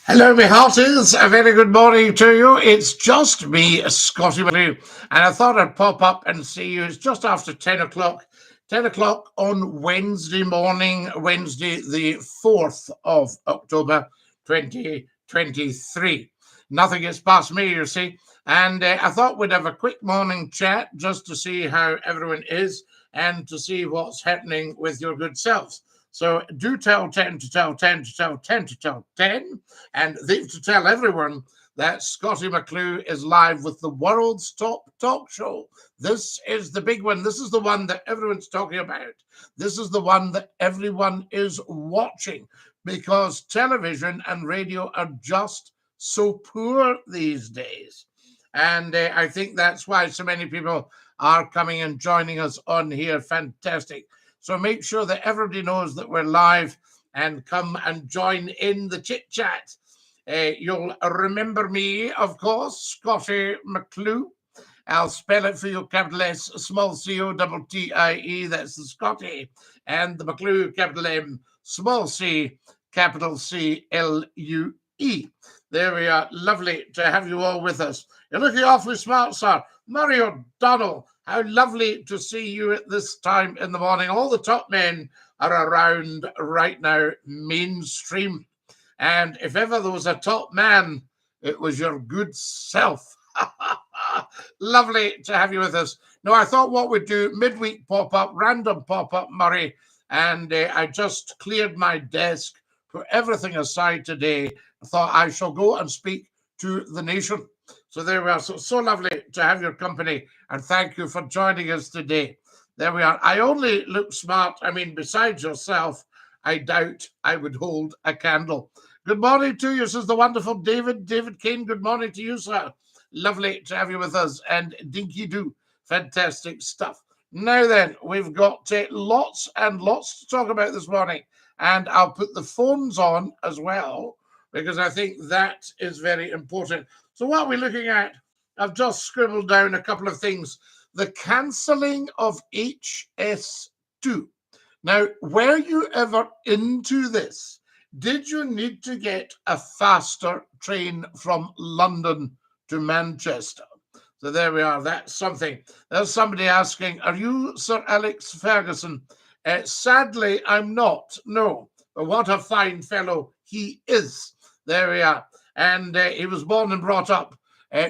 Hello, my hearties. A very good morning to you. It's just me, Scottie McClue, and I thought I'd pop up and see you. It's just after 10 o'clock. 10 o'clock on Wednesday morning, Wednesday, the 4th of October, 2023. Nothing gets past me, you see. And I thought we'd have a quick morning chat just to see how everyone is and to see what's happening with your good selves. So do tell 10 to tell 10 to tell 10 to tell 10 and to tell everyone that Scottie McClue is live with the world's top talk show. This is the big one. This is the one that everyone's talking about. This is the one that everyone is watching because television and radio are just so poor these days. And I think that's why so many people are coming and joining us on here. Fantastic. So make sure that everybody knows that we're live and come and join in the chit chat. You'll remember me, of course, Scottie McClue. I'll spell it for you, capital S, small C-O-T-T-I-E, that's the Scottie, and the McClue, capital M, small c, capital C-L-U-E. There we are. Lovely to have you all with us. You're looking awfully smart, sir. Murray O'Donnell, how lovely to see you at this time in the morning. All the top men are around right now, mainstream. And if ever there was a top man, it was your good self. Lovely to have you with us. Now, I thought what we'd do, midweek pop-up, random pop-up, Murray, and I just cleared my desk, put everything aside today. I thought I shall go and speak to the nation. So there we are. So lovely to have your company, and thank you for joining us today. There we are. I only look smart. I mean, besides yourself, I doubt I would hold a candle. Good morning to you, says the wonderful David Kane. Good morning to you, sir. Lovely to have you with us. And DINKY-DOO. Fantastic stuff. Now then, we've got lots and lots to talk about this morning. And I'll put the phones on as well, because I think that is very important. So what are we looking at? I've just scribbled down a couple of things. The cancelling of HS2. Now, were you ever into this? Did you need to get a faster train from London to Manchester? So there we are. That's something. There's somebody asking, are you Sir Alex Ferguson? Sadly, I'm not. No. But what a fine fellow he is. There we are. And he was born and brought up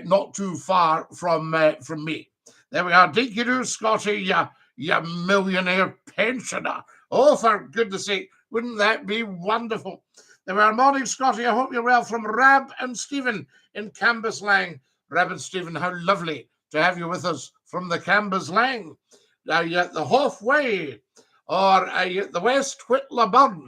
not too far from me. There we are. DINKY-DOO, Scottie, you millionaire pensioner. Oh, for goodness sake, wouldn't that be wonderful? There we are. Morning, Scottie. I hope you're well. From Rab and Stephen in Cambuslang. Rab and Stephen, how lovely to have you with us from the Cambuslang. You're at the halfway, or at the West Whitlaburn.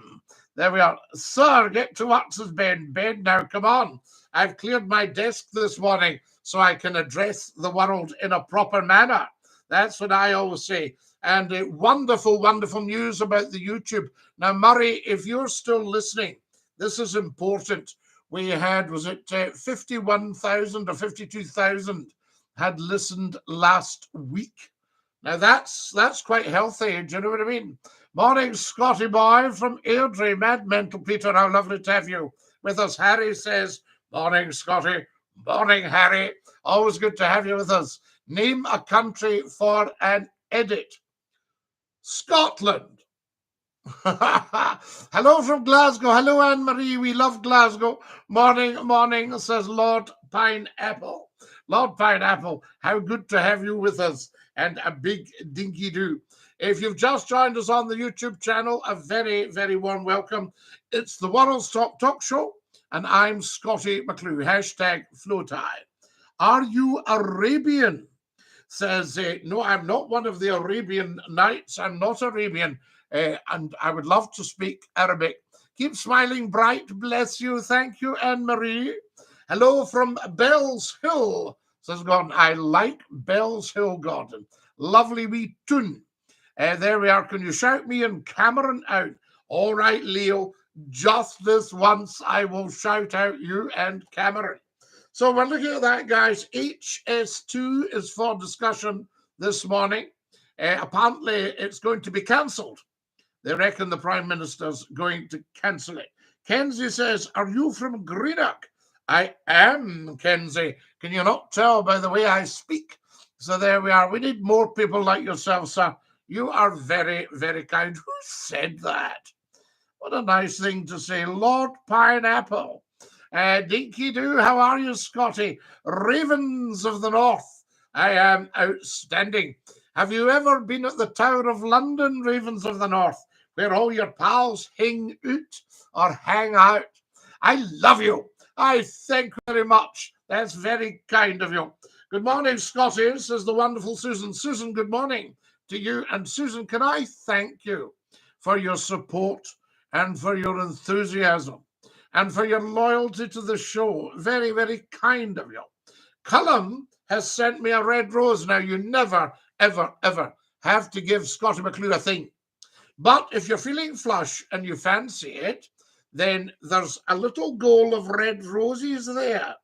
There we are. Sir, get to Ux's bed now. Come on. I've cleared my desk this morning so I can address the world in a proper manner. That's what I always say. And wonderful, wonderful news about the YouTube. Now, Murray, if you're still listening, this is important. We had, was it 51,000 or 52,000 had listened last week. Now, that's quite healthy. Do you know what I mean? Morning, Scottie boy from Airdrie. Mad Mental Peter, how lovely to have you with us. Harry says, morning, Scottie. Morning, Harry. Always good to have you with us. Name a country for an edit. Scotland. Hello from Glasgow. Hello, Anne-Marie. We love Glasgow. Morning, says Lord Pineapple. Lord Pineapple, how good to have you with us. And a big DINKY-DOO. If you've just joined us on the YouTube channel, a very, very warm welcome. It's the world's top talk show, and I'm Scottie McClue. Hashtag Flowtime. Are you Arabian? Says, no, I'm not one of the Arabian Nights. I'm not Arabian, and I would love to speak Arabic. Keep smiling bright. Bless you. Thank you, Anne-Marie. Hello from Bells Hill. Says Gordon, I like Bells Hill, Gordon. Lovely wee tune. There we are. Can you shout me and Cameron out? All right, Leo. Just this once, I will shout out you and Cameron. So we're looking at that, guys. HS2 is for discussion this morning. Apparently, it's going to be cancelled. They reckon the Prime Minister's going to cancel it. Kenzie says, are you from Greenock? I am, Kenzie. Can you not tell by the way I speak? So there we are. We need more people like yourself, sir. You are very, very kind. Who said that? What a nice thing to say. Lord Pineapple. Dinky-Doo, how are you, Scotty? Ravens of the North. I am outstanding. Have you ever been at the Tower of London, Ravens of the North, where all your pals hang out or hang out? I love you. I thank you very much. That's very kind of you. Good morning, Scotty, says the wonderful Susan. Susan, good morning to you. And Susan, can I thank you for your support and for your enthusiasm and for your loyalty to the show? Very, very kind of you. Cullum has sent me a red rose. Now, you never, ever, ever have to give Scottie McClue a thing. But if you're feeling flush and you fancy it, then there's a little goal of red roses there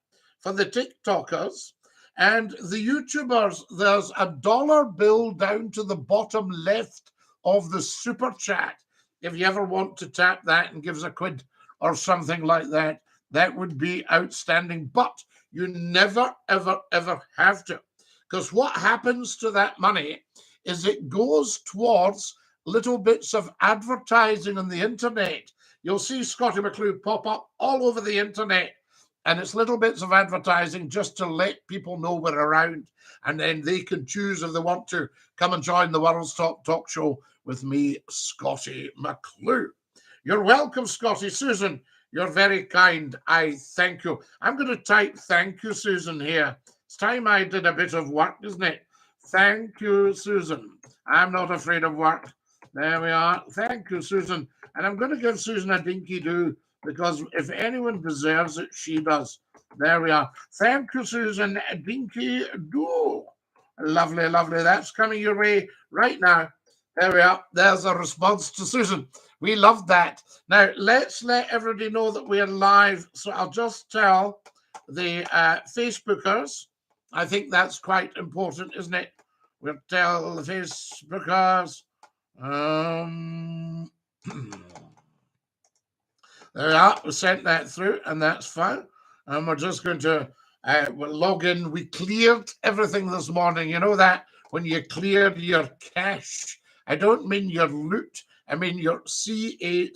for the TikTokers. And the YouTubers, there's a dollar bill down to the bottom left of the super chat. If you ever want to tap that and give us a quid or something like that, that would be outstanding. But you never, ever, ever have to. Because what happens to that money is it goes towards little bits of advertising on the internet. You'll see Scottie McClue pop up all over the internet. And it's little bits of advertising just to let people know we're around. And then they can choose if they want to come and join the World's Top Talk Show with me, Scottie McClue. You're welcome, Scottie. Susan, you're very kind. I thank you. I'm going to type thank you, Susan, here. It's time I did a bit of work, isn't it? Thank you, Susan. I'm not afraid of work. There we are. Thank you, Susan. And I'm going to give Susan a dinky-doo, because if anyone deserves it, she does. There we are. Thank you, Susan. Dinky-doo. Lovely, lovely. That's coming your way right now. There we are. There's a response to Susan. We love that. Now, let's let everybody know that we're live. So I'll just tell the Facebookers. I think that's quite important, isn't it? We'll tell the Facebookers. There we are. We sent that through, and that's fine. And we're just going to we'll log in. We cleared everything this morning. You know that when you cleared your cache. I don't mean your loot. I mean your CACHE.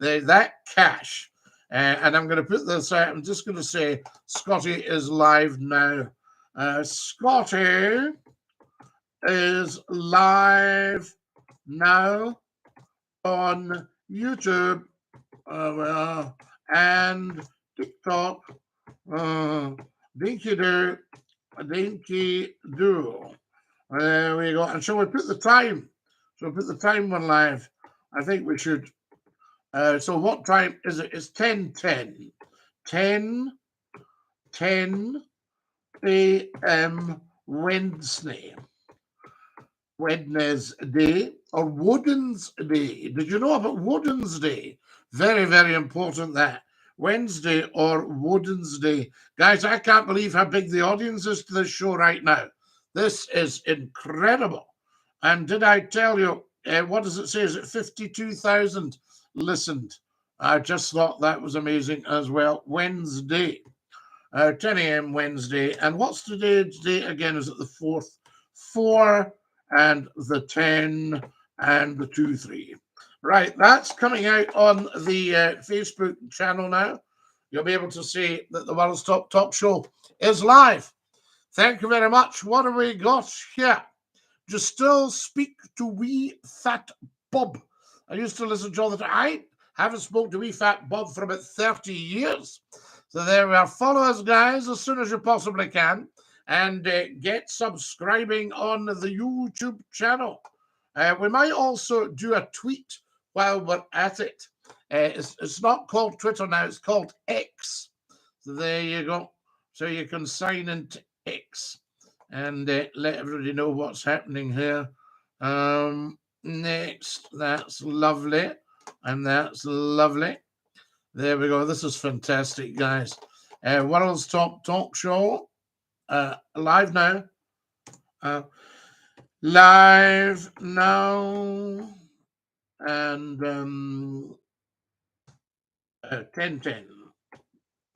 That cache. And I'm going to put this out. I'm just going to say Scottie is live now. Scottie is live now on YouTube and TikTok. Dinky-Doo, Dinky-Doo. There we go. And shall we put the time? Shall we put the time on live? I think we should. So what time is it? It's 10:10. 10:10 a.m. Wednesday or Woden's Day. Did you know about Woden's Day? Very, very important that. Wednesday or Woden's Day. Guys, I can't believe how big the audience is to this show right now. This is incredible. And did I tell you, what does it say? Is it 52,000 listened? I just thought that was amazing as well. Wednesday, 10 a.m. Wednesday. And what's today's date again? Is it the 4th? 4 and the 10 and the 2-3. Right, that's coming out on the Facebook channel now. You'll be able to see that the World's Top Talk Show is live. Thank you very much. What have we got here? Just still speak to wee fat Bob. I used to listen to all the time. I haven't spoken to wee fat Bob for about 30 years. So there we are. Follow us, guys, as soon as you possibly can. And get subscribing on the YouTube channel. We might also do a tweet while we're at it. It's not called Twitter now. It's called X. So there you go. So you can sign into X and let everybody know what's happening here. Next, that's lovely. And that's lovely. There we go. This is fantastic, guys. World's Top Talk Show. Live now. Live now. And 10, 10.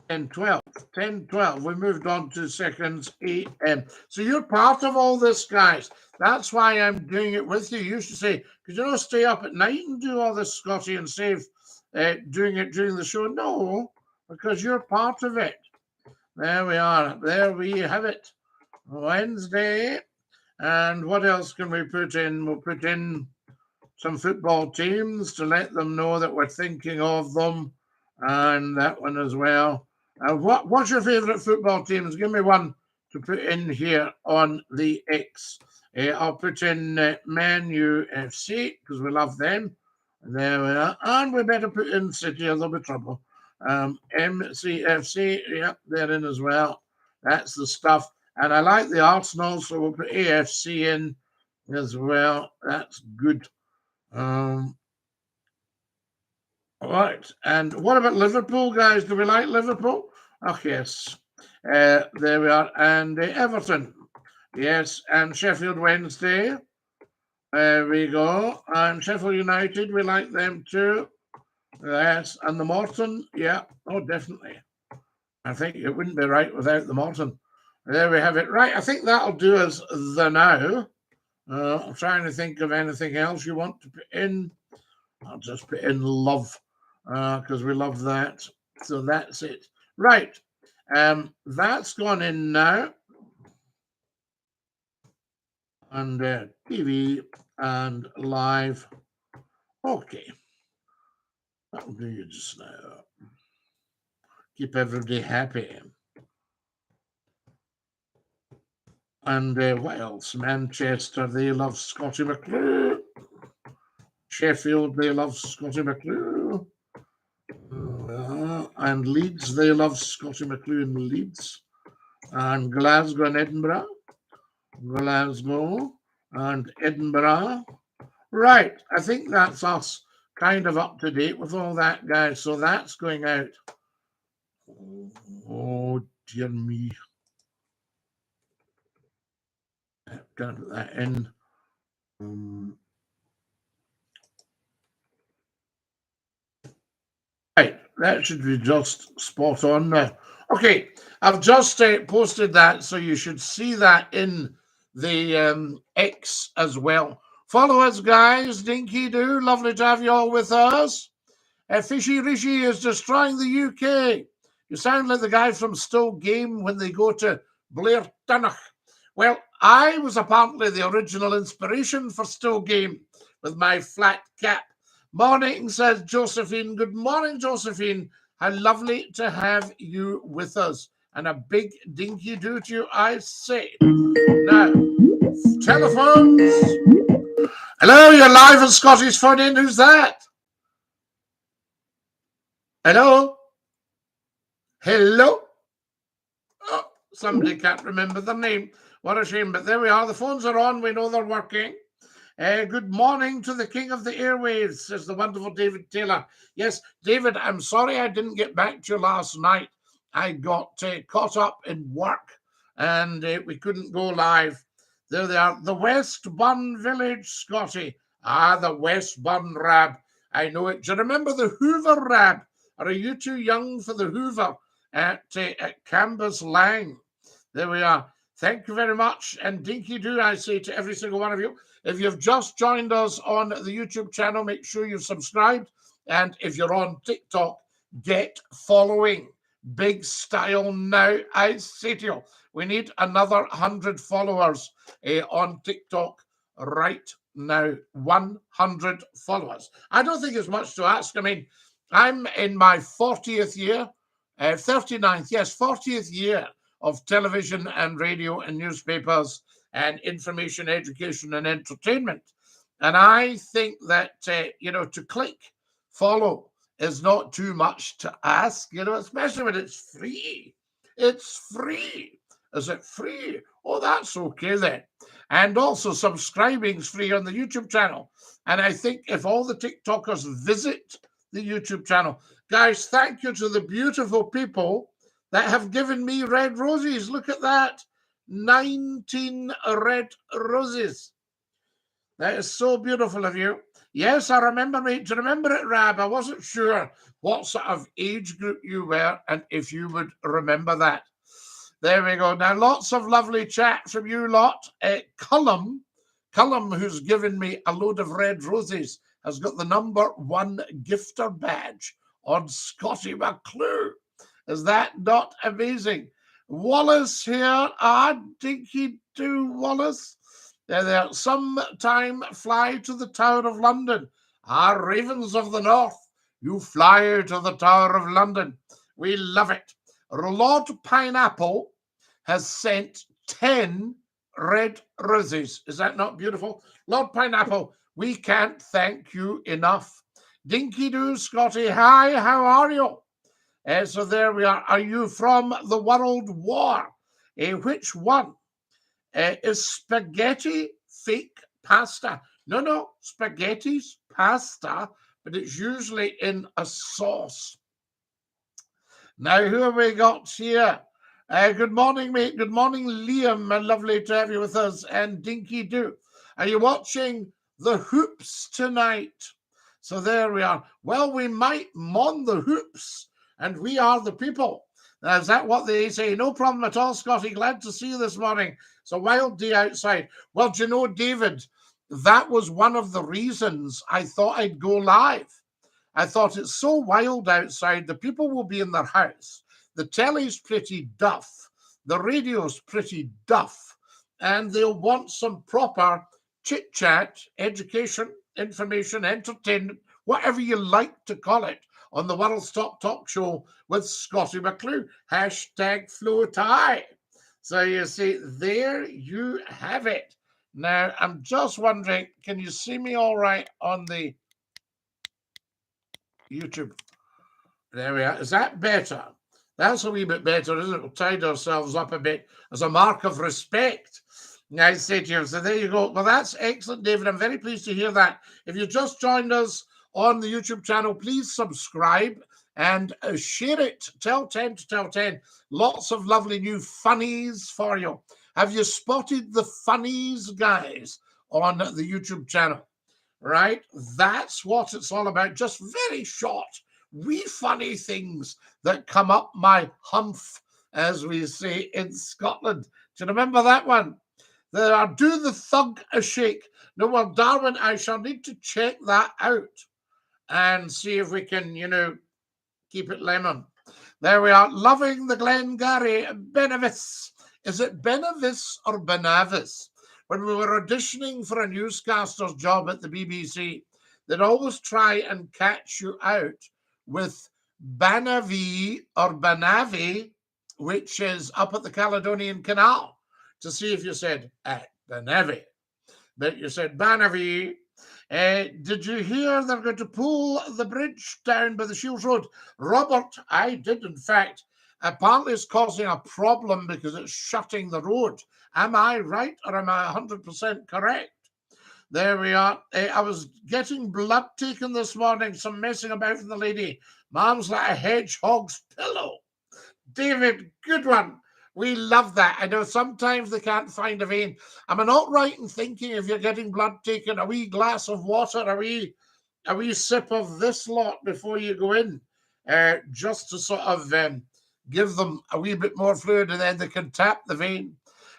10, 12, 10, 12. We moved on to seconds AM. So you're part of all this, guys. That's why I'm doing it with you. You should say, because you don't stay up at night and do all this, Scotty, and save doing it during the show. No, because you're part of it. There we are. There we have it. Wednesday. And what else can we put in? We'll put in some football teams to let them know that we're thinking of them. And that one as well. What's your favourite football teams? Give me one to put in here on the X. I'll put in Man U FC because we love them. There we are. And we better put in City or there'll be trouble. MCFC, yep, they're in as well. That's the stuff. And I like the Arsenal, so we'll put AFC in as well. That's good. Right. And what about Liverpool, guys? Do we like Liverpool? Oh, yes. There we are. And Everton. Yes. And Sheffield Wednesday. There we go. And Sheffield United, we like them too. Yes. And the Morton. Yeah. Oh, definitely. I think it wouldn't be right without the Morton. There we have it. Right. I think that'll do us the now. I'm trying to think of anything else you want to put in. I'll just put in love because we love that. So that's it. Right. That's gone in now. And TV and live. Okay. That'll do you just now. Keep everybody happy. And what else? Manchester, they love Scottie McClue. Sheffield, they love Scottie McClue. And Leeds, they love Scottie McClue in Leeds. And Glasgow and Edinburgh. Glasgow and Edinburgh. Right, I think that's us kind of up to date with all that, guys. So that's going out. Oh, dear me. Gotta put that in. Right, that should be just spot on now. Okay, I've just posted that, so you should see that in the X as well. Follow us, guys. DINKY-DOO. Lovely to have you all with us. Fishy Rishi is destroying the UK. You sound like the guy from Still Game when they go to Blair Tunnock. Well, I was apparently the original inspiration for Still Game with my flat cap. Morning, says Josephine. Good morning, Josephine. How lovely to have you with us. And a big dinky-doo to you, I say. Now, telephones. Hello, you're live on Scotty's phone in. Who's that? Hello? Hello? Oh, somebody can't remember the name. What a shame. But there we are. The phones are on. We know they're working. Good morning to the king of the airwaves, says the wonderful David Taylor. Yes, David, I'm sorry I didn't get back to you last night. I got caught up in work and we couldn't go live. There they are. The Westburn Village, Scotty. Ah, the Westburn Rab. I know it. Do you remember the Hoover Rab? Or are you too young for the Hoover at Cambus Lang? There we are. Thank you very much. And DINKY-DOO, I say to every single one of you, if you've just joined us on the YouTube channel, make sure you've subscribed. And if you're on TikTok, get following. Big style now, I say to you. We need another 100 followers on TikTok right now. 100 followers. I don't think it's much to ask. I mean, I'm in my 40th year, 39th, yes, 40th year of television and radio and newspapers and information, education, and entertainment. And I think that, to click follow is not too much to ask, especially when it's free. It's free. Is it free? Oh, that's okay then. And also subscribing's free on the YouTube channel. And I think if all the TikTokers visit the YouTube channel, guys, thank you to the beautiful people that have given me red roses. Look at that. 19 red roses. That is so beautiful of you. Yes, I remember, mate. Do you remember it, Rab? I wasn't sure what sort of age group you were and if you would remember that. There we go. Now, lots of lovely chat from you lot. Cullum, who's given me a load of red roses, has got the #1 gifter badge on Scottie McClue. Is that not amazing? Wallace here. Dinky-Doo Wallace. There. Sometime fly to the Tower of London. Ravens of the North, you fly to the Tower of London. We love it. Lord Pineapple has sent 10 red roses. Is that not beautiful? Lord Pineapple, we can't thank you enough. Dinky-Doo, Scottie, hi, how are you? So there we are. Are you from the World War? Which one? Is spaghetti fake pasta? No, spaghetti's pasta, but it's usually in a sauce. Now, who have we got here? Good morning, mate. Good morning, Liam. Lovely to have you with us. And Dinky-Doo. Are you watching the hoops tonight? So there we are. Well, we might mon the hoops, and we are the people. Is that what they say? No problem at all, Scottie. Glad to see you this morning. It's a wild day outside. Well, do you know, David, that was one of the reasons I thought I'd go live. I thought it's so wild outside. The people will be in their house. The telly's pretty duff. The radio's pretty duff. And they'll want some proper chit-chat, education, information, entertainment, whatever you like to call it, on the World's Top Talk Show with Scottie McClue. #FloTie. So you see, there you have it. Now, I'm just wondering, can you see me all right on the YouTube? There we are. Is that better? That's a wee bit better, isn't it? We'll tidy ourselves up a bit as a mark of respect. I say to you, so there you go. Well, that's excellent, David. I'm very pleased to hear that. If you just joined us on the YouTube channel, please subscribe and share it. Tell 10 to tell 10. Lots of lovely new funnies for you. Have you spotted the funnies, guys, on the YouTube channel? Right? That's what it's all about. Just very short, wee funny things that come up my humph, as we say in Scotland. Do you remember that one? There are Do the Thug a Shake. No, well, Darwin, I shall need to check that out and see if we can, keep it lemon. There we are. Loving the Glengarry Benavis. Is it Benavis or Benavis? When we were auditioning for a newscaster's job at the BBC, they'd always try and catch you out with Banavi or Banavi, which is up at the Caledonian Canal, to see if you said at Banavi. But you said Banavi. Did you hear they're going to pull the bridge down by the Shields Road? Robert, I did, in fact. Apparently it's causing a problem because it's shutting the road. Am I right or am I 100% correct? There we are. I was getting blood taken this morning, some messing about from the lady. Mom's like a hedgehog's pillow. David, good one. We love that. I know sometimes they can't find a vein. Am I not right in thinking if you're getting blood taken, a wee glass of water, a wee sip of this lot before you go in, just to sort of give them a wee bit more fluid and then they can tap the vein.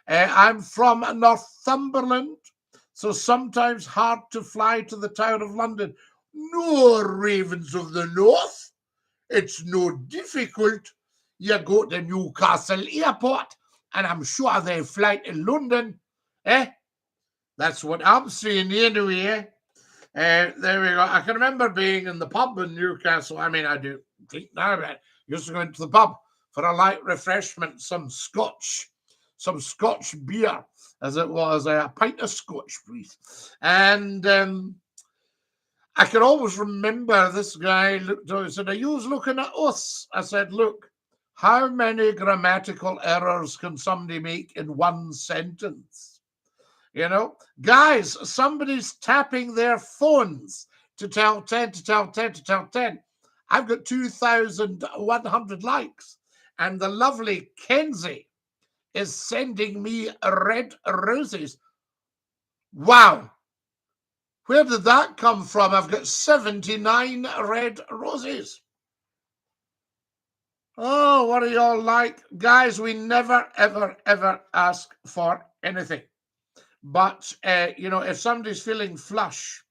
I'm from Northumberland, so sometimes hard to fly to the Tower of London. No, Ravens of the North. It's no difficult. You go to Newcastle Airport, and I'm sure they fly to London. That's what I'm saying anyway. There we go. I can remember being in the pub in Newcastle. I mean, I do think now about it. Used to go into the pub for a light refreshment, some Scotch beer, as it was, a pint of Scotch, please. And I can always remember this guy looked at me and said, "Are you looking at us?" I said, "Look, how many grammatical errors can somebody make in one sentence? Guys, somebody's tapping their phones to tell 10 to tell 10 to tell 10. I've got 2,100 likes. And the lovely Kenzie is sending me red roses. Wow. Where did that come from? I've got 79 red roses. Oh, what are y'all like? Guys, we never, ever, ever ask for anything. But, if somebody's feeling flush,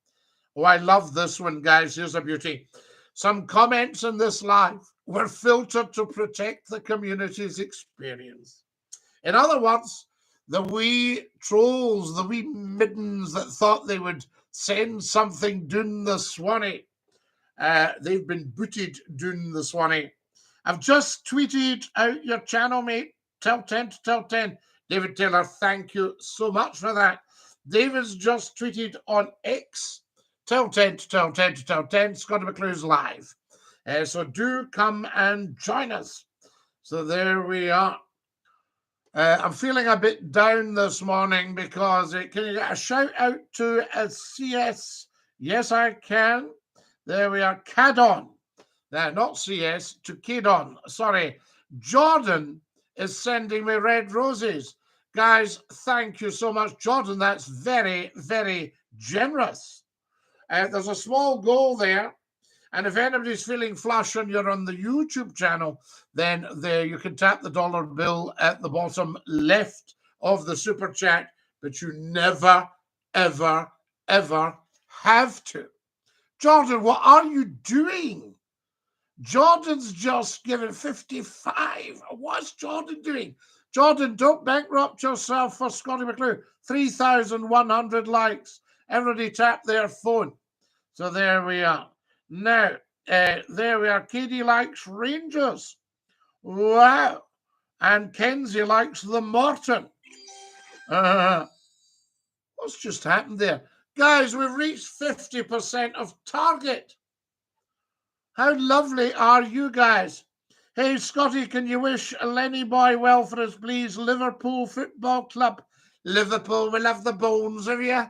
oh, I love this one, guys. Here's a beauty. Some comments in this live were filtered to protect the community's experience. In other words, the wee trolls, the wee middens that thought they would send something down the Swanee, they've been booted down the Swanee. I've just tweeted out your channel, mate. Tell 10 to tell 10. David Taylor, thank you so much for that. David's just tweeted on X. Tell 10 to tell 10 to tell 10. Scottie McClue's live. So do come and join us. So there we are. I'm feeling a bit down this morning because can you get a shout out to a CS? Yes, I can. There we are. Cadon. Not CS, to Cadon. Sorry. Jordan is sending me red roses. Guys, thank you so much, Jordan. That's very, very generous. There's a small goal there. And if anybody's feeling flush and you're on the YouTube channel, then there you can tap the dollar bill at the bottom left of the super chat, but you never, ever, ever have to. Jordan, what are you doing? Jordan's just given 55. What's Jordan doing? Jordan, don't bankrupt yourself for Scottie McClue. 3,100 likes. Everybody tap their phone. So there we are. Now, there we are. Katie likes Rangers. Wow. And Kenzie likes the Morton. What's just happened there? Guys, we've reached 50% of target. How lovely are you guys? Hey, Scottie, can you wish Lenny Boy well for us, please? Liverpool Football Club. Liverpool, we love the bones of you.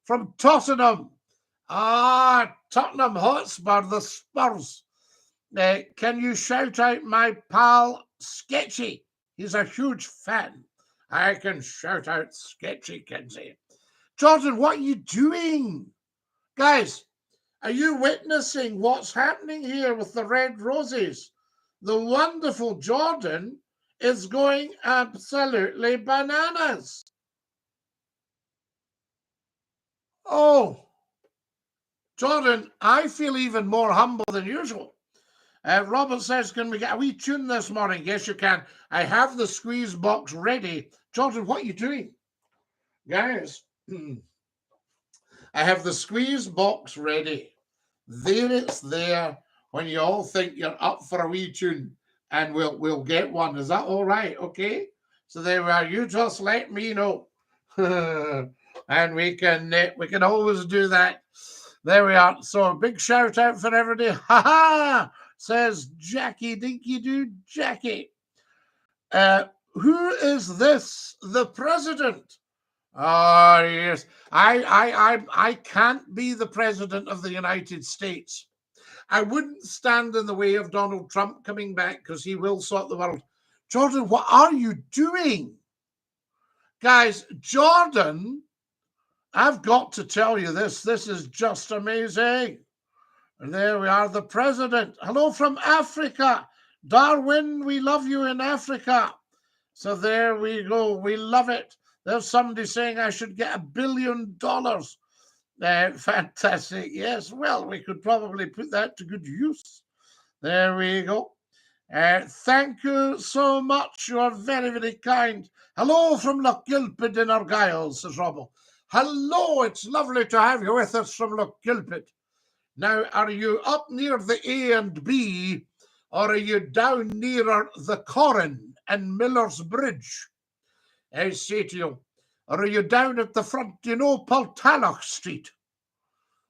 From Tottenham. Tottenham Hotspur, the Spurs. Can you shout out my pal Sketchy? He's a huge fan. I can shout out Sketchy, Kenzie. Jordan, what are you doing? Guys, are you witnessing what's happening here with the red roses? The wonderful Jordan is going absolutely bananas. Oh, Jordan, I feel even more humble than usual. Robert says, can we get a wee tune this morning? Yes, you can. I have the squeeze box ready. Jordan, what are you doing? Guys, I have the squeeze box ready. There it's there when you all think you're up for a wee tune, and we'll get one. Is that all right? Okay. So there we are. You just let me know. And we can always do that. There we are. So a big shout out for everybody. Ha ha! Says Jackie, DINKY-DOO Jackie. Who is this? The president? Oh, yes. I can't be the president of the United States. I wouldn't stand in the way of Donald Trump coming back because he will sort the world. Jordan, what are you doing? Guys, Jordan, I've got to tell you this. This is just amazing. And there we are, the president. Hello from Africa. Darwin, we love you in Africa. So there we go. We love it. There's somebody saying I should get $1 billion. Fantastic. Yes, well, we could probably put that to good use. There we go. Thank you so much. You are very, very kind. Hello from Lochgilphead in Argyll, says Robbo. Hello, it's lovely to have you with us from Lochgilphead. Now, are you up near the A and B, or are you down nearer the Corran and Miller's Bridge? I say to you, or are you down at the front, you know, Poltalloch Street?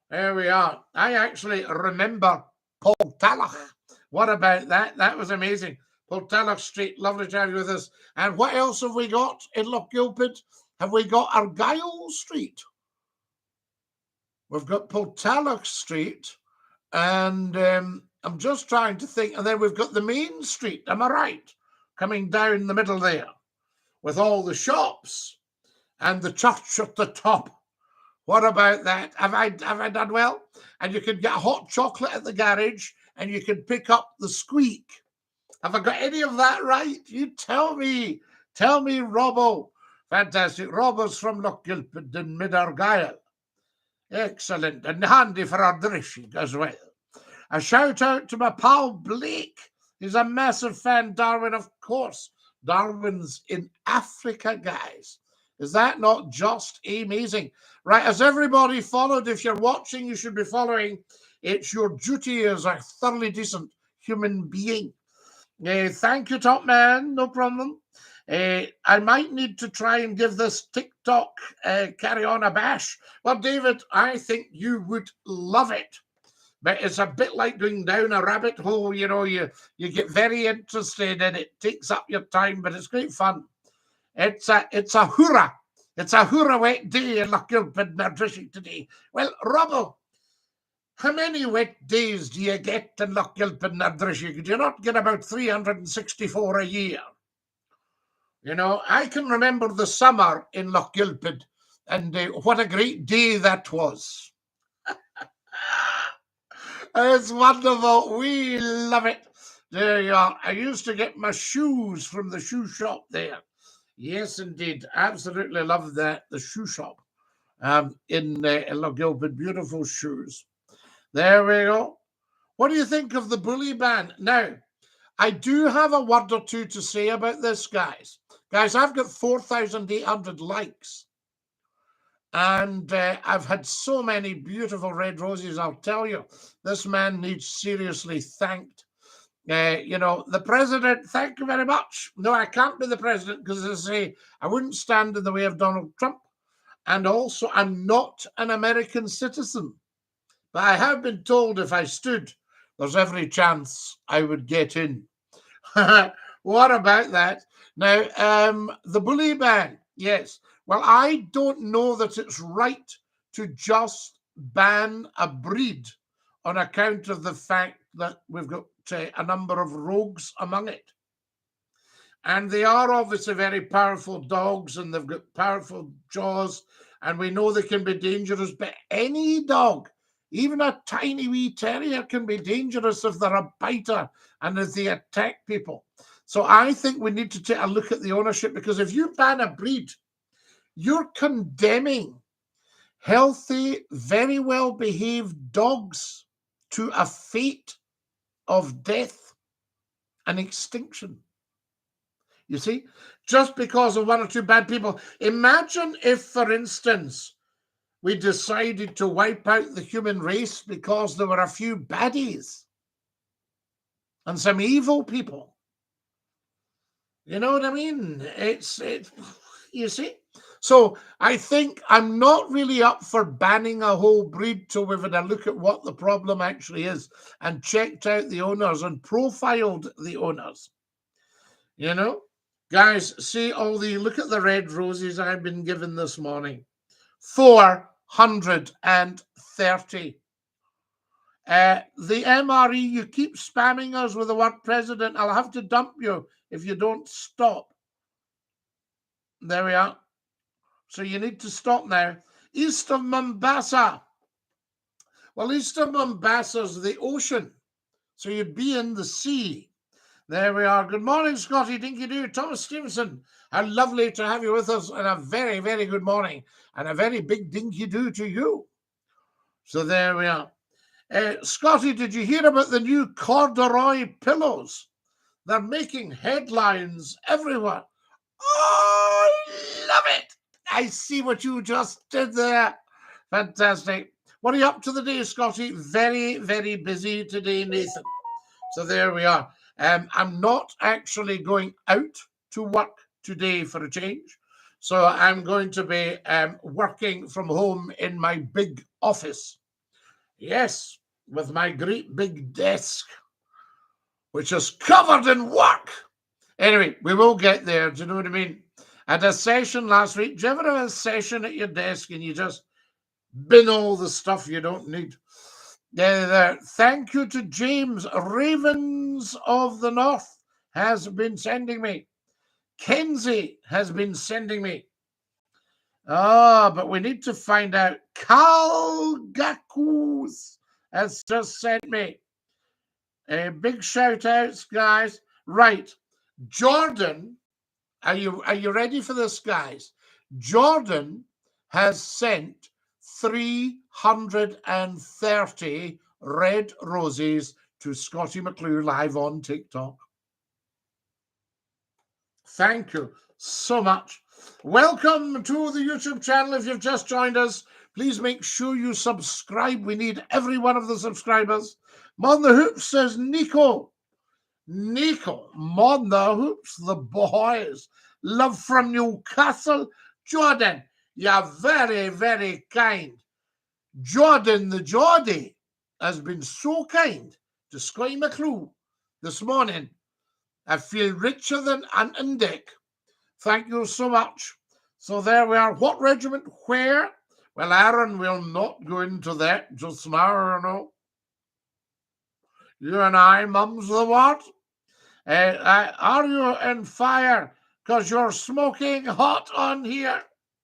There we are. I actually remember Poltalloch. What about that? That was amazing. Poltalloch Street, lovely to have you with us. And what else have we got in Lochgilphead? Have we got Argyll Street? We've got Poltalloch Street, and I'm just trying to think. And then we've got the main street, am I right? Coming down the middle there with all the shops and the church at the top. What about that? Have I done well? And you can get hot chocolate at the garage, and you can pick up the squeak. Have I got any of that right? You tell me. Tell me, Robbo. Fantastic. Robbo's from Lochgilpin in Mid-Argyll. Excellent. And handy for our drishing as well. A shout out to my pal Blake. He's a massive fan, Darwin, of course. Darwin's in Africa, guys. Is that not just amazing? Right, as everybody followed, if you're watching, you should be following. It's your duty as a thoroughly decent human being. Thank you, top man. No problem. I might need to try and give this TikTok carry on a bash. Well, David, I think you would love it. But it's a bit like going down a rabbit hole. You know, you get very interested and it takes up your time, but it's great fun. It's a hurrah. It's a hurrah wet day in Lochgilpin Nardrishig today. Well, Robbo, how many wet days do you get in Lochgilpin Nardrishig? Do you not get about 364 a year? You know, I can remember the summer in Lochgilpin, and what a great day that was. It's wonderful. We love it. There you are. I used to get my shoes from the shoe shop there. Yes, indeed. Absolutely love that. The shoe shop in Lochgilpin. Beautiful shoes. There we go. What do you think of the bully ban? Now, I do have a word or two to say about this, guys. Guys, I've got 4,800 likes. And I've had so many beautiful red roses. I'll tell you, this man needs seriously thanked. You know, the president, thank you very much. No, I can't be the president because, as I say, I wouldn't stand in the way of Donald Trump. And also, I'm not an American citizen. But I have been told if I stood, there's every chance I would get in. What about that? Now, the bully ban, yes. Well, I don't know that it's right to just ban a breed on account of the fact that we've got a number of rogues among it. And they are obviously very powerful dogs, and they've got powerful jaws, and we know they can be dangerous, but any dog, even a tiny wee terrier, can be dangerous if they're a biter and if they attack people. So I think we need to take a look at the ownership, because if you ban a breed, you're condemning healthy, very well-behaved dogs to a fate of death and extinction. You see, just because of one or two bad people. Imagine if, for instance, we decided to wipe out the human race because there were a few baddies and some evil people. You know what I mean? It's you see? So I think I'm not really up for banning a whole breed till we've had a look at what the problem actually is and checked out the owners and profiled the owners. You know? Guys, see look at the red roses I've been given this morning. 430. The MRE, you keep spamming us with the word president. I'll have to dump you if you don't stop. There we are. So you need to stop now. East of Mombasa. Well, east of Mombasa is the ocean. So you'd be in the sea. There we are. Good morning, Scottie, DINKY-DOO, Thomas Stevenson. How lovely to have you with us, and a very, very good morning, and a very big DINKY-DOO to you. So there we are. Scottie, did you hear about the new corduroy pillows? They're making headlines everywhere. Oh, I love it. I see what you just did there. Fantastic. What are you up to today, Scottie? Very, very busy today, Nathan. So there we are. I'm not actually going out to work today for a change. So I'm going to be working from home in my big office. Yes, with my great big desk, which is covered in work. Anyway, we will get there. Do you know what I mean? I had a session last week. Do you ever have a session at your desk and you just bin all the stuff you don't need? Thank you to James. Ravens of the North has been sending me. Kenzie has been sending me. Oh, but we need to find out. Kalgakus has just sent me a big shout outs, guys. Right. Jordan, are you ready for this, guys? Jordan has sent 330 red roses to Scottie McClue live on TikTok. Thank you so much. Welcome to the YouTube channel. If you've just joined us, please make sure you subscribe. We need every one of the subscribers. Mon the Hoops says Nico. Nico, Mon the Hoops, the boys. Love from Newcastle. Jordan, you're very, very kind. Jordan the Geordie has been so kind to Scottie McClue this morning. I feel richer than Anton Dick. Thank you so much. So there we are. What regiment? Where? Well, Aaron will not go into that just now, you know. You and I, mum's the what? Are you in fire? Because you're smoking hot on here.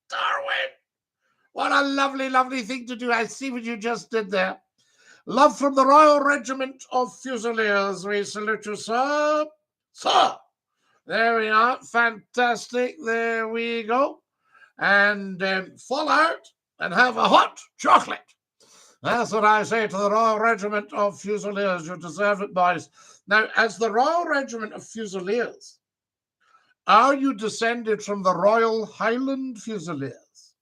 Darwin. What a lovely, lovely thing to do. I see what you just did there. Love from the Royal Regiment of Fusiliers. We salute you, sir. Sir. There we are. Fantastic. There we go. And fall out and have a hot chocolate. That's what I say to the Royal Regiment of Fusiliers. You deserve it, boys. Now, as the Royal Regiment of Fusiliers, are you descended from the Royal Highland Fusiliers?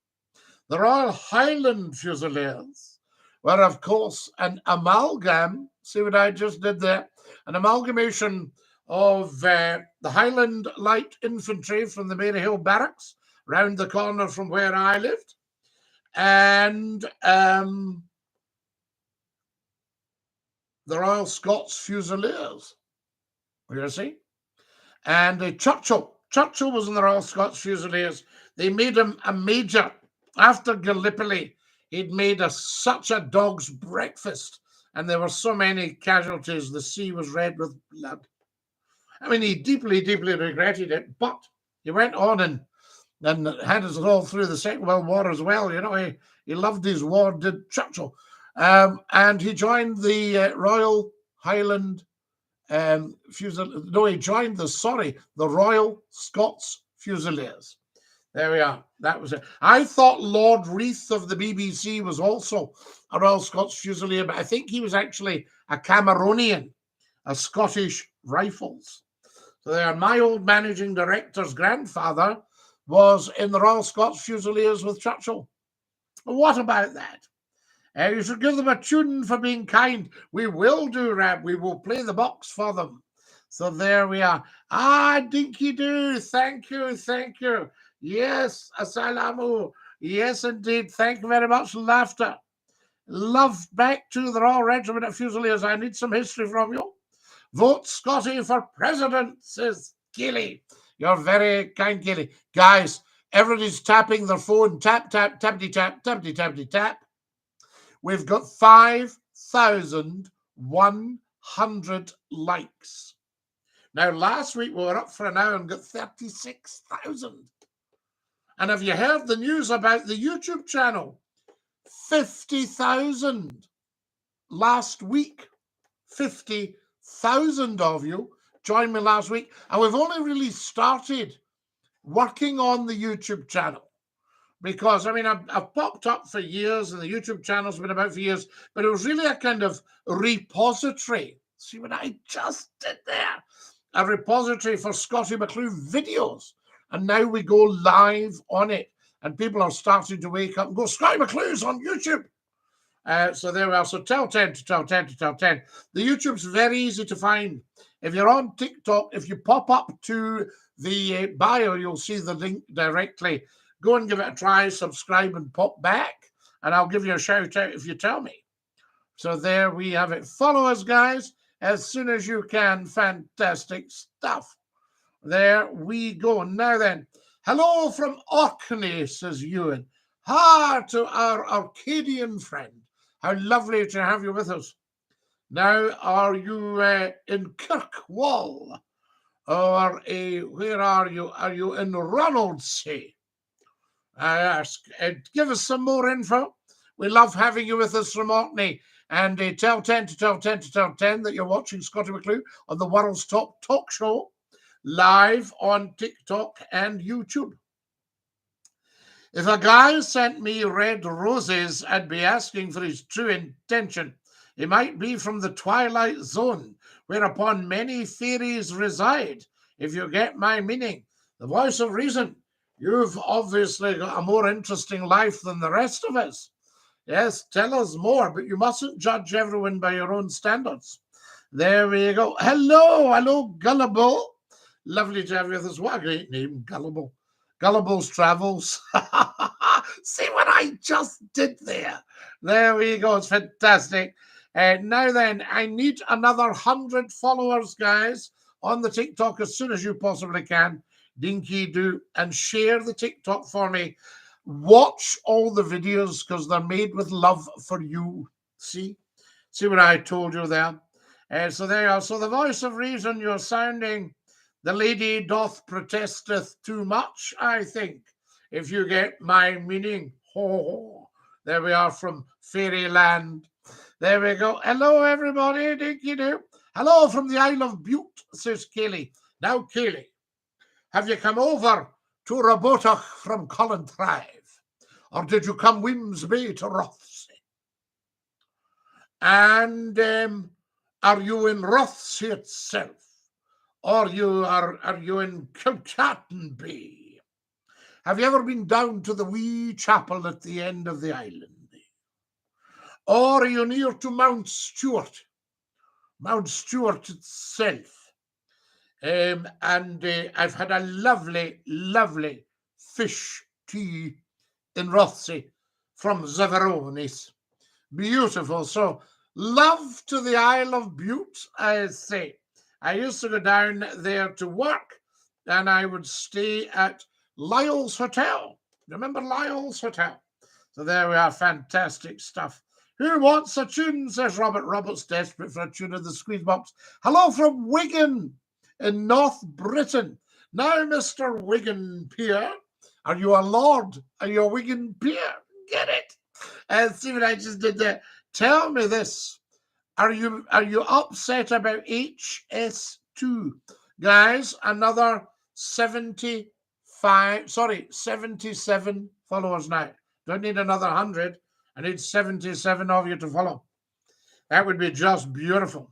The Royal Highland Fusiliers were, of course, an amalgam. See what I just did there? An amalgamation of the Highland Light Infantry from the Maryhill Barracks, round the corner from where I lived, and the Royal Scots Fusiliers, you see? And Churchill was in the Royal Scots Fusiliers. They made him a major. After Gallipoli, he'd made such a dog's breakfast, and there were so many casualties, the sea was red with blood. I mean, he deeply, deeply regretted it, but he went on and had us all through the Second World War as well. You know, he loved his war, did Churchill. And he joined the Royal Highland Fusiliers. No, he joined the Royal Scots Fusiliers. There we are. That was it. I thought Lord Reith of the BBC was also a Royal Scots Fusilier, but I think he was actually a Cameronian, a Scottish Rifles. So there, my old managing director's grandfather was in the Royal Scots Fusiliers with Churchill. What about that? You should give them a tune for being kind. We will do, Rab. We will play the box for them. So there we are. DINKY-DOO. Thank you. Thank you. Yes, assalamu. Yes, indeed. Thank you very much. Laughter. Love back to the Royal Regiment of Fusiliers. I need some history from you. Vote Scottie for president, says Gilly. You're very kind, Gilly. Guys, everybody's tapping their phone. Tap, tap, tappity, tap, tappity, tappity, tap. We've got 5,100 likes. Now, last week we were up for an hour and got 36,000. And have you heard the news about the YouTube channel? 50,000 last week. 50,000 of you joined me last week. And we've only really started working on the YouTube channel. Because, I mean, I've popped up for years and the YouTube channel's been about for years, but it was really a kind of repository. See what I just did there? A repository for Scottie McClue videos. And now we go live on it. And people are starting to wake up and go, Scottie McClue's on YouTube. So there we are. So tell 10 to tell 10 to tell 10. The YouTube's very easy to find. If you're on TikTok, if you pop up to the bio, you'll see the link directly. Go and give it a try, subscribe and pop back. And I'll give you a shout out if you tell me. So there we have it. Follow us, guys, as soon as you can. Fantastic stuff. There we go. Now then, hello from Orkney, says Ewan. Hi to our Arcadian friend. How lovely to have you with us. Now, are you in Kirkwall? Or where are you? Are you in Ronaldsay? I ask, give us some more info. We love having you with us from Orkney. And tell 10 to tell 10 to tell 10 that you're watching Scottie McClue on the world's top talk show, live on TikTok and YouTube. If a guy sent me red roses, I'd be asking for his true intention. He might be from the Twilight Zone, whereupon many fairies reside, if you get my meaning. The voice of reason. You've obviously got a more interesting life than the rest of us. Yes, tell us more, but you mustn't judge everyone by your own standards. There we go. Hello, Gullible. Lovely to have you with us. What a great name, Gullible. Gullible's Travels. See what I just did there? There we go. It's fantastic. Now then, I need another 100 followers, guys, on the TikTok as soon as you possibly can. DINKY-DOO, and share the TikTok for me. Watch all the videos because they're made with love for you. See what I told you there? So there you are. So the voice of reason, you're sounding, the lady doth protesteth too much, I think, if you get my meaning. Oh, there we are from Fairyland. There we go. Hello, everybody. DINKY-DOO. Hello from the Isle of Bute, says Kaylee. Now, Kaylee, have you come over to Robotach from Collinthrive? Or did you come Wimsby to Rothsay? And are you in Rothsay itself? Or are you in Kilcatton? Have you ever been down to the wee chapel at the end of the island? Or are you near to Mount Stewart? Mount Stewart itself. And I've had a lovely, lovely fish tea in Rothsay from Zavaronis. Beautiful. So, love to the Isle of Bute, I say. I used to go down there to work, and I would stay at Lyle's Hotel. Remember Lyle's Hotel? So there we are, fantastic stuff. Who wants a tune, says Robert. Robert's desperate for a tune in the squeeze box. Hello from Wigan in North Britain. Now, Mr. Wigan Peer, are you a lord? Are you a Wigan Peer? Get it? And see what I just did there. Tell me this. Are you upset about HS2? Guys, another 77 followers now. Don't need another 100. I need 77 of you to follow. That would be just beautiful.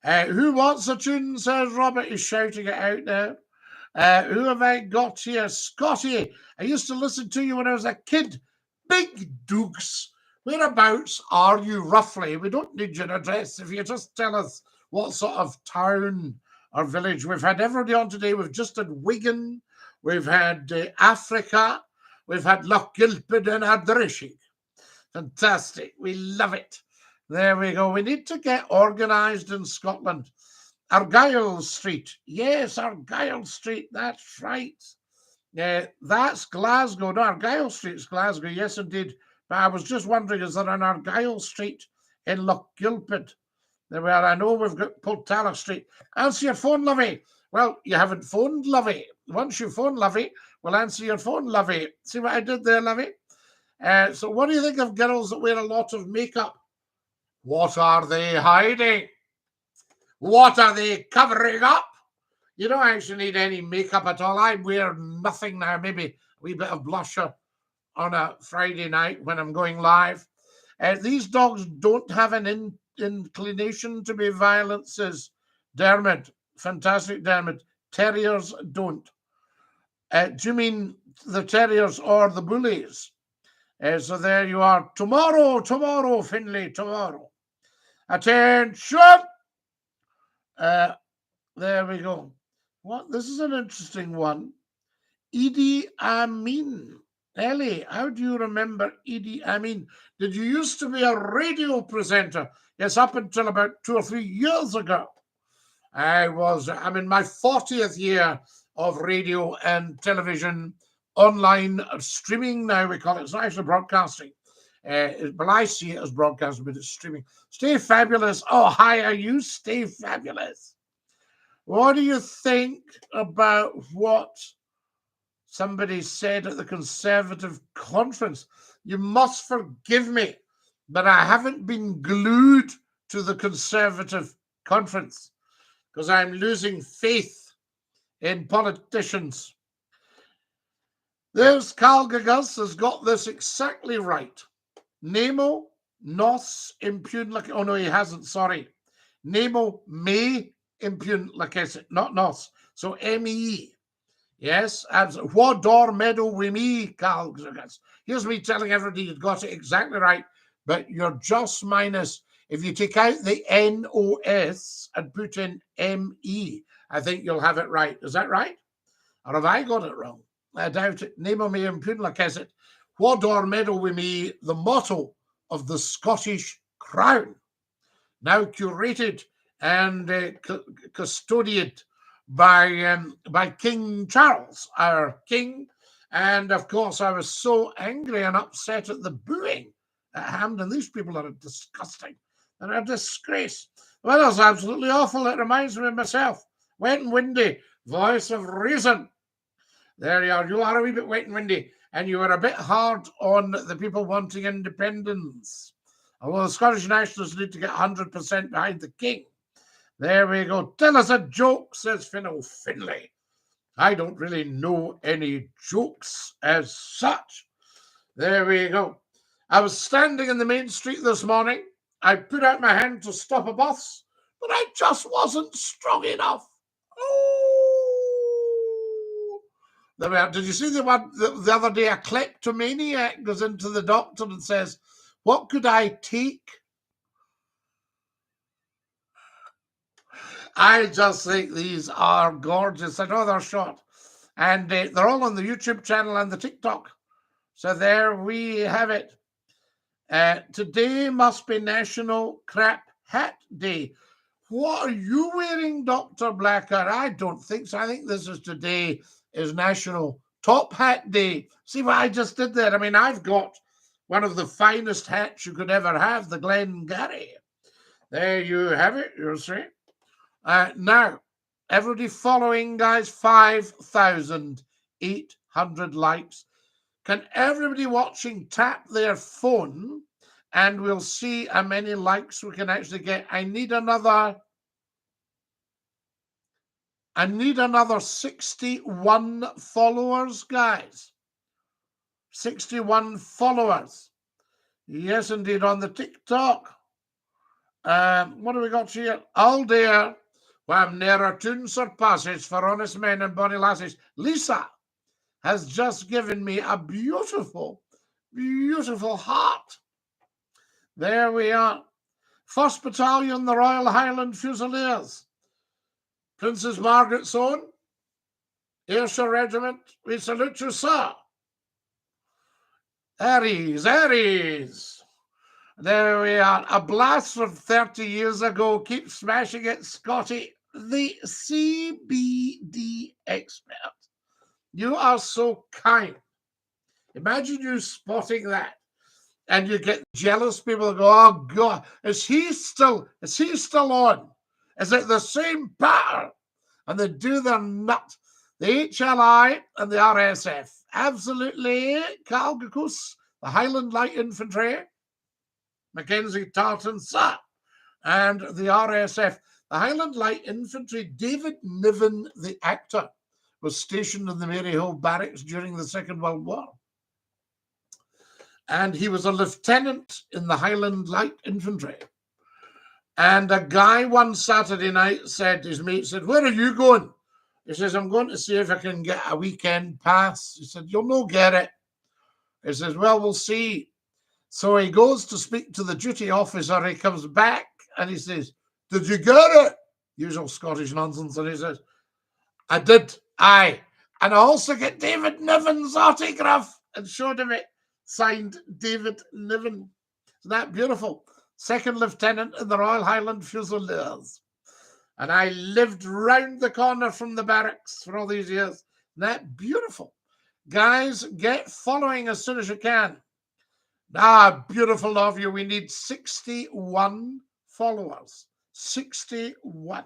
Who wants a tune, says Robert. Is shouting it out now. Who have I got here? Scottie. I used to listen to you when I was a kid. Big Dukes. Whereabouts are you roughly? We don't need your address. If you just tell us what sort of town or village. We've had everybody on today. We've just had Wigan. We've had Africa. We've had Loch Gilpin and Ardrishig. Fantastic. We love it. There we go. We need to get organised in Scotland. Argyll Street. Yes, Argyll Street. That's right. That's Glasgow. No, Argyll Street's Glasgow. Yes, indeed. But I was just wondering, is there an Argyll Street in Loch Gilpin? There we are. I know we've got Pultala Street. Answer your phone, Lovey. Well, you haven't phoned, Lovey. Once you phone, Lovey, we'll answer your phone, Lovey. See what I did there, Lovey? So what do you think of girls that wear a lot of makeup? What are they hiding? What are they covering up? You don't actually need any makeup at all. I wear nothing now, maybe a wee bit of blusher on a Friday night when I'm going live. These dogs don't have an inclination to be violent, says Dermot. Fantastic, Dermot. Terriers don't. Do you mean the terriers or the bullies? So there you are. Tomorrow, Finlay, tomorrow. Attention! There we go. What? This is an interesting one. Idi Amin. Ellie, how do you remember Idi Amin? Did you used to be a radio presenter? Yes, up until about 2 or 3 years ago. I'm in my 40th year of radio and television, online streaming now, we call it. It's not actually broadcasting. But I see it as broadcasting, but it's streaming. Stay fabulous. Oh, hi, are you? Stay fabulous. What do you think about what Somebody said at the Conservative conference, you must forgive me, but I haven't been glued to the Conservative conference because I'm losing faith in politicians. There's Carl Gagas has got this exactly right. Nemo nos impune like, oh no, he hasn't, sorry. Nemo me impune lacessit, not nos. So M-E. Yes, absolutely. What door meadow with me, Carl Gagas. Here's me telling everybody you've got it exactly right, but you're just minus, if you take out the N-O-S and put in M-E, I think you'll have it right. Is that right? Or have I got it wrong? I doubt it. Nemo me impune lacessit. What door meadow with me, the motto of the Scottish crown, now curated and custodied by King Charles, our king. And of course, I was so angry and upset at the booing at Hampden. These people are disgusting. They're a disgrace. The weather's absolutely awful. It reminds me of myself. Wet and windy, voice of reason. There you are. You are a wee bit wet and windy, and you were a bit hard on the people wanting independence. Although the Scottish Nationalists need to get 100% behind the king. There we go. Tell us a joke, says Finno Finlay. I don't really know any jokes as such. There we go. I was standing in the main street this morning. I put out my hand to stop a bus, but I just wasn't strong enough. Oh! Did you see the one the other day? A kleptomaniac goes into the doctor and says, what could I take? I just think these are gorgeous. I know they're short. And they're all on the YouTube channel and the TikTok. So there we have it. Today must be National Crap Hat Day. What are you wearing, Dr. Blacker? I don't think so. I think this is today is National Top Hat Day. See what I just did there? I mean, I've got one of the finest hats you could ever have, the Glengarry. There you have it, you'll see. Now, everybody following, guys, 5,800 likes. Can everybody watching tap their phone and we'll see how many likes we can actually get. I need another 61 followers, guys. 61 followers. Yes, indeed, on the TikTok. What do we got here? All there, wham ne'er a tune surpasses for honest men and bonny lasses. Lisa has just given me a beautiful, beautiful heart. There we are. 1st Battalion, the Royal Highland Fusiliers. Princess Margaret's Own, Ayrshire Regiment, we salute you, sir. Aries, Aries. There we are. A blast from 30 years ago. Keep smashing it, Scotty, the CBD expert. You are so kind. Imagine you spotting that. And you get jealous people go, oh God, is he still on? Is it the same pattern? And they do their nut. The HLI and the RSF. Absolutely. Carl Gakus, the Highland Light Infantry, Mackenzie Tartan, sir, and the RSF. The Highland Light Infantry, David Niven, the actor, was stationed in the Maryhill Barracks during the Second World War. And he was a lieutenant in the Highland Light Infantry. And a guy one Saturday night said, his mate said, where are you going? He says, I'm going to see if I can get a weekend pass. He said, you'll no get it. He says, well, we'll see. So he goes to speak to the duty officer. He comes back and he says, did you get it? Usual Scottish nonsense. And he says, I did, aye. And I also get David Niven's autograph and showed him it. Signed David Niven. Isn't that beautiful? 2nd Lieutenant in the Royal Highland Fusiliers. And I lived round the corner from the barracks for all these years. Isn't that beautiful? Guys, get following as soon as you can. Ah, beautiful of you. We need 61 followers. 61.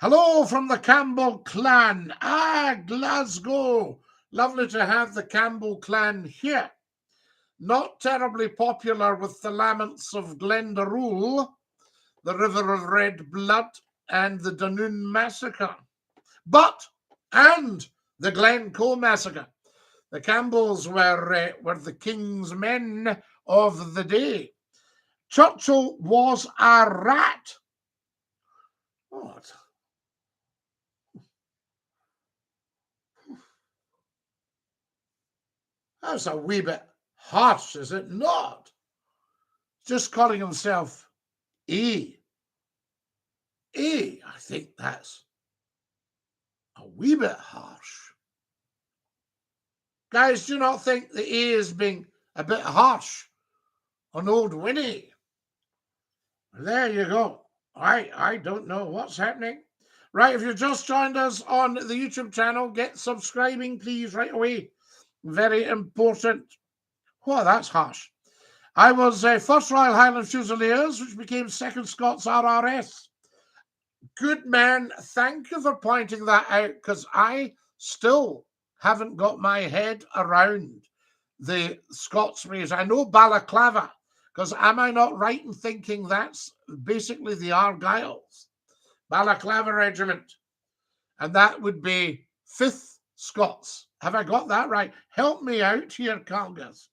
Hello from the Campbell clan. Glasgow. Lovely to have the Campbell clan here. Not terribly popular with the laments of Glendaruel, the River of Red Blood, and the Dunoon massacre. And the Glencoe massacre. The Campbells were the king's men of the day. Churchill was a rat. What? That's a wee bit harsh, is it not? Just calling himself E. I think that's a wee bit harsh. Guys, do you not think the E is being a bit harsh on old Winnie? There you go. I don't know what's happening. Right, if you just joined us on the YouTube channel, get subscribing, please, right away. Very important. Oh, that's harsh. I was 1st Royal Highland Fusiliers, which became 2nd Scots RRS. Good man, thank you for pointing that out, because I still haven't got my head around the Scots ways. I know Balaclava, because am I not right in thinking that's basically the Argylls? Balaclava Regiment. And that would be 5th Scots. Have I got that right? Help me out here, Calgus.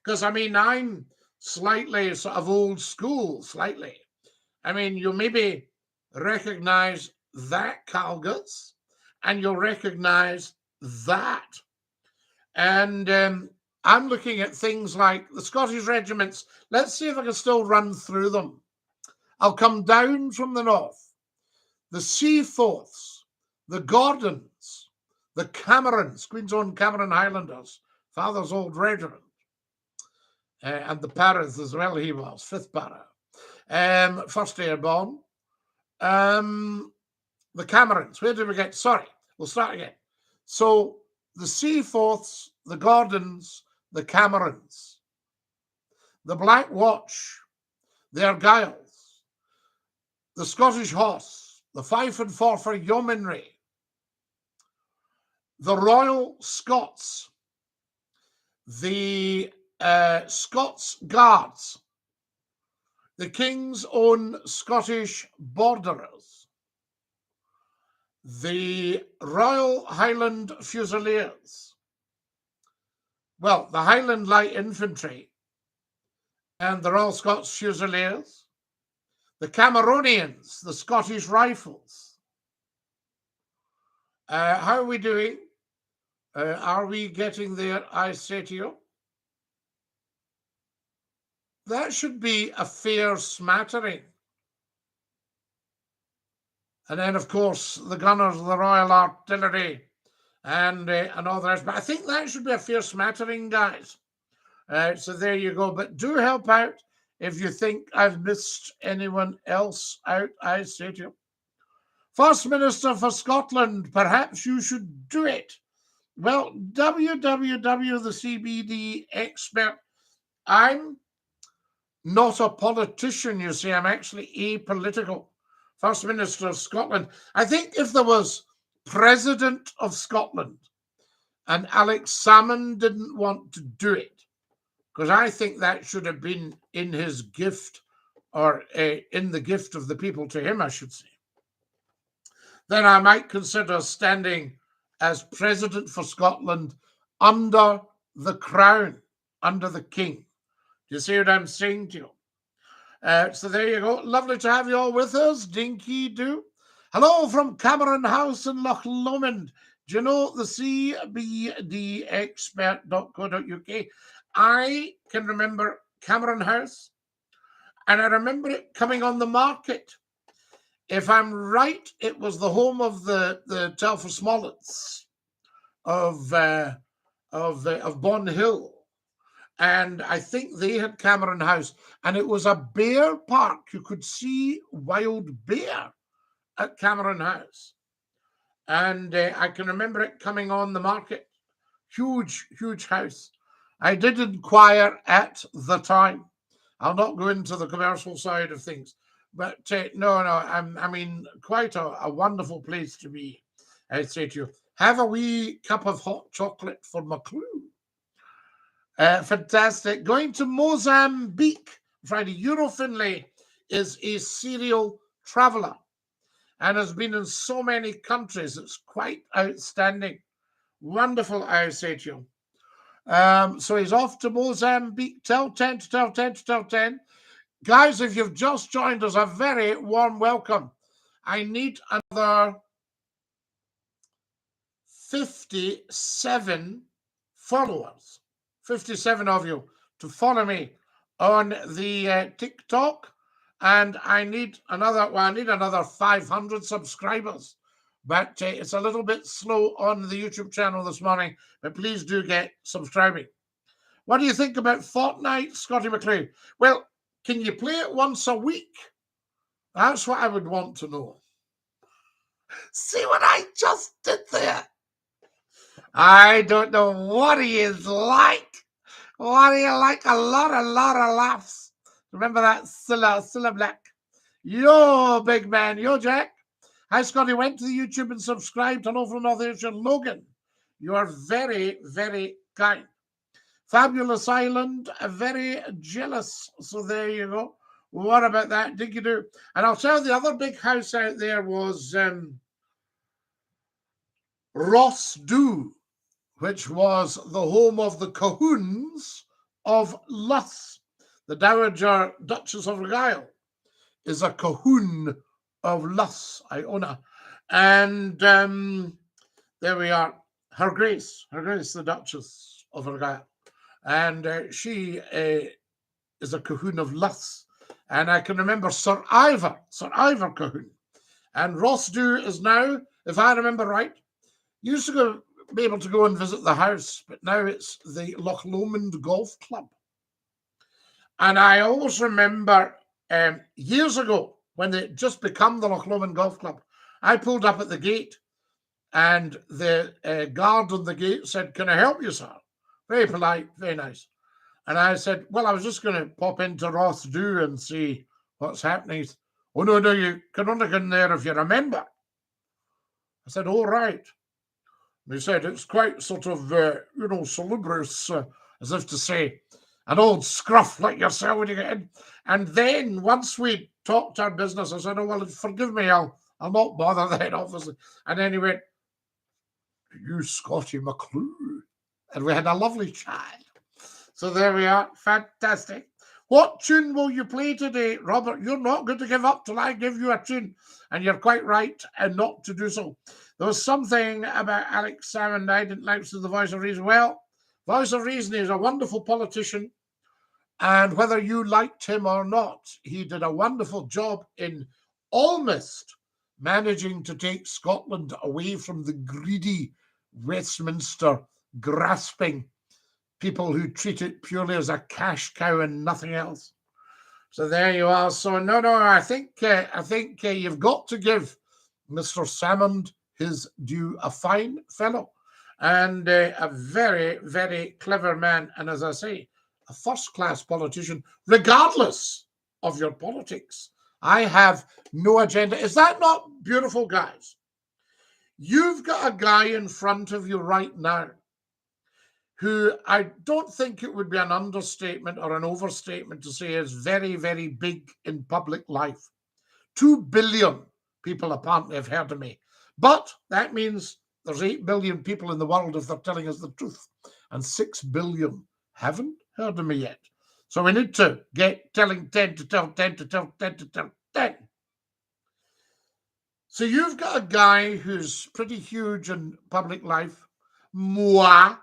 Because, I mean, I'm slightly sort of old school, slightly. I mean, you maybe recognize that, Calgus, and you'll recognize that. And I'm looking at things like the Scottish regiments. Let's see if I can still run through them. I'll come down from the north. The Seaforths, the Gordons, the Camerons, Queen's Own Cameron Highlanders, father's old regiment, and the Paras as well, he was, 5th Para, 1st Airborne, the Camerons, where did we get? Sorry, we'll start again. So the Seaforths, the Gordons, the Camerons, the Black Watch, the Argylls, the Scottish Horse, the Fife and Forfar Yeomanry, the Royal Scots, the Scots Guards, the King's Own Scottish Borderers, the Royal Highland Fusiliers, well, the Highland Light Infantry, and the Royal Scots Fusiliers, the Cameronians, the Scottish Rifles. How are we doing? Are we getting there, I say to you? That should be a fair smattering. And then, of course, the gunners, the Royal Artillery, and all the rest. But I think that should be a fair smattering, guys. So there you go. But do help out if you think I've missed anyone else out, I say to you. First Minister for Scotland, perhaps you should do it. Well, www, the CBD expert. I'm not a politician, you see. I'm actually apolitical. First Minister of Scotland. I think if there was President of Scotland and Alex Salmond didn't want to do it, because I think that should have been in his gift, or in the gift of the people to him, I should say, then I might consider standing as President for Scotland under the Crown, under the King. Do you see what I'm saying to you? So there you go. Lovely to have you all with us. Dinky-Doo. Hello from Cameron House in Loch Lomond. Do you know the cbdexpert.co.uk? I can remember Cameron House, and I remember it coming on the market. If I'm right, it was the home of the Telfer Smollets of Bon Hill. And I think they had Cameron House, and it was a bear park. You could see wild bear at Cameron House. And I can remember it coming on the market. Huge, huge house. I did inquire at the time. I'll not go into the commercial side of things, But no, no, I mean, quite a wonderful place to be. I'd say to you, have a wee cup of hot chocolate for McClue. Fantastic. Going to Mozambique Friday. Euro Finlay is a serial traveler and has been in so many countries. It's quite outstanding. Wonderful, I say to you. So he's off to Mozambique. Tell 10 to tell 10 to tell 10. Guys, if you've just joined us, a very warm welcome. I need another 57 followers, 57 of you to follow me on the TikTok. And I need another 500 subscribers. But it's a little bit slow on the YouTube channel this morning. But please do get subscribing. What do you think about Fortnite, Scottie McClue? Well, can you play it once a week? That's what I would want to know. See what I just did there? I don't know what he is like. What do you like? A lot of laughs. Remember that Scylla Black? Yo, big man. Yo, Jack. Hi, Scotty. Went to the YouTube and subscribed. Hello from North Asia. Logan, you are very, very kind. Fabulous Island, very jealous. So there you go. What about that? DINKY-DOO. And I'll tell you, the other big house out there was Ross Doo, which was the home of the Cahoons of Luss. The Dowager Duchess of Argyll is a Cahoon of Luss, Iona. And there we are. Her Grace, the Duchess of Argyll. And she is a Cahoon of Luss. And I can remember Sir Ivor Cahoon. And Ross Doo is now, if I remember right, used to be able to go and visit the house, but now it's the Loch Lomond Golf Club. And I always remember years ago when they just become the Loch Lomond Golf Club, I pulled up at the gate and the guard on the gate said, "Can I help you, sir?" Very polite, very nice. And I said, "Well, I was just going to pop into Ross Doo and see what's happening." "Oh, no, you can only get in there if you're a member." I said, "Oh, right." And he said, "It's quite sort of, salubrious, as if to say, an old scruff like yourself when you get in." And then once we talked our business, I said, "Oh, well, forgive me, I'll not bother then, obviously." And then he went, "You Scottie McClue." And we had a lovely chat. So there we are. Fantastic. What tune will you play today, Robert? You're not going to give up till I give you a tune. And you're quite right and not to do so. There was something about Alex Salmond I didn't like to the Voice of Reason. Well, Voice of Reason is a wonderful politician. And whether you liked him or not, he did a wonderful job in almost managing to take Scotland away from the greedy Westminster grasping people who treat it purely as a cash cow and nothing else. So there you are. So no, I think you've got to give Mr. Salmond his due. A fine fellow and a very, very clever man. And as I say, a first-class politician, regardless of your politics. I have no agenda. Is that not beautiful, guys? You've got a guy in front of you right now who I don't think it would be an understatement or an overstatement to say is very, very big in public life. 2 billion people apparently have heard of me. But that means there's 8 billion people in the world if they're telling us the truth. And 6 billion haven't heard of me yet. So we need to get telling 10 to tell 10 to tell 10 to tell 10. So you've got a guy who's pretty huge in public life. Moi.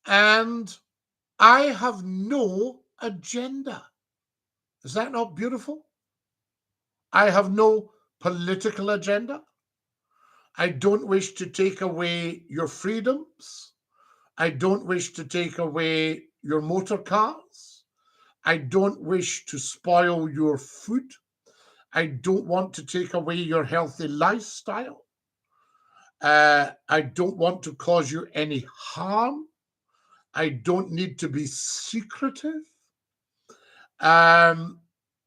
And I have no agenda. Is that not beautiful? I have no political agenda. I don't wish to take away your freedoms. I don't wish to take away your motor cars. I don't wish to spoil your food. I don't want to take away your healthy lifestyle. I don't want to cause you any harm. I don't need to be secretive.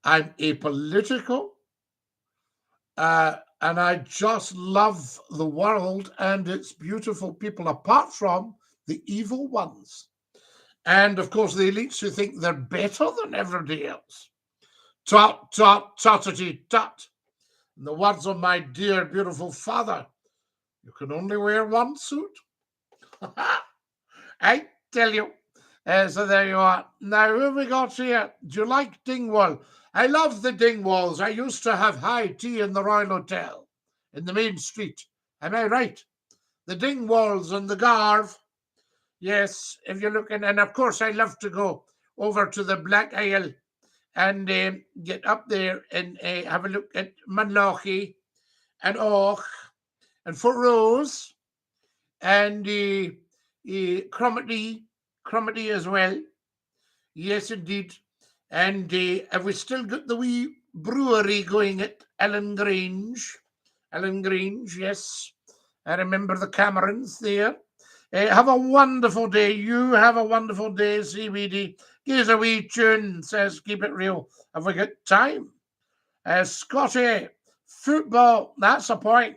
I'm apolitical. And I just love the world and its beautiful people, apart from the evil ones. And of course, the elites who think they're better than everybody else. Tut, tut, tuttity, tut. In the words of my dear, beautiful father, you can only wear one suit. I tell you. So there you are. Now, who have we got here? Do you like Dingwall? I love the Dingwalls. I used to have high tea in the Royal Hotel in the main street. Am I right? The Dingwalls and the Garve. Yes, if you're looking. And of course, I love to go over to the Black Isle and get up there and have a look at Munlochy and Och and Fort Rose and Cromarty as well. Yes, indeed. And have we still got the wee brewery going at Ellen Grange? Ellen Grange, yes. I remember the Camerons there. Have a wonderful day. You have a wonderful day, CBD. Give us a wee tune, says Keep It Real. Have we got time? Scotty, football, that's a point.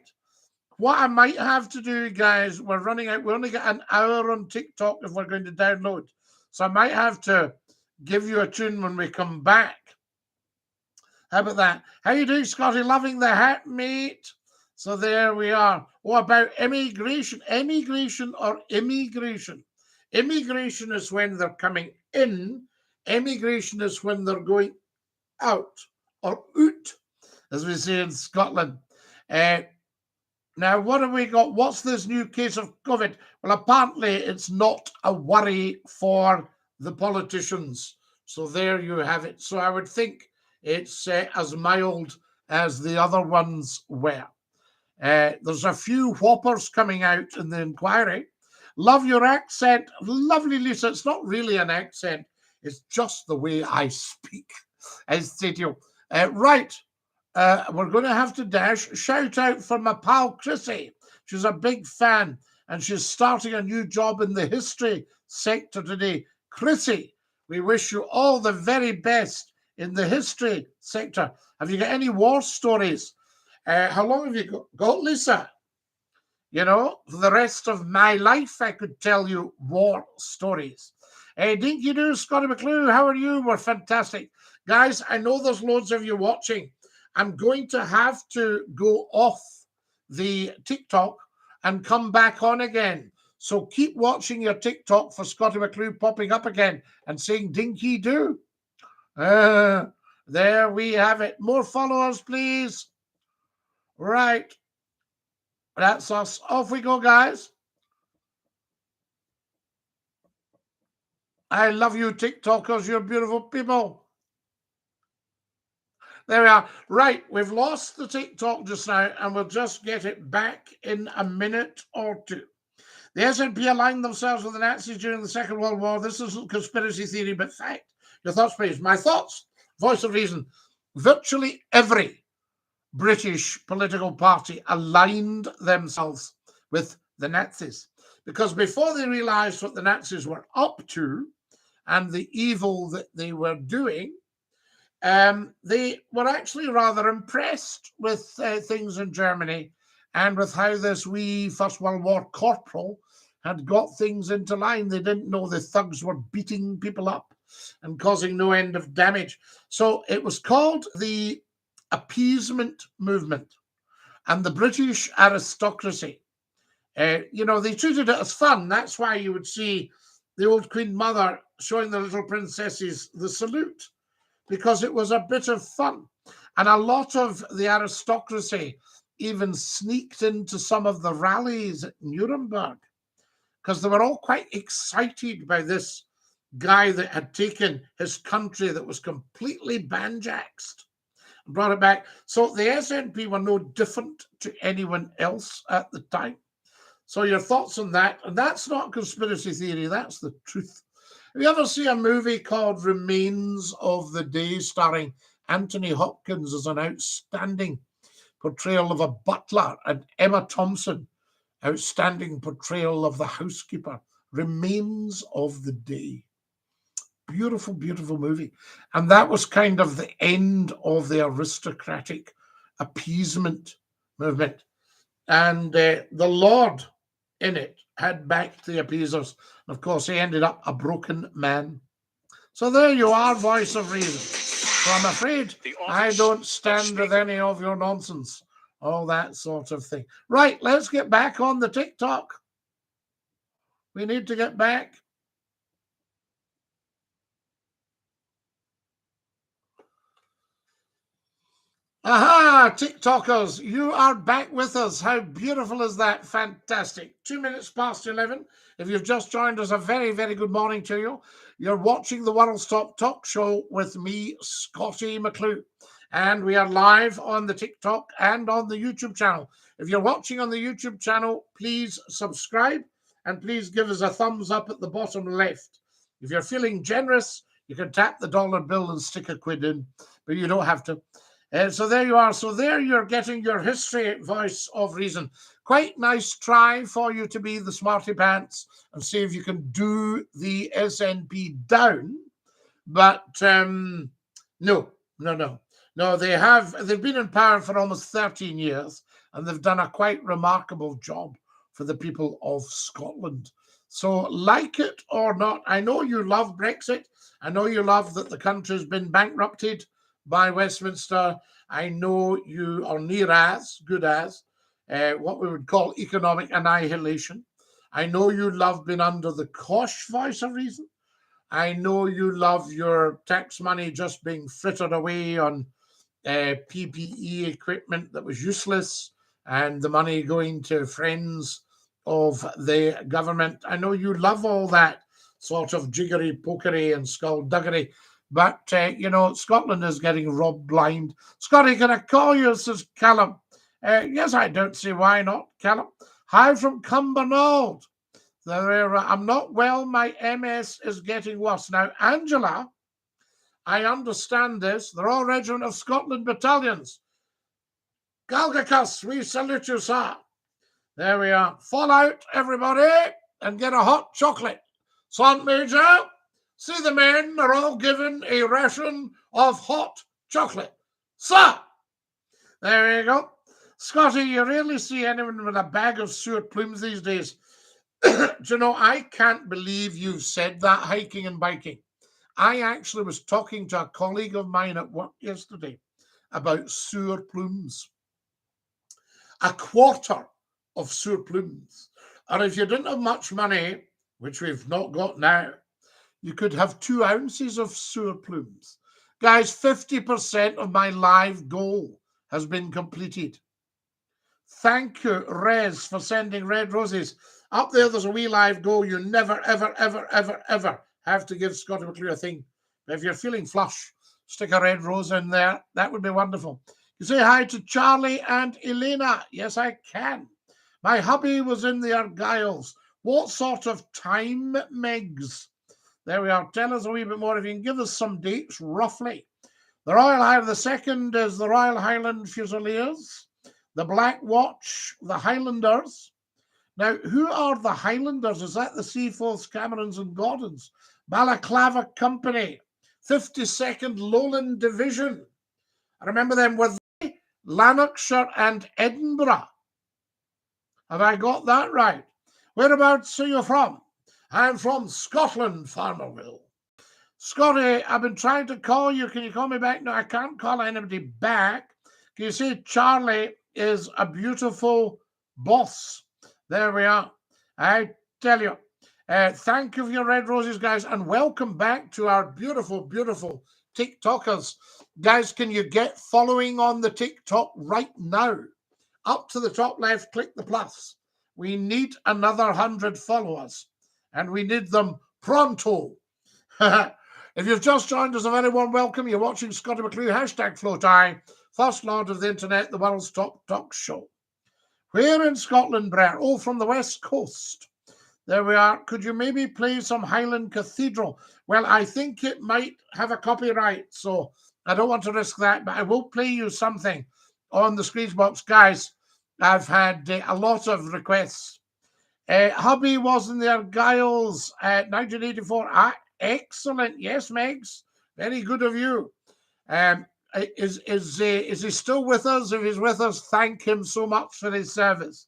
What I might have to do, guys, we're running out. We only get an hour on TikTok if we're going to download. So I might have to give you a tune when we come back. How about that? How you doing, Scotty? Loving the hat, mate? So there we are. Oh, about immigration. Emigration or immigration? Immigration is when they're coming in. Immigration is when they're going out or out, as we say in Scotland. Now, what have we got? What's this new case of COVID? Well, apparently it's not a worry for the politicians. So there you have it. So I would think it's as mild as the other ones were. There's a few whoppers coming out in the inquiry. Love your accent. Lovely, Lisa. It's not really an accent. It's just the way I speak. I say to you, right. We're going to have to dash. Shout out for my pal Chrissy. She's a big fan and she's starting a new job in the history sector today. Chrissy, we wish you all the very best in the history sector. Have you got any war stories? How long have you got, Lisa? You know, for the rest of my life, I could tell you war stories. DINKY-DOO, Scottie McClue, how are you? We're fantastic. Guys, I know there's loads of you watching. I'm going to have to go off the TikTok and come back on again. So keep watching your TikTok for Scottie McClue popping up again and saying DINKY-DOO. There we have it. More followers, please. Right. That's us. Off we go, guys. I love you, TikTokers. You're beautiful people. There we are. Right, we've lost the TikTok just now, and we'll just get it back in a minute or two. The SNP aligned themselves with the Nazis during the Second World War. This isn't conspiracy theory, but fact. Your thoughts, please. My thoughts, voice of reason. Virtually every British political party aligned themselves with the Nazis, because before they realized what the Nazis were up to and the evil that they were doing, they were actually rather impressed with things in Germany and with how this wee First World War corporal had got things into line. They didn't know the thugs were beating people up and causing no end of damage. So it was called the appeasement movement. And the British aristocracy, you know, they treated it as fun. That's why you would see the old Queen Mother showing the little princesses the salute, because it was a bit of fun. And a lot of the aristocracy even sneaked into some of the rallies at Nuremberg, because they were all quite excited by this guy that had taken his country that was completely banjaxed and brought it back. So the SNP were no different to anyone else at the time. So your thoughts on that? And that's not conspiracy theory, that's the truth. Have you ever seen a movie called Remains of the Day, starring Anthony Hopkins as an outstanding portrayal of a butler, and Emma Thompson, outstanding portrayal of the housekeeper? Remains of the Day. Beautiful, beautiful movie. And that was kind of the end of the aristocratic appeasement movement. And the Lord in it had backed the appeasers. And of course, he ended up a broken man. So there you are, voice of reason. So I'm afraid I don't stand with any of your nonsense, all that sort of thing. Right, let's get back on the TikTok. We need to get back. Aha, TikTokers, you are back with us. How beautiful is that? Fantastic. 2 minutes past 11. If you've just joined us, a very, very good morning to you. You're watching the World's Top Talk Show with me, Scottie McClue. And we are live on the TikTok and on the YouTube channel. If you're watching on the YouTube channel, please subscribe and please give us a thumbs up at the bottom left. If you're feeling generous, you can tap the dollar bill and stick a quid in, but you don't have to. So there you are. So there you're getting your history voice of reason. Quite nice try for you to be the smarty pants and see if you can do the SNP down. But no. They've been in power for almost 13 years and they've done a quite remarkable job for the people of Scotland. So like it or not, I know you love Brexit. I know you love that the country's been bankrupted by Westminster. I know you are near as good as what we would call economic annihilation. I know you love being under the cosh voice of reason. I know you love your tax money just being frittered away on PPE equipment that was useless and the money going to friends of the government. I know you love all that sort of jiggery pokery and skullduggery. But, Scotland is getting robbed blind. Scottie, can I call you? Says Callum. Yes, I don't see why not, Callum. Hi from Cumbernauld. I'm not well. My MS is getting worse. Now, Angela, I understand this. They're all Regiment of Scotland battalions. Galgacus, we salute you, sir. There we are. Fall out, everybody, and get a hot chocolate. Sergeant Major, see the men are all given a ration of hot chocolate. Sir! There you go. Scottie, you rarely see anyone with a bag of Stuart plumes these days. Do you know, I can't believe you've said that, hiking and biking. I actually was talking to a colleague of mine at work yesterday about sewer plumes. A quarter of sewer plumes. And if you didn't have much money, which we've not got now, you could have 2 ounces of sewer plumes. Guys, 50% of my live goal has been completed. Thank you, Rez, for sending red roses. Up there's a wee live goal. You never, ever, ever, ever, ever have to give Scottie McClue a thing. But if you're feeling flush, stick a red rose in there. That would be wonderful. You say hi to Charlie and Elena. Yes, I can. My hubby was in the Argyles. What sort of time, Megs? There we are. Tell us a wee bit more. If you can give us some dates, roughly. The second is the Royal Highland Fusiliers, the Black Watch, the Highlanders. Now, who are the Highlanders? Is that the Seaforths, Camerons and Gordons? Balaclava Company, 52nd Lowland Division. I remember them with Lanarkshire and Edinburgh. Have I got that right? Whereabouts are you from? I'm from Scotland, Farmerville. Scottie, I've been trying to call you. Can you call me back? No, I can't call anybody back. Can you see Charlie is a beautiful boss? There we are. I tell you. Thank you for your red roses, guys, and welcome back to our beautiful, beautiful TikTokers. Guys, can you get following on the TikTok right now? Up to the top left, click the plus. We need another 100 followers, and we need them pronto. If you've just joined us, a very warm welcome. You're watching Scottie McClue, #FloatI, First Lord of the Internet, the World's Top Talk Show. Where in Scotland, Brer? Oh, from the West Coast. There we are. Could you maybe play some Highland Cathedral? Well, I think it might have a copyright, so I don't want to risk that, but I will play you something on the screens box. Guys, I've had a lot of requests. Hubby was in the Argyles 1984. Excellent. Yes, Megs. Very good of you. Um, is he still with us? If he's with us, thank him so much for his service.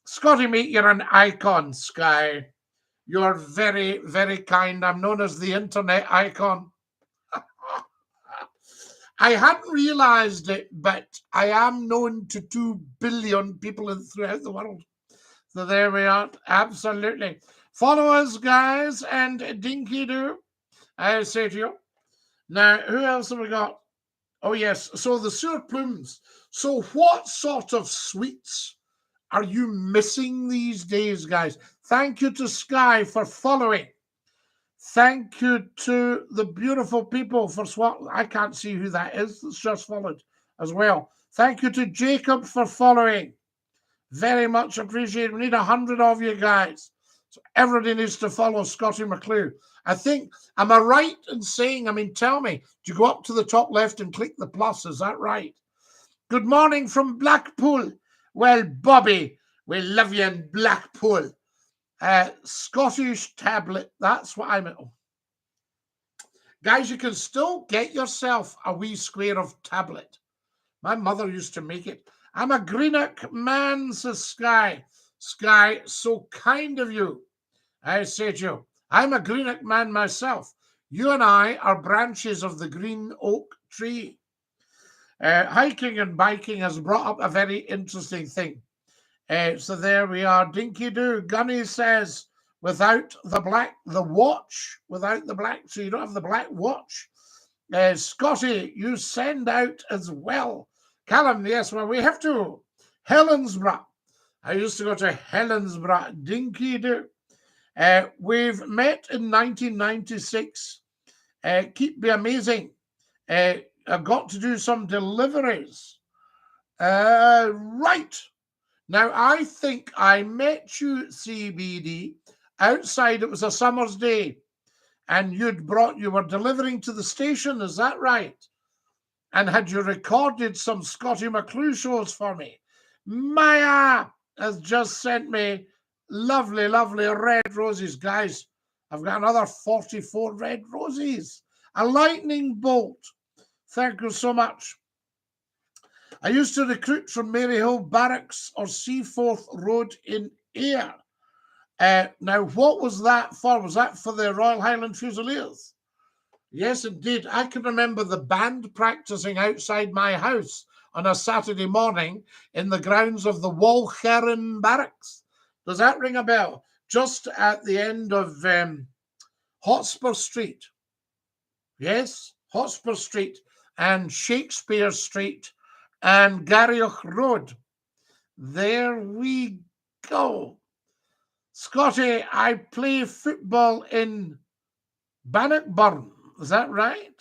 Scottie, mate, you're an icon, Sky. You're very, very kind. I'm known as the internet icon. I hadn't realized it, but I am known to 2 billion people throughout the world. So there we are. Absolutely. Follow us, guys, and DINKY-DOO, I say to you. Now, who else have we got? Oh, yes. So the Sur Plumes. So what sort of sweets are you missing these days, guys? Thank you to Sky for following. Thank you to the beautiful people for swap. I can't see who that is. It's just followed as well. Thank you to Jacob for following. Very much appreciated. We need 100 of you guys. So everybody needs to follow Scottie McClue. I think, am I right in saying, tell me, do you go up to the top left and click the plus? Is that right? Good morning from Blackpool. Well, Bobby, we love you in Blackpool. Scottish tablet, that's what I'm at. Guys, you can still get yourself a wee square of tablet. My mother used to make it. I'm a Greenock man, says Sky. Sky, so kind of you. I say to you, I'm a Greenock man myself. You and I are branches of the green oak tree. Hiking and biking has brought up a very interesting thing. So there we are. DINKY-DOO. Gunny says, without the watch, without the black, so you don't have the black watch. Scotty, you send out as well. Callum, yes, well, we have to. Helensburgh. I used to go to Helensburgh. DINKY-DOO. We've met in 1996. Keep be amazing. I've got to do some deliveries. Right. Now, I think I met you, CBD, outside. It was a summer's day, and you were delivering to the station. Is that right? And had you recorded some Scottie McClue shows for me? Maya has just sent me lovely, lovely red roses. Guys, I've got another 44 red roses. A lightning bolt. Thank you so much. I used to recruit from Maryhill Barracks or Seaforth Road in Ayr. Now, what was that for? Was that for the Royal Highland Fusiliers? Yes, indeed. I can remember the band practicing outside my house on a Saturday morning in the grounds of the Walcheren Barracks. Does that ring a bell? Just at the end of Hotspur Street. Yes, Hotspur Street and Shakespeare Street and Garrioch Road. There we go. Scotty, I play football in Bannockburn. Is that right?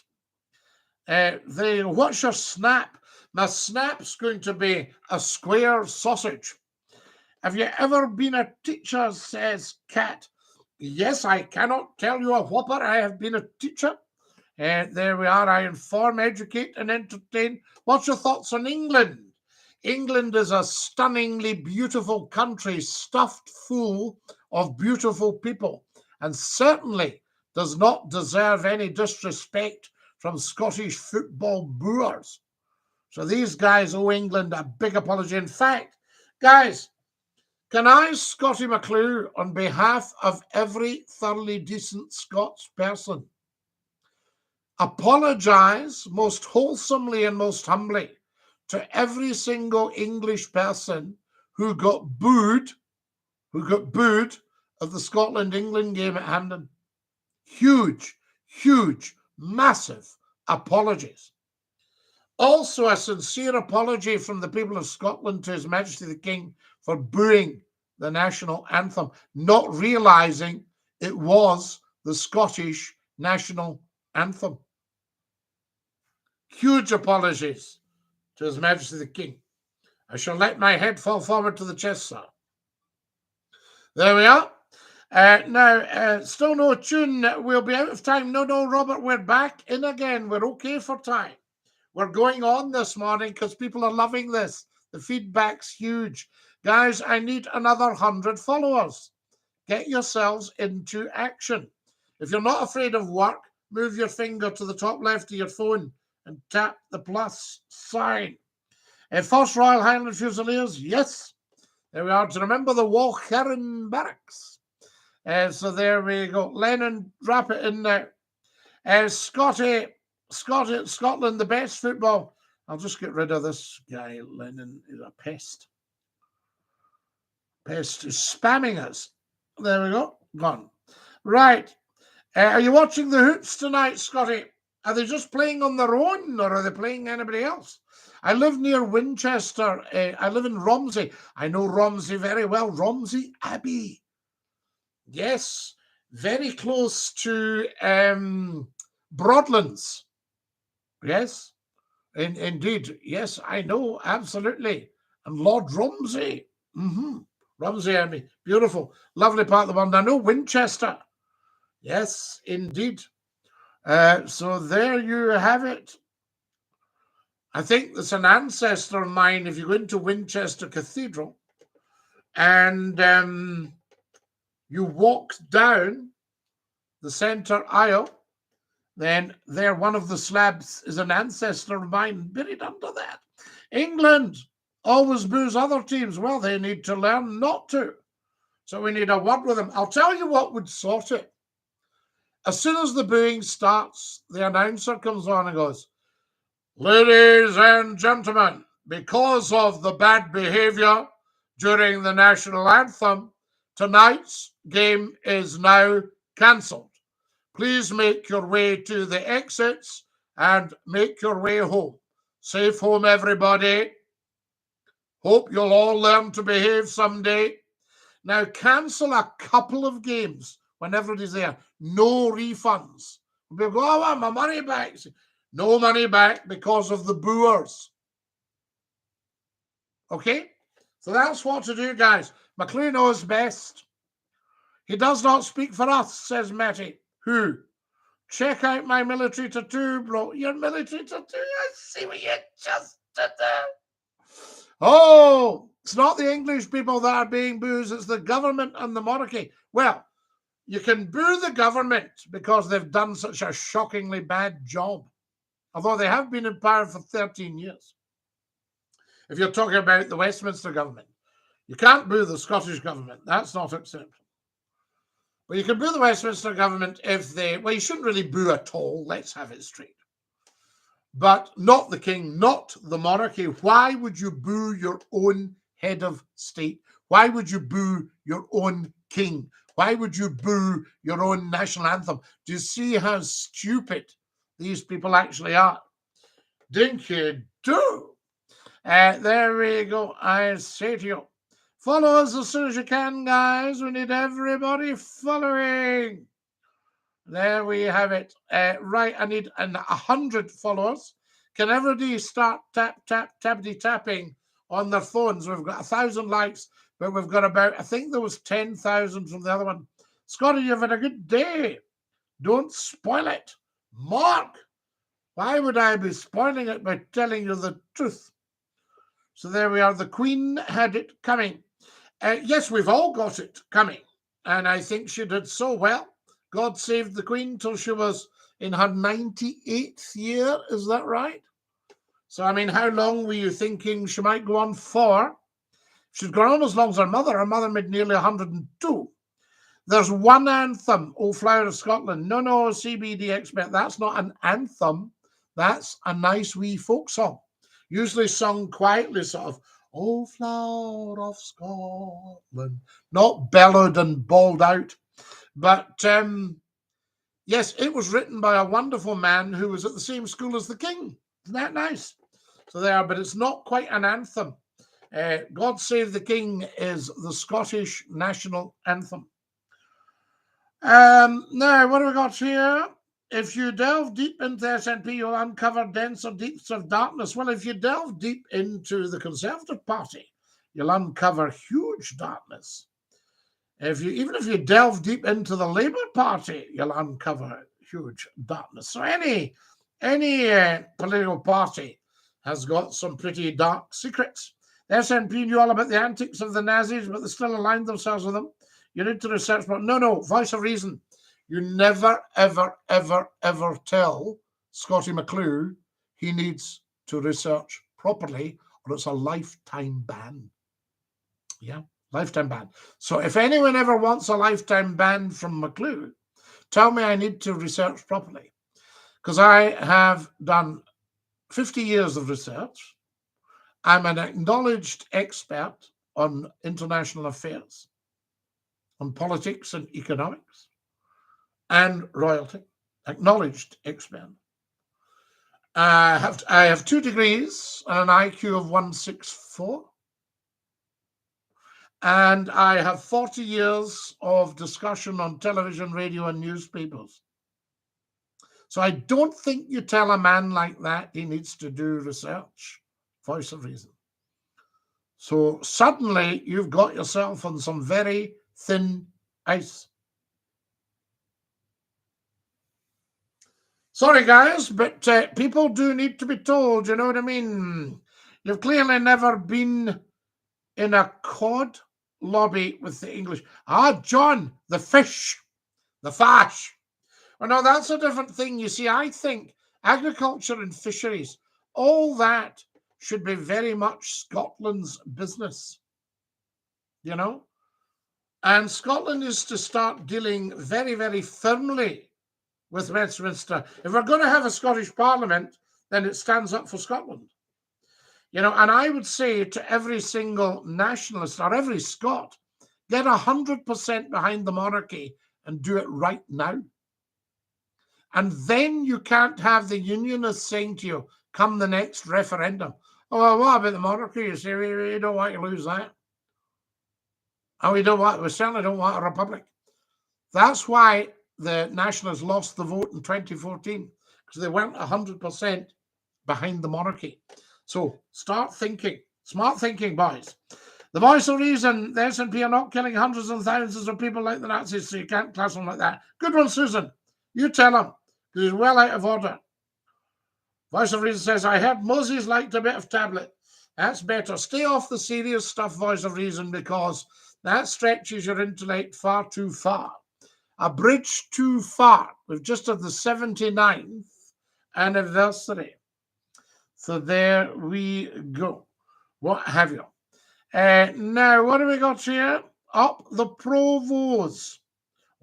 What's your snap? My snap's going to be a square sausage. Have you ever been a teacher, says Kat. Yes, I cannot tell you a whopper. I have been a teacher. There we are. I inform, educate, and entertain. What's your thoughts on England? England is a stunningly beautiful country, stuffed full of beautiful people, and certainly does not deserve any disrespect from Scottish football booers. So these guys owe England a big apology. In fact, guys, can I, Scottie McClue, on behalf of every thoroughly decent Scots person, apologise most wholesomely and most humbly to every single English person who got booed at the Scotland-England game at Hampden. Huge, massive apologies. Also, a sincere apology from the people of Scotland to His Majesty the King for booing the national anthem, not realising it was the Scottish national anthem. Huge apologies to His Majesty the King. I shall let my head fall forward to the chest, sir. There we are. Now, still no tune. We'll be out of time. No, Robert, we're back in again. We're okay for time. We're going on this morning because people are loving this. The feedback's huge. Guys, I need another 100 followers. Get yourselves into action. If you're not afraid of work, move your finger to the top left of your phone and tap the plus sign. First Royal Highland Fusiliers, yes. There we are. To remember the Walcheren Barracks. So there we go. Lennon, wrap it in there. Scotland, the best football. I'll just get rid of this guy. Lennon is a pest. Pest is spamming us. There we go. Gone. Right. Are you watching the Hoops tonight, Scotty? Are they just playing on their own, or are they playing anybody else? I live near Winchester. I live in Romsey. I know Romsey very well. Romsey Abbey. Yes. Very close to Broadlands. Yes. Indeed. Yes, I know. Absolutely. And Lord Romsey. Romsey Abbey. Beautiful. Lovely part of the world. I know Winchester. Yes, indeed. So there you have it. I think there's an ancestor of mine. If you go into Winchester Cathedral and you walk down the center aisle, then there one of the slabs is an ancestor of mine buried under that. England always boos other teams. Well, they need to learn not to. So we need a word with them. I'll tell you what would sort it. As soon as the booing starts, the announcer comes on and goes, "Ladies and gentlemen, because of the bad behavior during the national anthem, tonight's game is now cancelled. Please make your way to the exits and make your way home. Safe home, everybody. Hope you'll all learn to behave someday." Now, cancel a couple of games when everybody's there. No refunds. We'll go, "I want my money back." No money back because of the booers. Okay? So that's what to do, guys. McClue knows best. He does not speak for us, says Matty. Who? Check out my military tattoo, bro. Your military tattoo? I see what you just did there. Oh, it's not the English people that are being booed. It's the government and the monarchy. Well, you can boo the government because they've done such a shockingly bad job, although they have been in power for 13 years. If you're talking about the Westminster government, you can't boo the Scottish government. That's not acceptable. But you can boo the Westminster government if they, well, you shouldn't really boo at all. Let's have it straight. But not the king, not the monarchy. Why would you boo your own head of state? Why would you boo your own king? Why would you boo your own national anthem? Do you see how stupid these people actually are? Dinky-Doo. There we go. I say to you, follow us as soon as you can, guys. We need everybody following. There we have it. Right, I need 100 followers. Can everybody start tapping on their phones? We've got 1,000 likes, but we've got about, I think there was 10,000 from the other one. Scotty, you've had a good day. Don't spoil it. Mark, why would I be spoiling it by telling you the truth? So there we are. The Queen had it coming. Yes, we've all got it coming. And I think she did so well. God saved the Queen till she was in her 98th year. Is that right? So, I mean, how long were you thinking she might go on for? She's gone on as long as her mother. Her mother made nearly 102. There's one anthem, O Flower of Scotland. No, CBD expert. That's not an anthem. That's a nice wee folk song. Usually sung quietly, sort of, "O Flower of Scotland." Not bellowed and bawled out. But, yes, it was written by a wonderful man who was at the same school as the king. Isn't that nice? So there, but it's not quite an anthem. God Save the King is the Scottish national anthem. Now, what have we got here? If you delve deep into SNP, you'll uncover denser deeps of darkness. Well, if you delve deep into the Conservative Party, you'll uncover huge darkness. Even if you delve deep into the Labour Party, you'll uncover huge darkness. So any political party has got some pretty dark secrets. The SNP knew all about the antics of the Nazis, but they still aligned themselves with them. You need to research, but no, Voice of Reason. You never, ever, ever, ever tell Scottie McClue he needs to research properly, or it's a lifetime ban. Yeah, lifetime ban. So if anyone ever wants a lifetime ban from McClue, tell me I need to research properly. Because I have done 50 years of research. I'm an acknowledged expert on international affairs, on politics and economics, and royalty. Acknowledged expert. I have 2 degrees and an IQ of 164. And I have 40 years of discussion on television, radio, and newspapers. So I don't think you tell a man like that he needs to do research. Voice of reason. So suddenly you've got yourself on some very thin ice. Sorry, guys, but people do need to be told, you know what I mean? You've clearly never been in a cod lobby with the English. Ah, John, the fish, the fash. Well, no, that's a different thing. You see, I think agriculture and fisheries, all that should be very much Scotland's business, you know? And Scotland is to start dealing very, very firmly with Westminster. If we're going to have a Scottish Parliament, then it stands up for Scotland. You know, and I would say to every single nationalist or every Scot, get 100% behind the monarchy and do it right now. And then you can't have the unionists saying to you, come the next referendum, oh, well, what about the monarchy? You say, we don't want to lose that. And we certainly don't want a republic. That's why the nationalists lost the vote in 2014, because they weren't 100% behind the monarchy. So start thinking, smart thinking, boys. The voice of reason, the SNP are not killing hundreds and thousands of people like the Nazis, so you can't class them like that. Good one, Susan. You tell him, because he's well out of order. Voice of reason says, I heard Moses liked a bit of tablet. That's better. Stay off the serious stuff, voice of reason, because that stretches your intellect far too far. A bridge too far. We've just had the 79th anniversary. So there we go. What have you? Now, what have we got here? Up the provost.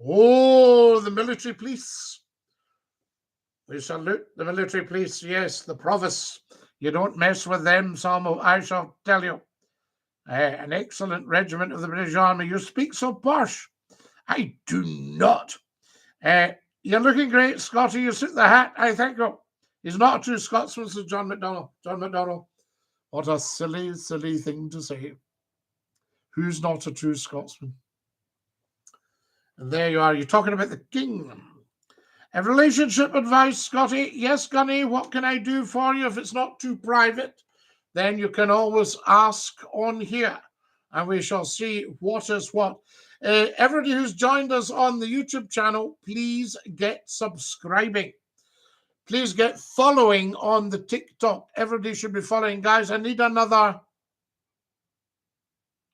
Oh, the military police. We salute the military police. Yes, the provosts. You don't mess with them, some of I shall tell you. An excellent regiment of the British Army. You speak so posh. I do not. You're looking great, Scotty. You suit the hat. I thank you. He's not a true Scotsman, says John McDonnell. John McDonnell. What a silly, silly thing to say. Who's not a true Scotsman? And there you are. You're talking about the king. And relationship advice, Scotty. Yes, Gunny, what can I do for you? If it's not too private, then you can always ask on here. And we shall see what is what. Everybody who's joined us on the YouTube channel, please get subscribing. Please get following on the TikTok. Everybody should be following. Guys, I need another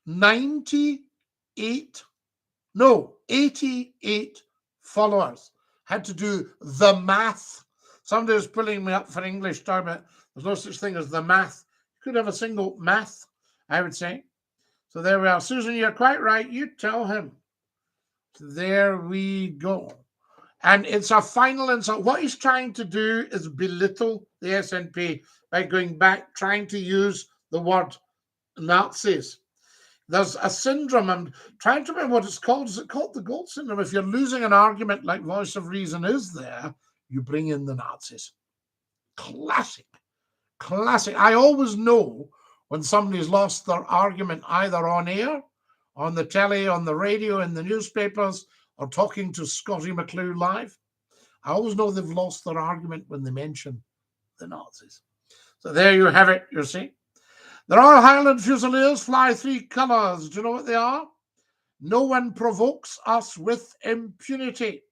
88 followers. Had to do the math. Somebody was pulling me up for English, talking about there's no such thing as the math. You could have a single math, I would say. So there we are. Susan, you're quite right. You tell him. So there we go. And it's a final insult. What he's trying to do is belittle the SNP by going back, trying to use the word Nazis. There's a syndrome. I'm trying to remember what it's called. Is it called the gold syndrome? If you're losing an argument like Voice of Reason is there, you bring in the Nazis. Classic. Classic. I always know when somebody's lost their argument either on air, on the telly, on the radio, in the newspapers, or talking to Scottie McClue live. I always know they've lost their argument when they mention the Nazis. So there you have it, you see. The Royal Highland Fusiliers fly 3 colours. Do you know what they are? No one provokes us with impunity.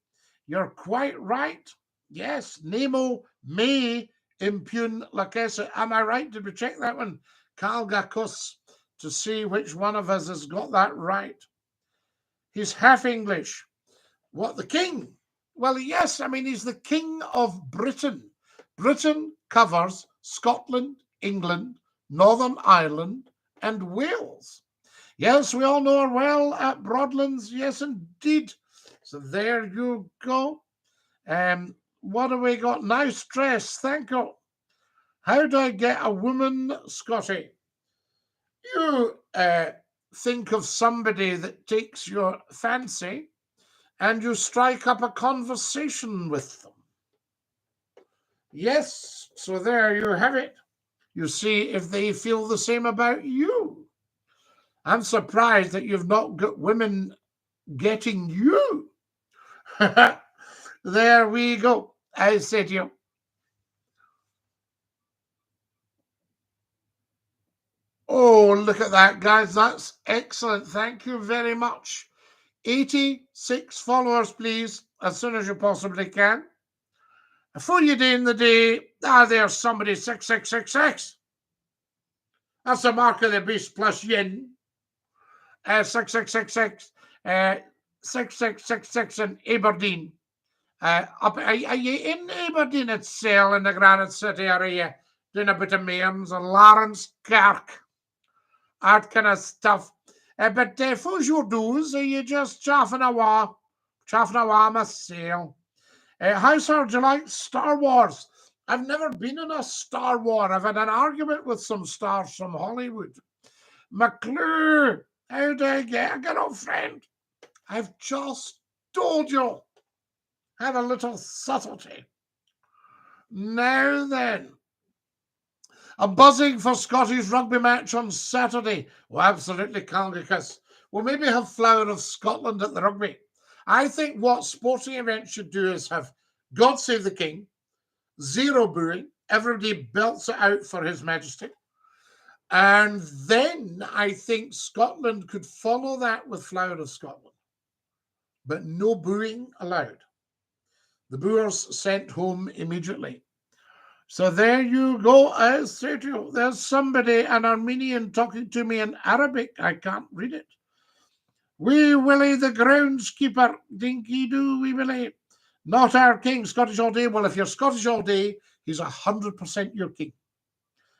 You're quite right. Yes, Nemo may impugn Lacasse. Am I right? Did we check that one? Calgacus, to see which one of us has got that right. He's half English. What, the king? Well, yes, I mean, he's the King of Britain. Britain covers Scotland, England, Northern Ireland, and Wales. Yes, we all know her well at Broadlands. Yes, indeed. So there you go. What have we got? Nice dress. Thank you. How do I get a woman, Scottie? You think of somebody that takes your fancy and you strike up a conversation with them. Yes, so there you have it. You see if they feel the same about you. I'm surprised that you've not got women getting you. There we go. I said to you. Oh, look at that, guys. That's excellent. Thank you very much. 86 followers, please, as soon as you possibly can. For you day in the day, there's somebody 6666. That's the mark of the beast plus yin. 6666. 6666 in Aberdeen. Are you in Aberdeen itself in the Granite City? Are you doing a bit of Mearns and Lawrence Kirk? That kind of stuff. But who's your do's? Are you just chaffing away? Chaffing away myself. How, sir, do you like Star Wars? I've never been in a Star War. I've had an argument with some stars from Hollywood. McClue, how do I get a girlfriend? I've just told you. Have a little subtlety. Now then. I'm buzzing for Scotty's rugby match on Saturday. Oh, absolutely, Calgacus. We'll maybe have Flower of Scotland at the rugby. I think what sporting events should do is have God Save the King, zero booing, everybody belts it out for His Majesty. And then I think Scotland could follow that with Flower of Scotland. But no booing allowed. The booers sent home immediately. So there you go. I say to you, there's somebody, an Armenian, talking to me in Arabic. I can't read it. Wee Willie the groundskeeper, Dinky-Doo, Wee Willie. Not our king, Scottish all day. Well, if you're Scottish all day, he's 100% your king.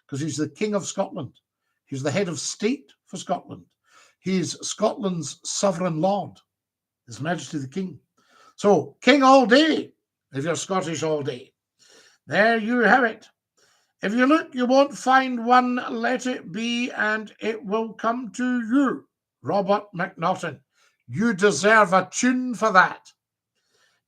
Because he's the king of Scotland. He's the head of state for Scotland. He's Scotland's sovereign lord, His Majesty the King. So, king all day, if you're Scottish all day. There you have it. If you look, you won't find one. Let it be, and it will come to you. Robert McNaughton. You deserve a tune for that.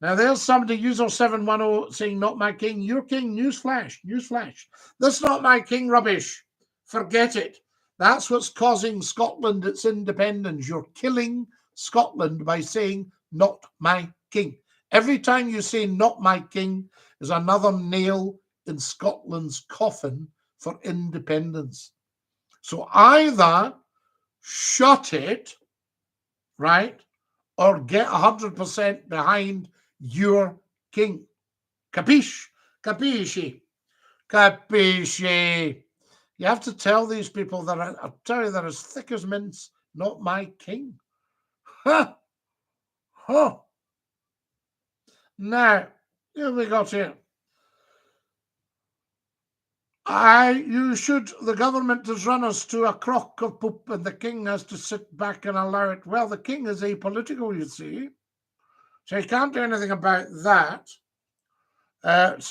Now, there's somebody, user 710, saying, not my king, your king. Newsflash, newsflash. That's not my king rubbish. Forget it. That's what's causing Scotland its independence. You're killing Scotland by saying, not my king. Every time you say, not my king, is another nail in Scotland's coffin for independence. So either shut it, right, or get 100% behind your king. Capiche? Capisci? Capisci? You have to tell these people that I'll tell you they're as thick as mince, not my king. Huh? Huh? Now, here we got here. The government has run us to a crock of poop and the king has to sit back and allow it. Well, the king is apolitical, you see. So he can't do anything about that.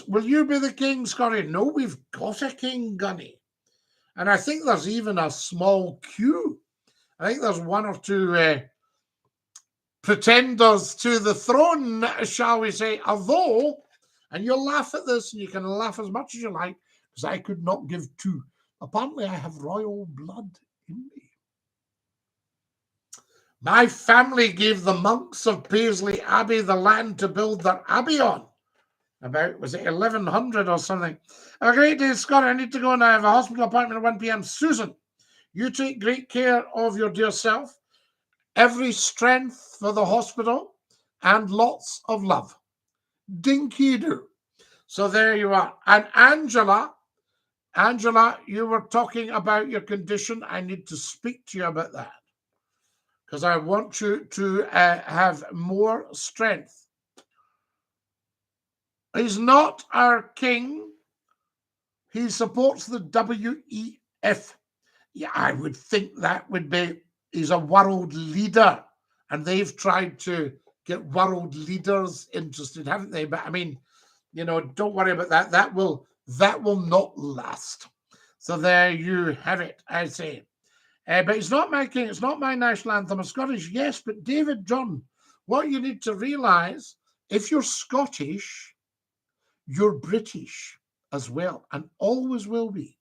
Will you be the king, Scotty? No, we've got a king, Gunny. And I think there's even a small queue. I think there's one or two pretenders to the throne, shall we say. Although, and you'll laugh at this, and you can laugh as much as you like, because I could not give two. Apparently, I have royal blood in me. My family gave the monks of Paisley Abbey the land to build their abbey on. About, was it 1100 or something? A great day, Scott. I need to go now. I have a hospital appointment at 1 p.m. Susan, you take great care of your dear self. Every strength for the hospital and lots of love. Dinky-Doo. So there you are. And Angela, you were talking about your condition. I need to speak to you about that because I want you to have more strength. He's not our king. He supports the WEF. Yeah, I would think that would be, he's a world leader, and they've tried to get world leaders interested, haven't they? But I mean, you know, don't worry about that. That will not last. So there you have it, I say. But it's not my king. It's not my national anthem. I'm Scottish, yes, but David John, what you need to realise, if you're Scottish, you're British as well, and always will be.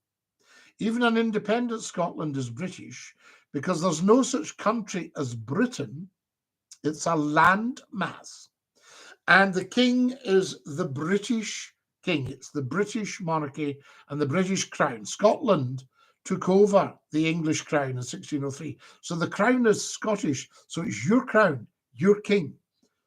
Even an independent Scotland is British, because there's no such country as Britain. It's a land mass. And the king is the British king. It's the British monarchy and the British crown. Scotland took over the English crown in 1603. So the crown is Scottish. So it's your crown, your king.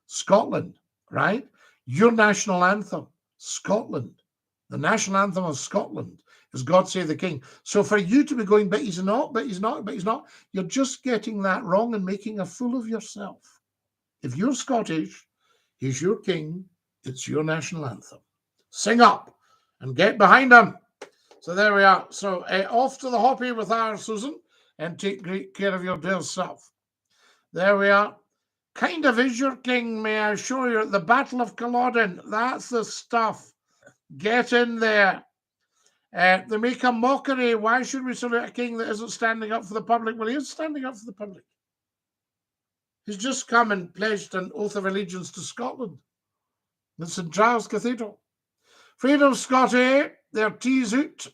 Scotland, right? Your national anthem, Scotland. The national anthem of Scotland is God Save the King. So for you to be going, but he's not, but he's not, but he's not, you're just getting that wrong and making a fool of yourself. If you're Scottish, he's your king, it's your national anthem. Sing up and get behind him. So there we are. So off to the hoppy with our Susan, and take great care of your dear self. There we are. Kind of is your king, may I show you, at the Battle of Culloden. That's the stuff. Get in there. They make a mockery. Why should we salute a king that isn't standing up for the public? Well, he is standing up for the public. He's just come and pledged an oath of allegiance to Scotland in St Giles Cathedral. Freedom, Scotty. They're teased out.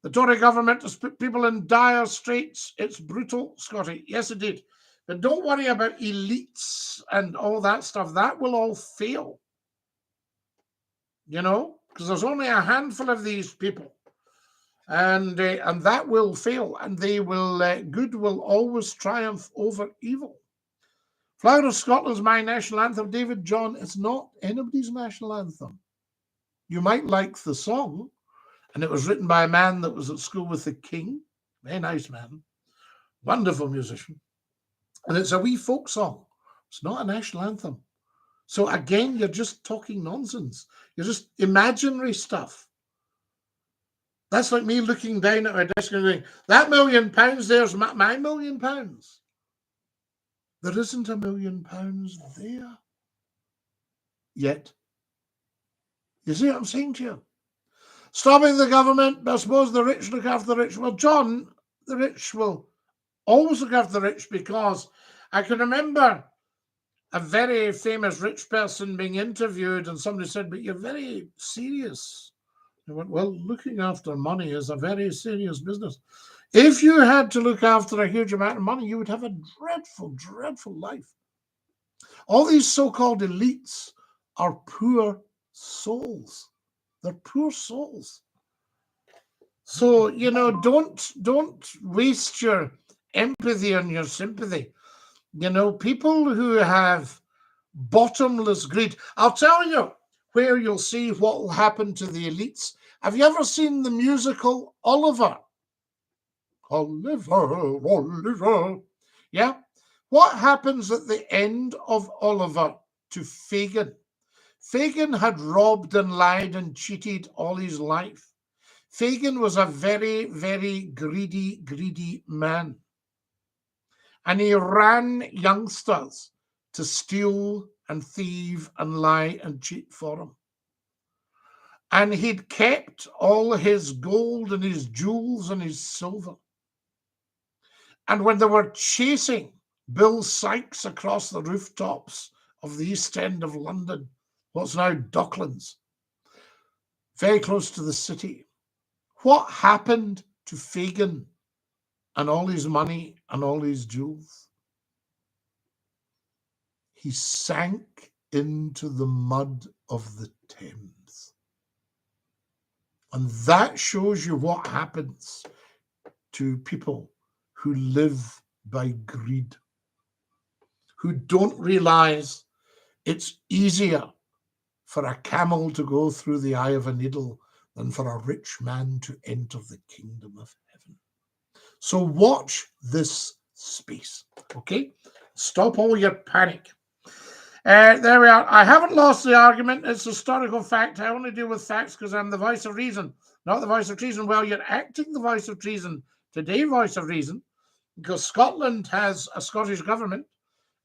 The Tory government has put people in dire straits. It's brutal, Scotty. Yes, indeed. But don't worry about elites and all that stuff. That will all fail. You know, because there's only a handful of these people. And that will fail. And they will, good will always triumph over evil. Flower of Scotland is my national anthem. David John, it's not anybody's national anthem. You might like the song, and it was written by a man that was at school with the king. Very nice man. Wonderful musician. And it's a wee folk song. It's not a national anthem. So again, you're just talking nonsense. You're just imaginary stuff. That's like me looking down at my desk and going, that £1 million, there's my £1 million. There isn't £1 million there yet. You see what I'm saying to you? Stopping the government, I suppose the rich look after the rich. Well, John, the rich will always look after the rich, because I can remember a very famous rich person being interviewed, and somebody said, but you're very serious. I went, well, looking after money is a very serious business. If you had to look after a huge amount of money, you would have a dreadful, dreadful life. All these so-called elites are poor souls. They're poor souls. So, you know, don't waste your empathy and your sympathy. You know, people who have bottomless greed. I'll tell you where you'll see what will happen to the elites. Have you ever seen the musical Oliver? Oliver. Yeah? What happens at the end of Oliver to Fagin? Fagin had robbed and lied and cheated all his life. Fagin was a very, very greedy, greedy man. And he ran youngsters to steal and thieve and lie and cheat for him. And he'd kept all his gold and his jewels and his silver. And when they were chasing Bill Sykes across the rooftops of the East End of London, what's now Docklands, very close to the city, what happened to Fagin and all his money and all his jewels? He sank into the mud of the Thames. And that shows you what happens to people who live by greed, who don't realize it's easier for a camel to go through the eye of a needle than for a rich man to enter the kingdom of heaven. So watch this space, okay? Stop all your panic. There we are. I haven't lost the argument. It's historical fact. I only deal with facts because I'm the voice of reason, not the voice of treason. Well, you're acting the voice of treason today, voice of reason, because Scotland has a Scottish government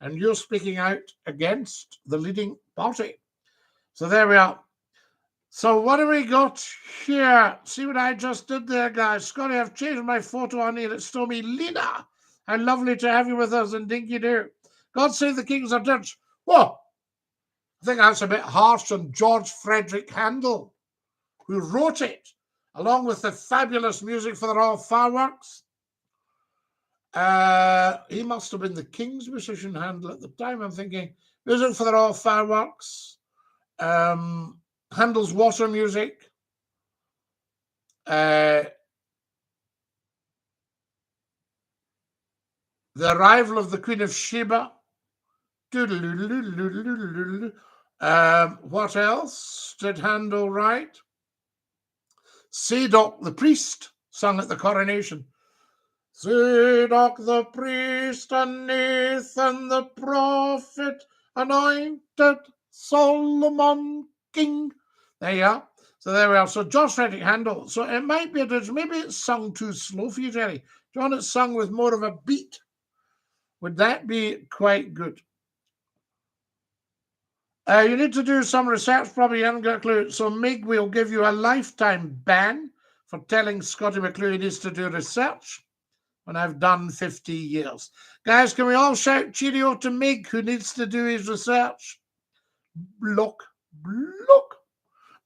and you're speaking out against the leading party. So there we are. So what do we got here? See what I just did there, guys? Scotty, I've changed my photo on here. It's still me. Lena, how lovely to have you with us in Dinky-Doo. God save the kings of Dutch. Whoa, I think that's a bit harsh on George Frederick Handel, who wrote it, along with the fabulous music for the Royal Fireworks. He must have been the King's musician, Handel, at the time. I'm thinking, music for the Royal Fireworks, Handel's water music, the arrival of the Queen of Sheba. What else did Handel write? Zadok the priest sung at the coronation. Zadok the priest and Nathan the prophet anointed Solomon king. There you are. So there we are. So George Frederick Handel. So it might be maybe it's sung too slow for you, Jerry. Do you want it sung with more of a beat? Would that be quite good? You need to do some research. Probably you haven't got a clue. So Mig will give you a lifetime ban for telling Scottie McClue he needs to do research when I've done 50 years. Guys, can we all shout cheerio to Mig, who needs to do his research? Look.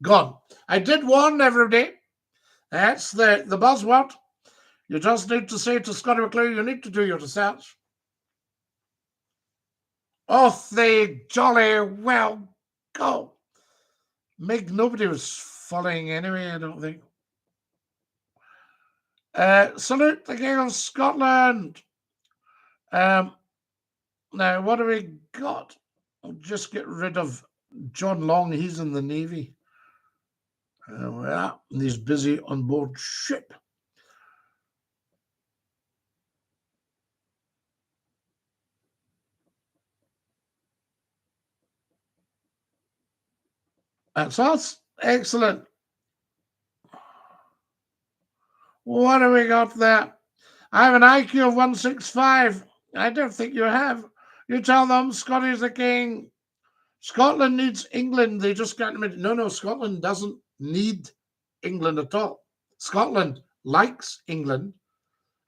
Gone. I did warn everybody. That's the buzzword. You just need to say to Scottie McClue, you need to do your research. Off they jolly well go. Mig, nobody was following anyway, I don't think. Salute the King of Scotland. Now, what do we got? I'll just get rid of John Long. He's in the Navy. And he's busy on board ship. That's us. Excellent. What do we got there? I have an IQ of 165. I don't think you have. You tell them Scotty's the king. Scotland needs England. They just can't admit it. No, Scotland doesn't need England at all. Scotland likes England.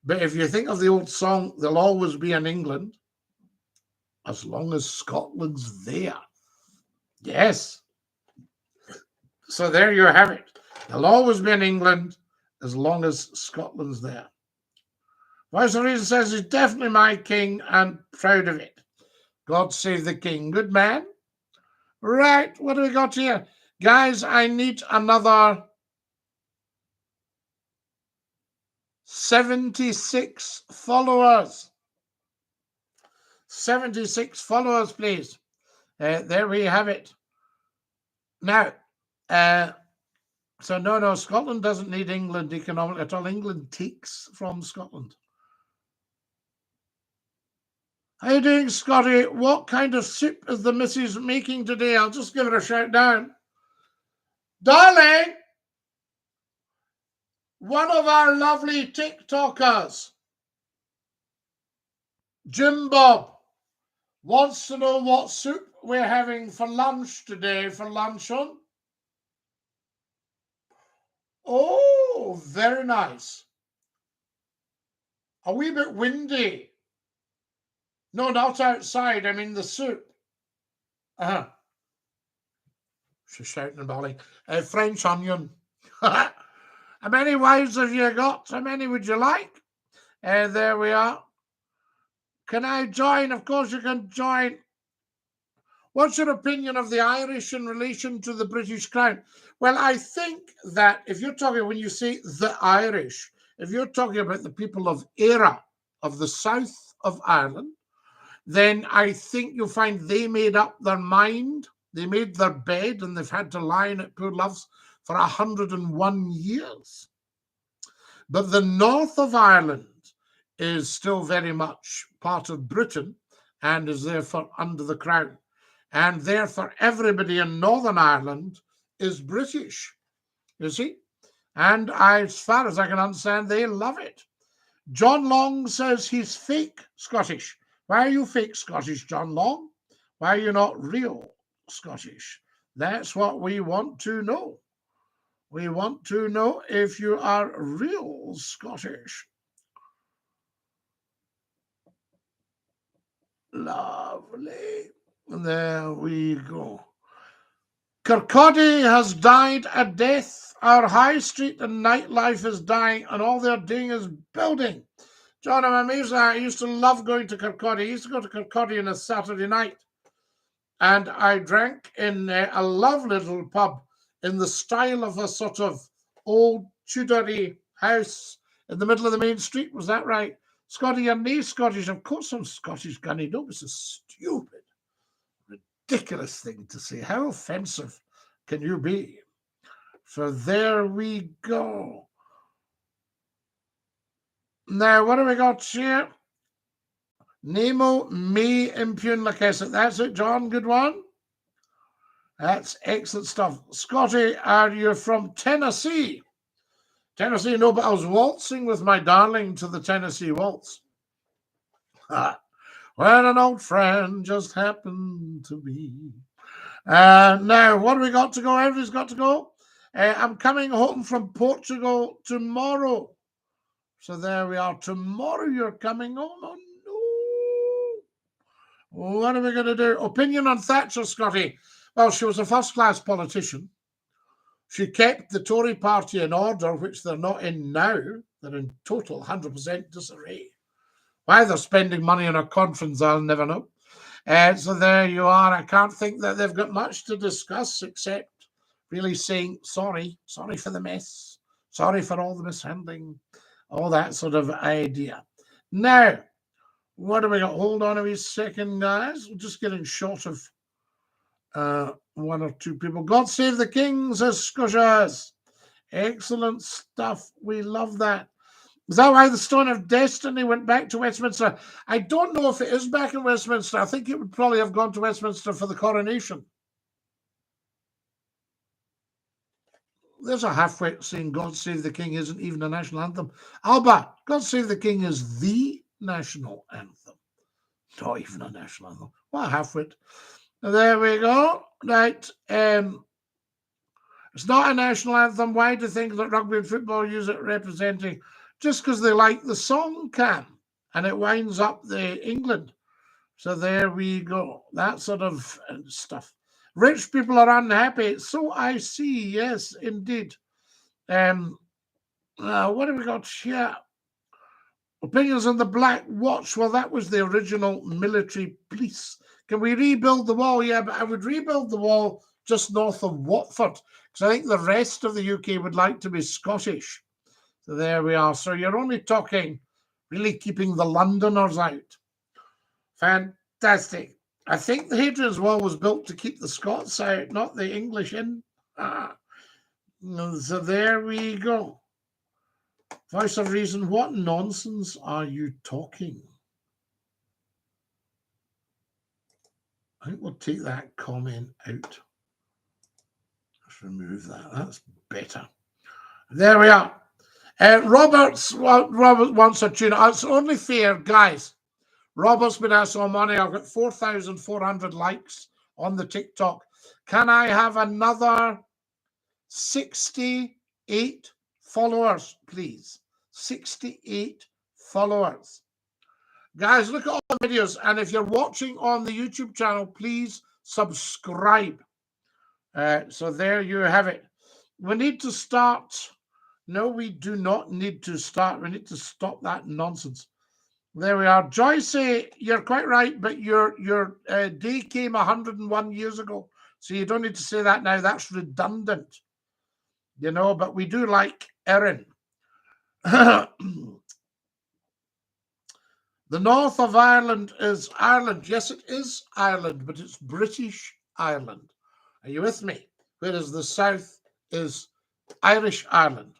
But if you think of the old song, there'll always be an England as long as Scotland's there. Yes. So there you have it. There'll always be an England as long as Scotland's there. Voice of Reason says he's definitely my king and proud of it. God save the king. Good man. Right, what do we got here? Guys, I need another 76 followers. 76 followers, please. There we have it. Now, so no, Scotland doesn't need England economically at all. England takes from Scotland. How you doing, Scotty? What kind of soup is the missus making today? I'll just give her a shout down. Darling, one of our lovely TikTokers, Jim Bob, wants to know what soup we're having for lunch today, for luncheon. Oh, very nice. A wee bit windy. No, not outside. I mean the soup. She's shouting and bawling. French onion. How many wives have you got? How many would you like? There we are. Can I join? Of course you can join. What's your opinion of the Irish in relation to the British Crown? Well, I think that if you're talking, when you say the Irish, if you're talking about the people of Éire, of the south of Ireland, then I think you'll find they made up their mind. They made their bed and they've had to lie in it, poor loves, for 101 years. But the north of Ireland is still very much part of Britain and is therefore under the crown. and therefore everybody in Northern Ireland is British, you see. And as far as I can understand, they love it. John Long says he's fake Scottish. Why are you fake Scottish, John Long? Why are you not real Scottish? That's what we want to know. We want to know if you are real Scottish. Lovely. There we go. Kirkcaldy has died a death. Our high street and nightlife is dying, and all they're doing is building. John, I'm amazed. I used to love going to Kirkcaldy. I used to go to Kirkcaldy on a Saturday night, and I drank in a lovely little pub in the style of a sort of old Tudory house in the middle of the main street. Was that right? Scotty, you're nae Scottish. Of course I'm Scottish, Gunny. Don't be so stupid. Ridiculous thing to say. How offensive can you be? So there we go. Now, what have we got here? Nemo may impugn Lacassette. That's it, John. Good one. That's excellent stuff. Scotty, are you from Tennessee? Tennessee, no, but I was waltzing with my darling to the Tennessee Waltz. When an old friend just happened to be. Now, what have we got to go? Everybody's got to go. I'm coming home from Portugal tomorrow. So there we are. Tomorrow you're coming home. Oh, no. What are we going to do? Opinion on Thatcher, Scotty. Well, she was a first-class politician. She kept the Tory party in order, which they're not in now. They're in total 100% disarray. Why they're spending money on a conference, I'll never know. So there you are. I can't think that they've got much to discuss except really saying sorry for the mess, sorry for all the mishandling, all that sort of idea. Now, what do we got? Hold on a wee second, guys. We're just getting short of one or two people. God save the king, says Scotias. Excellent stuff. We love that. Is that why the Stone of Destiny went back to Westminster? I don't know if it is back in Westminster. I think it would probably have gone to Westminster for the coronation. There's a halfway saying God Save the King isn't even a national anthem. Alba, God Save the King is the national anthem. Not even a national anthem. What a halfwit. There we go. Right. It's not a national anthem. Why do you think that rugby and football use it representing? Just because they like the song, Cam, and it winds up the England. So there we go. That sort of stuff. Rich people are unhappy. So I see. Yes, indeed. What have we got here? Opinions on the Black Watch. Well, that was the original military police. Can we rebuild the wall? Yeah, but I would rebuild the wall just north of Watford, because I think the rest of the UK would like to be Scottish. So there we are. So you're only talking really keeping the Londoners out. Fantastic. I think the Hadrian's Wall was built to keep the Scots out, not the English in. So there we go. Voice of Reason, what nonsense are you talking? I think we'll take that comment out. Let's remove that. That's better. There we are. Robert wants a tune. It's only fair, guys. Robert's been asked some money. I've got 4,400 likes on the TikTok. Can I have another 68 followers, please? 68 followers. Guys, look at all the videos. And if you're watching on the YouTube channel, please subscribe. So there you have it. We need to start. No, we do not need to start. We need to stop that nonsense. There we are. Joyce, you're quite right, but your day came 101 years ago. So you don't need to say that now. That's redundant. You know, but we do like Erin. The north of Ireland is Ireland. Yes, it is Ireland, but it's British Ireland. Are you with me? Whereas the south is Irish Ireland.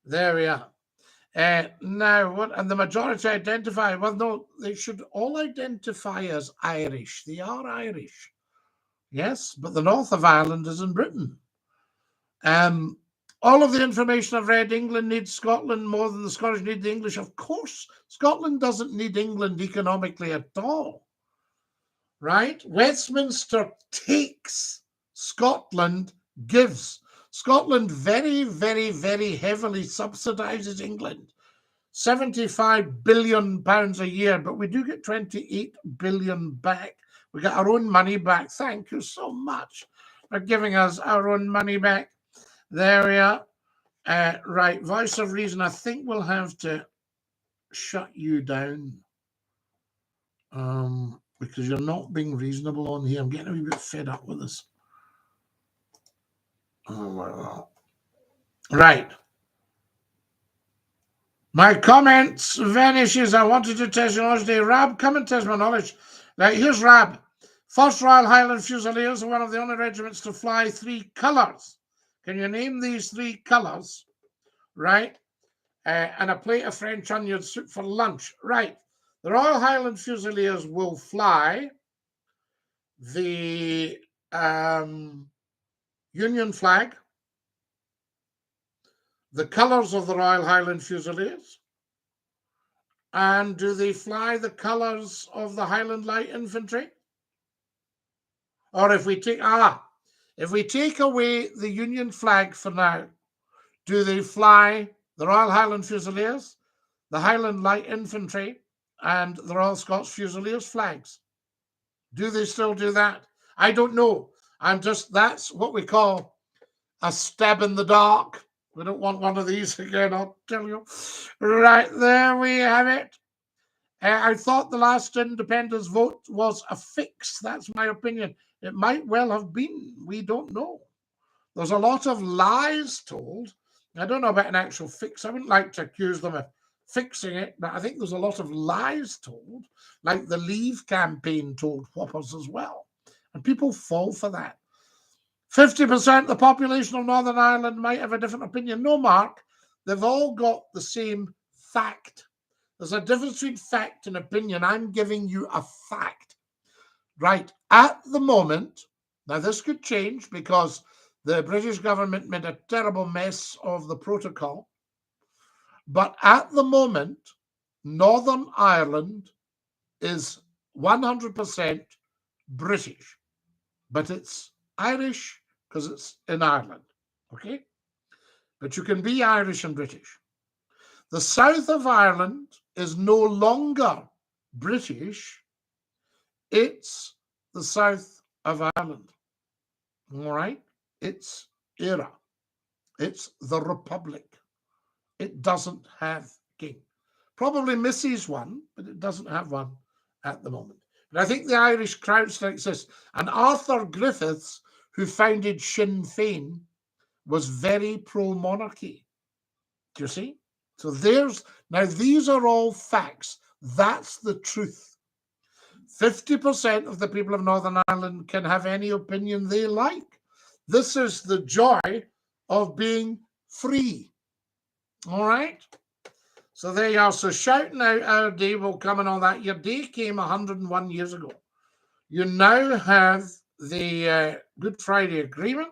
There we are. Now, what? And the majority identify. Well, no, they should all identify as Irish. They are Irish. Yes, but the north of Ireland is in Britain. All of the information I've read, England needs Scotland more than the Scottish need the English. Of course, Scotland doesn't need England economically at all, right? Westminster takes, Scotland gives. Scotland very, very, very heavily subsidises England. £75 billion a year, but we do get 28 billion back. We get our own money back. Thank you so much for giving us our own money back. There we are. Right, voice of reason. I think we'll have to shut you down because you're not being reasonable on here. I'm getting a wee bit fed up with this. Oh, well. Right. My comments vanishes. I wanted to test your knowledge today. Rab, come and test my knowledge. Right, here's Rab. 1st Royal Highland Fusiliers are one of the only regiments to fly 3 colours. Can you name these 3 colours? Right? And a plate of French onion soup for lunch. Right. The Royal Highland Fusiliers will fly the Union flag, the colours of the Royal Highland Fusiliers, and do they fly the colours of the Highland Light Infantry? Or if we take away the Union flag for now, do they fly the Royal Highland Fusiliers, the Highland Light Infantry, and the Royal Scots Fusiliers flags? Do they still do that? I don't know. That's what we call a stab in the dark. We don't want one of these again, I'll tell you. Right, there we have it. I thought the last independence vote was a fix. That's my opinion. It might well have been. We don't know. There's a lot of lies told. I don't know about an actual fix. I wouldn't like to accuse them of fixing it, but I think there's a lot of lies told, like the Leave campaign told whoppers as well. And people fall for that. 50% of the population of Northern Ireland might have a different opinion. No, Mark, they've all got the same fact. There's a difference between fact and opinion. I'm giving you a fact. Right, at the moment, now this could change because the British government made a terrible mess of the protocol. But at the moment, Northern Ireland is 100% British. But it's Irish because it's in Ireland, okay? But you can be Irish and British. The south of Ireland is no longer British. It's the south of Ireland, all right? It's ERA. It's the Republic. It doesn't have king. Probably misses one, but it doesn't have one at the moment. But I think the Irish crowd still exists. And Arthur Griffiths, who founded Sinn Féin, was very pro-monarchy. Do you see? So now these are all facts. That's the truth. 50% of the people of Northern Ireland can have any opinion they like. This is the joy of being free. All right? So there you are. So shouting out our day will come and all that. Your day came 101 years ago. You now have the Good Friday Agreement.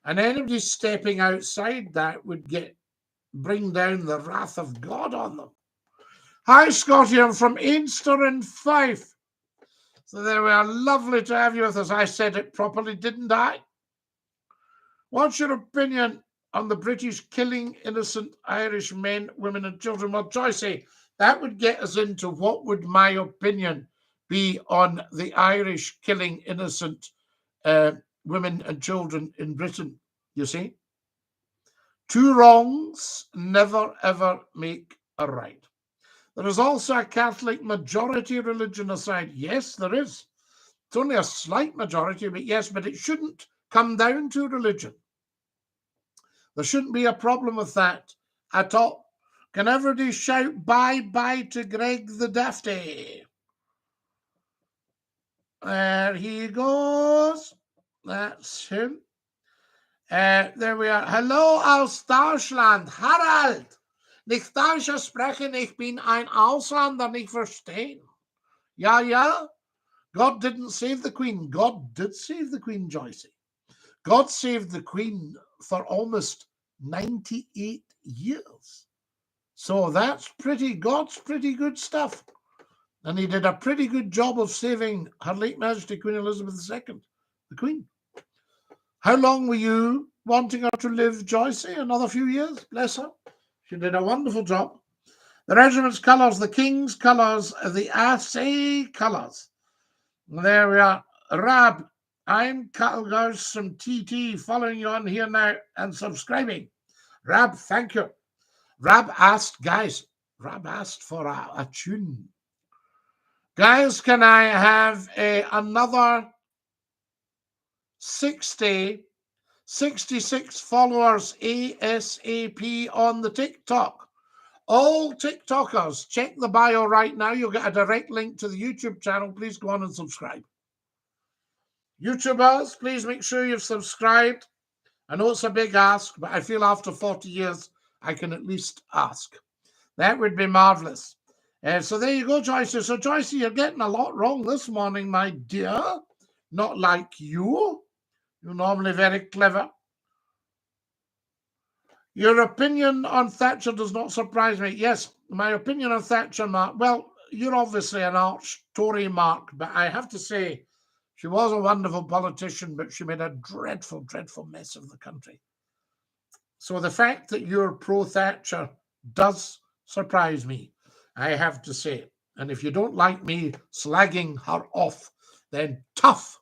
And anybody stepping outside that would bring down the wrath of God on them. Hi, Scottie. I'm from Einster in Fife. So there we are. Lovely to have you with us. I said it properly, didn't I? What's your opinion on the British killing innocent Irish men, women, and children? Well, Joycey, that would get us into what would my opinion be on the Irish killing innocent women and children in Britain, you see? 2 wrongs never, ever make a right. There is also a Catholic majority religion aside. Yes, there is. It's only a slight majority, but yes, but it shouldn't come down to religion. There shouldn't be a problem with that at all. Can everybody shout bye-bye to Greg the Dafty? There he goes. That's him. There we are. Hello aus Deutschland. Harald. Nicht Deutsch sprechen, ich bin ein Ausländer, nicht verstehen. Ja, ja. God didn't save the Queen. God did save the Queen, Joycey. God saved the Queen for almost 98 years. So that's God's pretty good stuff. And he did a pretty good job of saving Her late Majesty Queen Elizabeth II, the Queen. How long were you wanting her to live, Joycey? Another few years? Bless her. She did a wonderful job. The regiment's colours, the King's colours, the assay colours. There we are. Rab, I'm Cattlegouse from TT, following you on here now and subscribing. Rab, thank you. Rab asked for a tune. Guys, can I have another 66 followers ASAP on the TikTok? All TikTokers, check the bio right now. You'll get a direct link to the YouTube channel. Please go on and subscribe. YouTubers, please make sure you've subscribed. I know it's a big ask, but I feel after 40 years, I can at least ask. That would be marvelous. So there you go, Joycey. So, Joycey, you're getting a lot wrong this morning, my dear. Not like you. You're normally very clever. Your opinion on Thatcher does not surprise me. Yes, my opinion on Thatcher, Mark. Well, you're obviously an arch Tory, Mark, but I have to say she was a wonderful politician, but she made a dreadful, dreadful mess of the country. So the fact that you're pro-Thatcher does surprise me, I have to say. And if you don't like me slagging her off, then tough,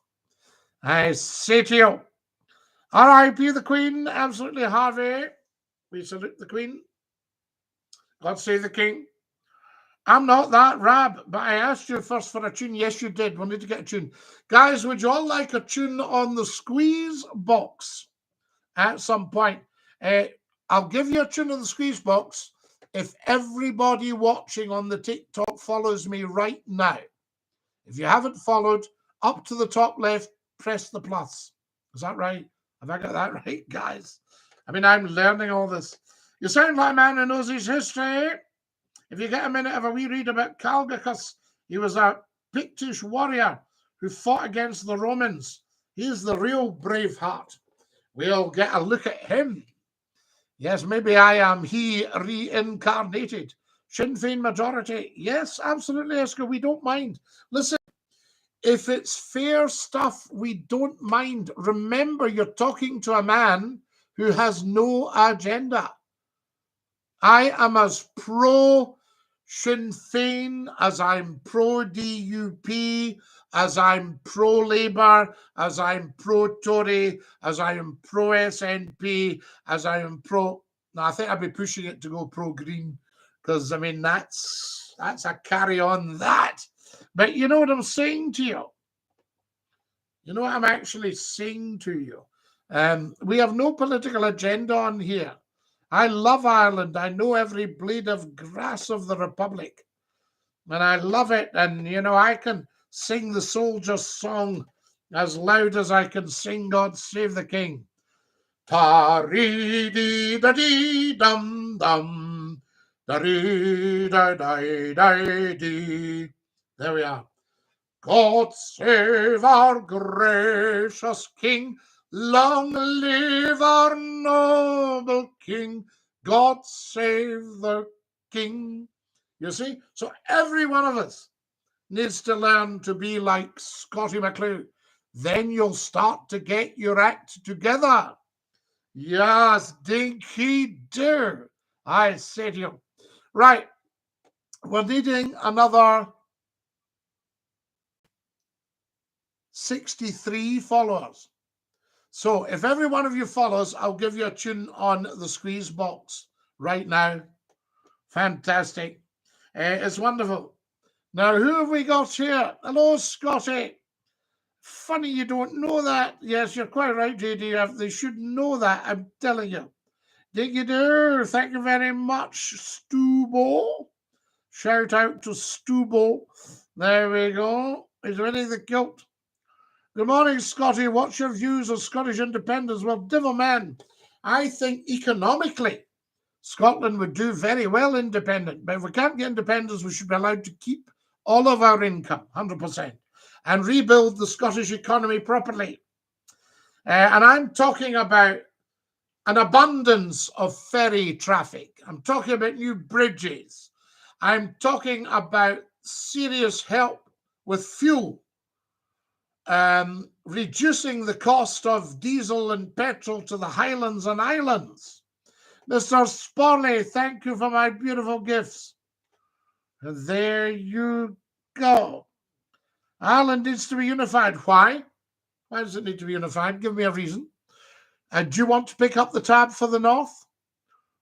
I say to you. R.I.P. the Queen, absolutely, Harvey. We salute the Queen. God save the King. I'm not that Rab, but I asked you first for a tune. Yes, you did. We need to get a tune. Guys, would you all like a tune on the squeeze box at some point? I'll give you a tune on the squeeze box if everybody watching on the TikTok follows me right now. If you haven't followed, up to the top left, press the plus. Is that right? Have I got that right, guys? I mean, I'm learning all this. You sound like a man who knows his history. If you get a minute, have a wee read about Calgacus. He was a Pictish warrior who fought against the Romans. He's the real Braveheart. We'll get a look at him. Yes, maybe I am he reincarnated. Sinn Féin majority. Yes, absolutely, Oscar. We don't mind. Listen, if it's fair stuff, we don't mind. Remember, you're talking to a man who has no agenda. I am as pro Sinn Féin as I'm pro DUP, as I'm pro Labour, as I'm pro Tory, as I am pro SNP, as I am pro. Now, I think I'd be pushing it to go pro Green because, I mean, that's a carry on that. But you know what I'm saying to you? You know what I'm actually saying to you? We have no political agenda on here. I love Ireland. I know every blade of grass of the Republic. And I love it. And, you know, I can sing the soldier's song as loud as I can sing God Save the King. Ta-ri-dee-da-dee-dum-dum. Da-dee-da-dee-da-dee. There we are. God save our gracious King. Long live our noble King. God save the King. You see? So every one of us needs to learn to be like Scottie McClue. Then you'll start to get your act together. Yes, Dinky-Doo. I say to you. Right. We're needing another 63 followers. So if every one of you follows, I'll give you a tune on the squeeze box right now. Fantastic. It's wonderful. Now, who have we got here? Hello, Scotty. Funny you don't know that. Yes, you're quite right, JD. They should know that, I'm telling you. Dinky-Doo, thank you very much, Stubo. Shout out to Stubo. There we go. He's winning the kilt. Good morning, Scotty. What's your views of Scottish independence? Well, devil man, I think economically Scotland would do very well independent. But if we can't get independence, we should be allowed to keep all of our income, 100%. and rebuild the Scottish economy properly. And I'm talking about an abundance of ferry traffic. I'm talking about new bridges. I'm talking about serious help with fuel, reducing the cost of diesel and petrol to the Highlands and Islands. Mr. Sporley, thank you for my beautiful gifts. And there you go. Ireland needs to be unified. Why? Why does it need to be unified? Give me a reason. Do you want to pick up the tab for the North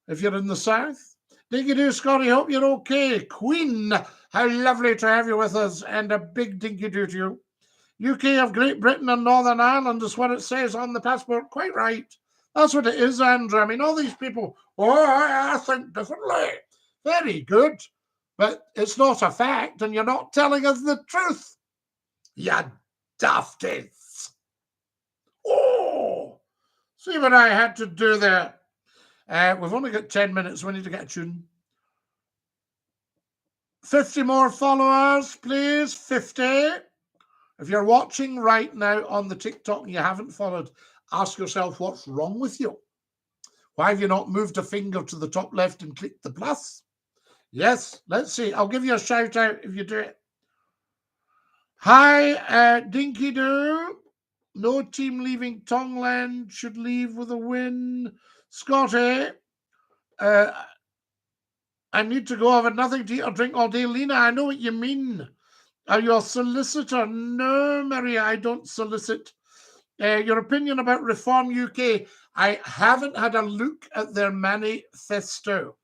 if you're in the South? Dinky-Doo, Scotty, hope you're okay. Queen, how lovely to have you with us, and a big dinky-doo to you. UK of Great Britain and Northern Ireland is what it says on the passport. Quite right. That's what it is, Andrew. I mean, all these people, I think differently. Very good. But it's not a fact, and you're not telling us the truth. You dafties. Oh, see what I had to do there. We've only got 10 minutes. We need to get a tune. 50 more followers, please. 50. If you're watching right now on the TikTok and you haven't followed, ask yourself what's wrong with you. Why have you not moved a finger to the top left and clicked the plus? Yes, let's see. I'll give you a shout out if you do it. Hi, Dinky-Doo. No team leaving Tongland should leave with a win. Scotty, I need to go. I have nothing to eat or drink all day. Lena, I know what you mean. Are you a solicitor? No, Maria, I don't solicit. Your opinion about Reform UK? I haven't had a look at their manifesto.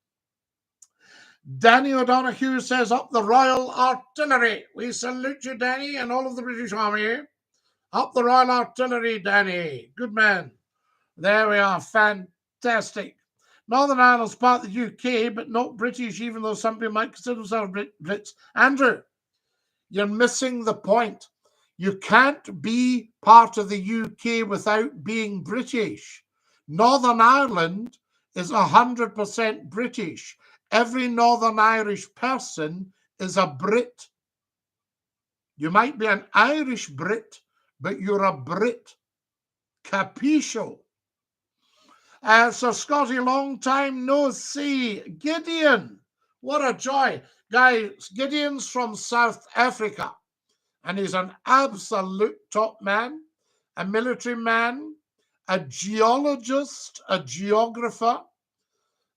Danny O'Donoghue says, up the Royal Artillery. We salute you, Danny, and all of the British Army. Up the Royal Artillery, Danny. Good man. There we are. Fantastic. Northern Ireland's part of the UK, but not British, even though some people might consider themselves Brits. Andrew, you're missing the point. You can't be part of the UK without being British. Northern Ireland is 100% British. Every Northern Irish person is a Brit. You might be an Irish Brit, but you're a Brit. Capisco? So, Scotty, long time no see. Gideon, what a joy. Guys, Gideon's from South Africa, and he's an absolute top man, a military man, a geologist, a geographer.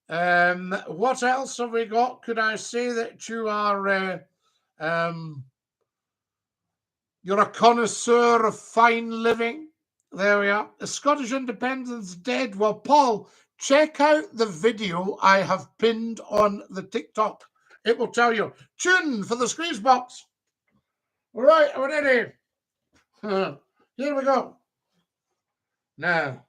What else have we got? Could I say that you are you're a connoisseur of fine living? There we are. Is Scottish independence dead? Well, Paul, check out the video I have pinned on the TikTok. It will tell you. Tune for the squeeze box. All right, we're ready. Here we go. Now.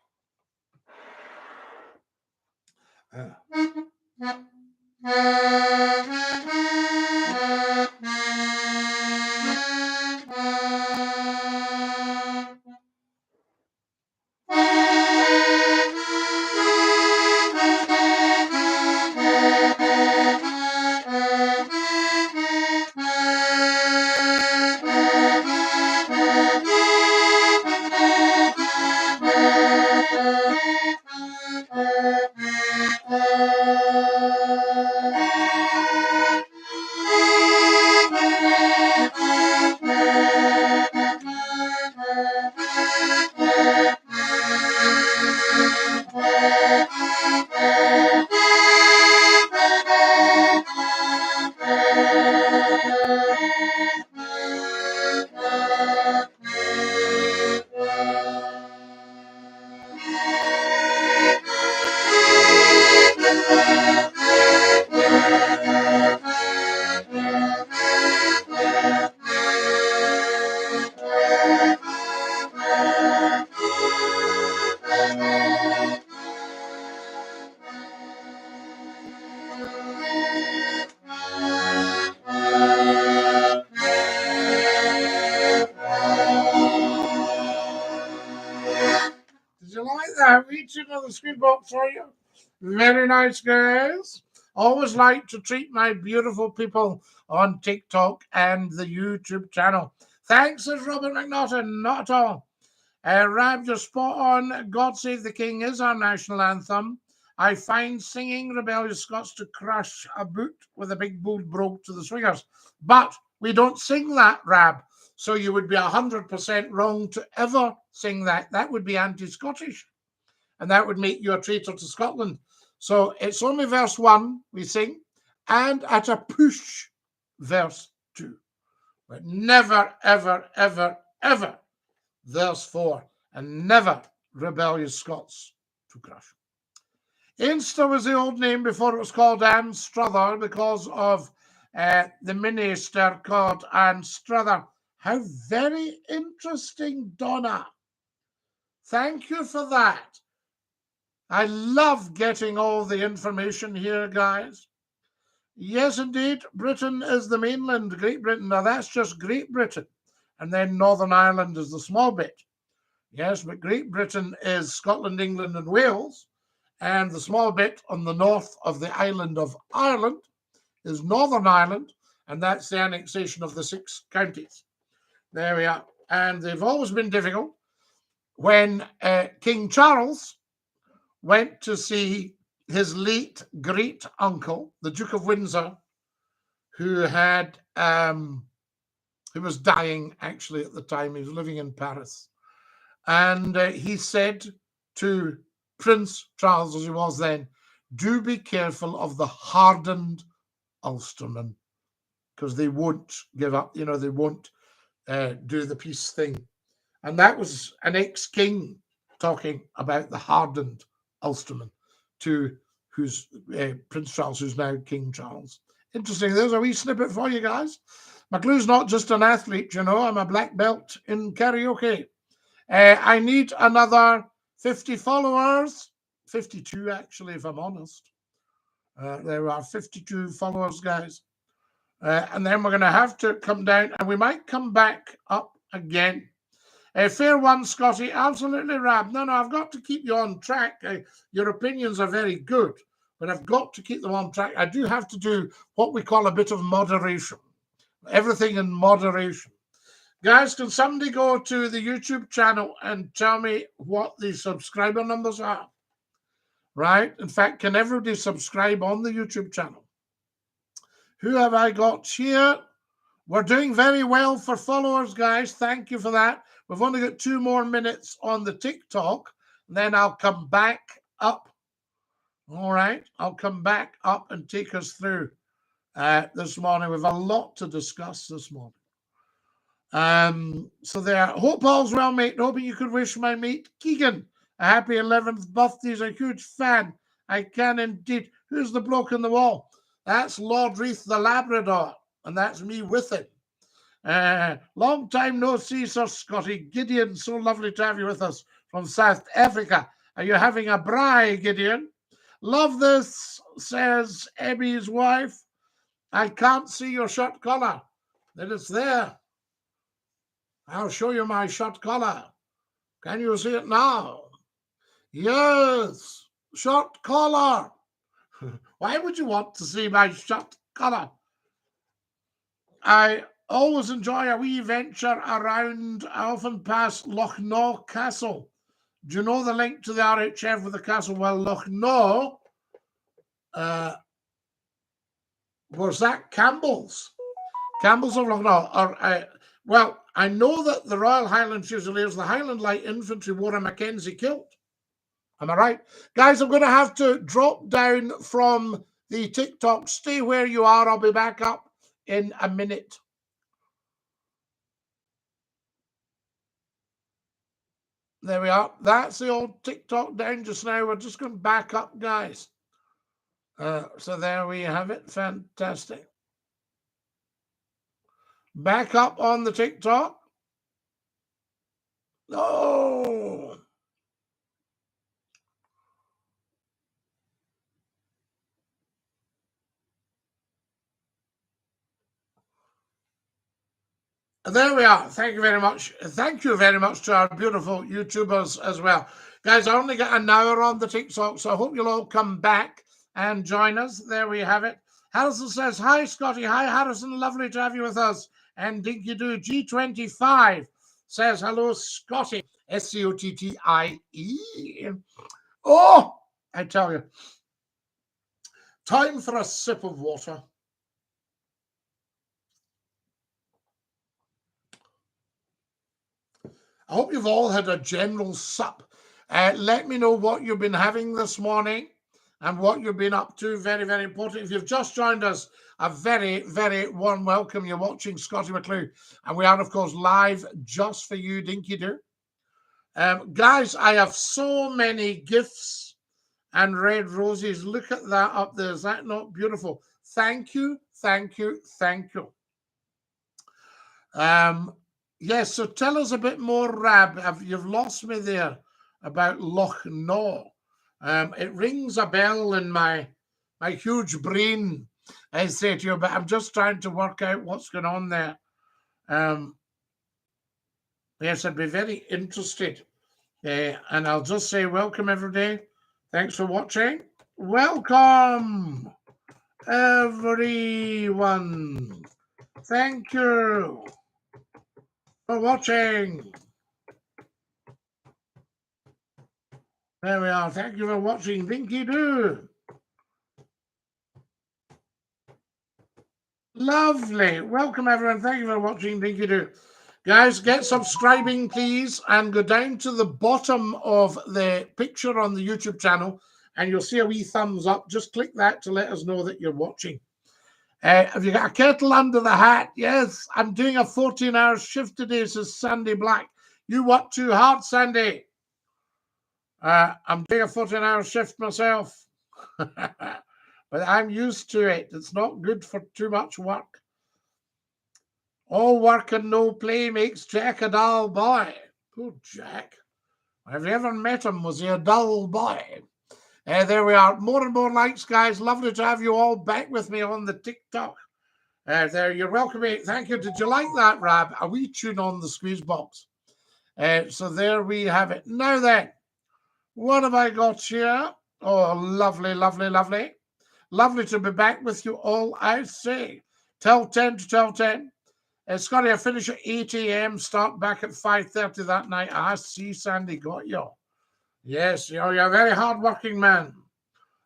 Reaching on the screen box for you. Very nice, guys. Always like to treat my beautiful people on TikTok and the YouTube channel. Thanks, says Robert McNaughton. Not at all. Rab, you're spot on. God Save the King is our national anthem. I find singing Rebellious Scots to crush a boot with a big bold brogue to the swingers. But we don't sing that, Rab. So you would be 100% wrong to ever sing that. That would be anti-Scottish. And that would make you a traitor to Scotland. So it's only verse 1 we sing, and at a push, verse 2. But never, ever, ever, ever verse 4, and never Rebellious Scots to crush. Insta was the old name before it was called Anstruther because of the minister called Anstruther. How very interesting, Donna. Thank you for that. I love getting all the information here, guys. Yes, indeed, Britain is the mainland, Great Britain. Now, that's just Great Britain. And then Northern Ireland is the small bit. Yes, but Great Britain is Scotland, England, and Wales. And the small bit on the north of the island of Ireland is Northern Ireland. And that's the annexation of the 6 counties. There we are. And they've always been difficult. When King Charles went to see his late great uncle, the Duke of Windsor, who had who was dying actually at the time. He was living in Paris, and he said to Prince Charles, as he was then, "Do be careful of the hardened Ulstermen, because they won't give up. You know, they won't do the peace thing." And that was an ex-king talking about the hardened Ulsterman to Prince Charles, who's now King Charles. Interesting. There's a wee snippet for you guys. McClue's not just an athlete, you know. I'm a black belt in karaoke. I need another 50 followers. 52, actually, if I'm honest. There are 52 followers, guys. And then we're going to have to come down, and we might come back up again. Fair one, Scotty. Absolutely, Rab. No, I've got to keep you on track. Your opinions are very good, but I've got to keep them on track. I do have to do what we call a bit of moderation. Everything in moderation. Guys, can somebody go to the YouTube channel and tell me what the subscriber numbers are? Right? In fact, can everybody subscribe on the YouTube channel? Who have I got here? We're doing very well for followers, guys. Thank you for that. We've only got 2 more minutes on the TikTok. Then I'll come back up. All right. I'll come back up and take us through this morning. We have a lot to discuss this morning. So there. Hope all's well, mate. Hoping you could wish my mate Keegan a happy 11th birthday. He's a huge fan. I can indeed. Who's the bloke on the wall? That's Lord Reith the Labrador. And that's me with him. Long time no see, Sir Scotty. Gideon, so lovely to have you with us from South Africa. Are you having a braai, Gideon? Love this, says Ebby's wife. I can't see your shirt collar. Then it's there. I'll show you my shirt collar. Can you see it now? Yes, shirt collar. Why would you want to see my shirt collar? I always enjoy a wee venture around. I often pass Loch Naw Castle. Do you know the link to the RHF with the castle? Well, Loch Naw was that Campbell's. Campbell's of Loch Naw. Well, I know that the Royal Highland Fusiliers, the Highland Light Infantry, wore a Mackenzie kilt. Am I right? Guys, I'm going to have to drop down from the TikTok. Stay where you are. I'll be back up in a minute. There we are. That's the old TikTok down just now. We're just going back up, guys. So there we have it. Fantastic. Back up on the TikTok. Oh. There we are. Thank you very much. Thank you very much to our beautiful YouTubers as well. Guys, I only got an hour on the TikTok, so I hope you'll all come back and join us. There we have it. Harrison says, hi, Scotty. Hi, Harrison. Lovely to have you with us. And DINKY-DOO G25 says, hello, Scottie, S-C-O-T-T-I-E. Oh, I tell you, time for a sip of water. I hope you've all had a general sup. Let me know what you've been having this morning and what you've been up to. Very, very important. If you've just joined us, a very, very warm welcome. You're watching Scottie McClue, and we are, of course, live just for you, DINKY-DOO. Guys, I have so many gifts and red roses. Look at that up there. Is that not beautiful? Thank you, thank you, thank you. Yes, so tell us a bit more, Rab. You've lost me there about Loch Naw. It rings a bell in my huge brain, I say to you, but I'm just trying to work out what's going on there. Yes, I'd be very interested. And I'll just say welcome, everybody. Thanks for watching. Welcome, everyone. Thank you for watching. There we are. Thank you for watching DINKY-DOO. Lovely. Welcome, everyone. Thank you for watching DINKY-DOO. Guys, get subscribing, please, and go down to the bottom of the picture on the YouTube channel, and you'll see a wee thumbs up. Just click that to let us know that you're watching. Have you got a kettle under the hat? Yes, I'm doing a 14-hour shift today, says Sandy Black. You work too hard, Sandy. I'm doing a 14-hour shift myself. But I'm used to it. It's not good for too much work. All work and no play makes Jack a dull boy. Poor Jack. Have you ever met him? Was he a dull boy? There we are. More and more likes, guys. Lovely to have you all back with me on the TikTok. There, you're welcome. Thank you. Did you like that, Rab? A wee tune on the squeeze box. So there we have it. Now then, what have I got here? Oh, lovely, lovely, lovely. Lovely to be back with you all, I say. Tell 10 to tell 10. Scottie, I finish at 8 a.m., start back at 5:30 that night. I see, Sandy, got you. Yes, you're a very hard-working man.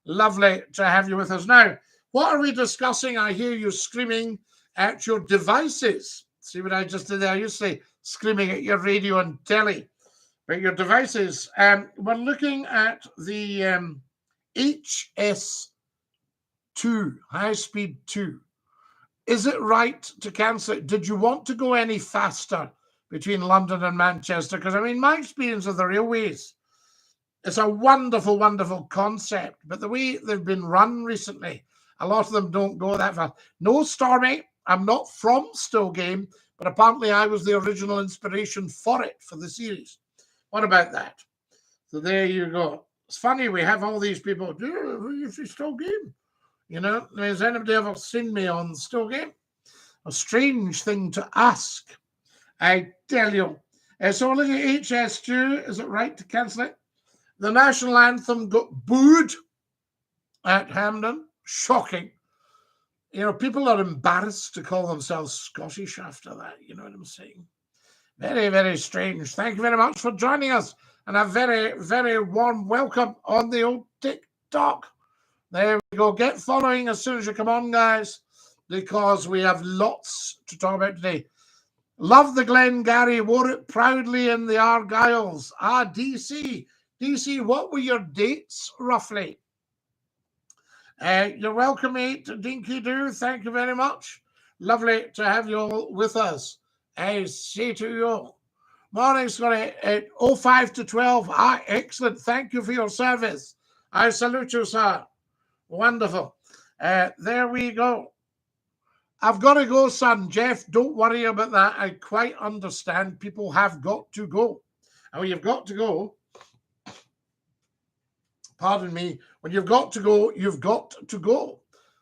Lovely to have you with us. Now, what are we discussing? I hear you screaming at your devices. See what I just did there? I used to say screaming at your radio and telly. But your devices. We're looking at the HS2, high-speed 2. Is it right to cancel it? Did you want to go any faster between London and Manchester? Because, I mean, my experience of the railways, it's a wonderful, wonderful concept. But the way they've been run recently, a lot of them don't go that fast. No, Stormy, I'm not from Stillgame, but apparently I was the original inspiration for it, for the series. What about that? So there you go. It's funny, we have all these people, you see Stillgame? You know, has anybody ever seen me on Stillgame? A strange thing to ask, I tell you. So we're looking at HS2. Is it right to cancel it? The national anthem got booed at Hampden. Shocking. You know, people are embarrassed to call themselves Scottish after that. You know what I'm saying? Very, very strange. Thank you very much for joining us. And a very, very warm welcome on the old TikTok. There we go. Get following as soon as you come on, guys, because we have lots to talk about today. Love the Glengarry. Wore it proudly in the Argylls. DC. DC, what were your dates, roughly? You're welcome, mate. DINKY-DOO. Thank you very much. Lovely to have you all with us. I say to you all. Morning, Scottie. 05 to 12. Excellent. Thank you for your service. I salute you, sir. Wonderful. There we go. I've got to go, son. Jeff, don't worry about that. I quite understand. People have got to go. And when you've got to go, pardon me, when you've got to go, you've got to go.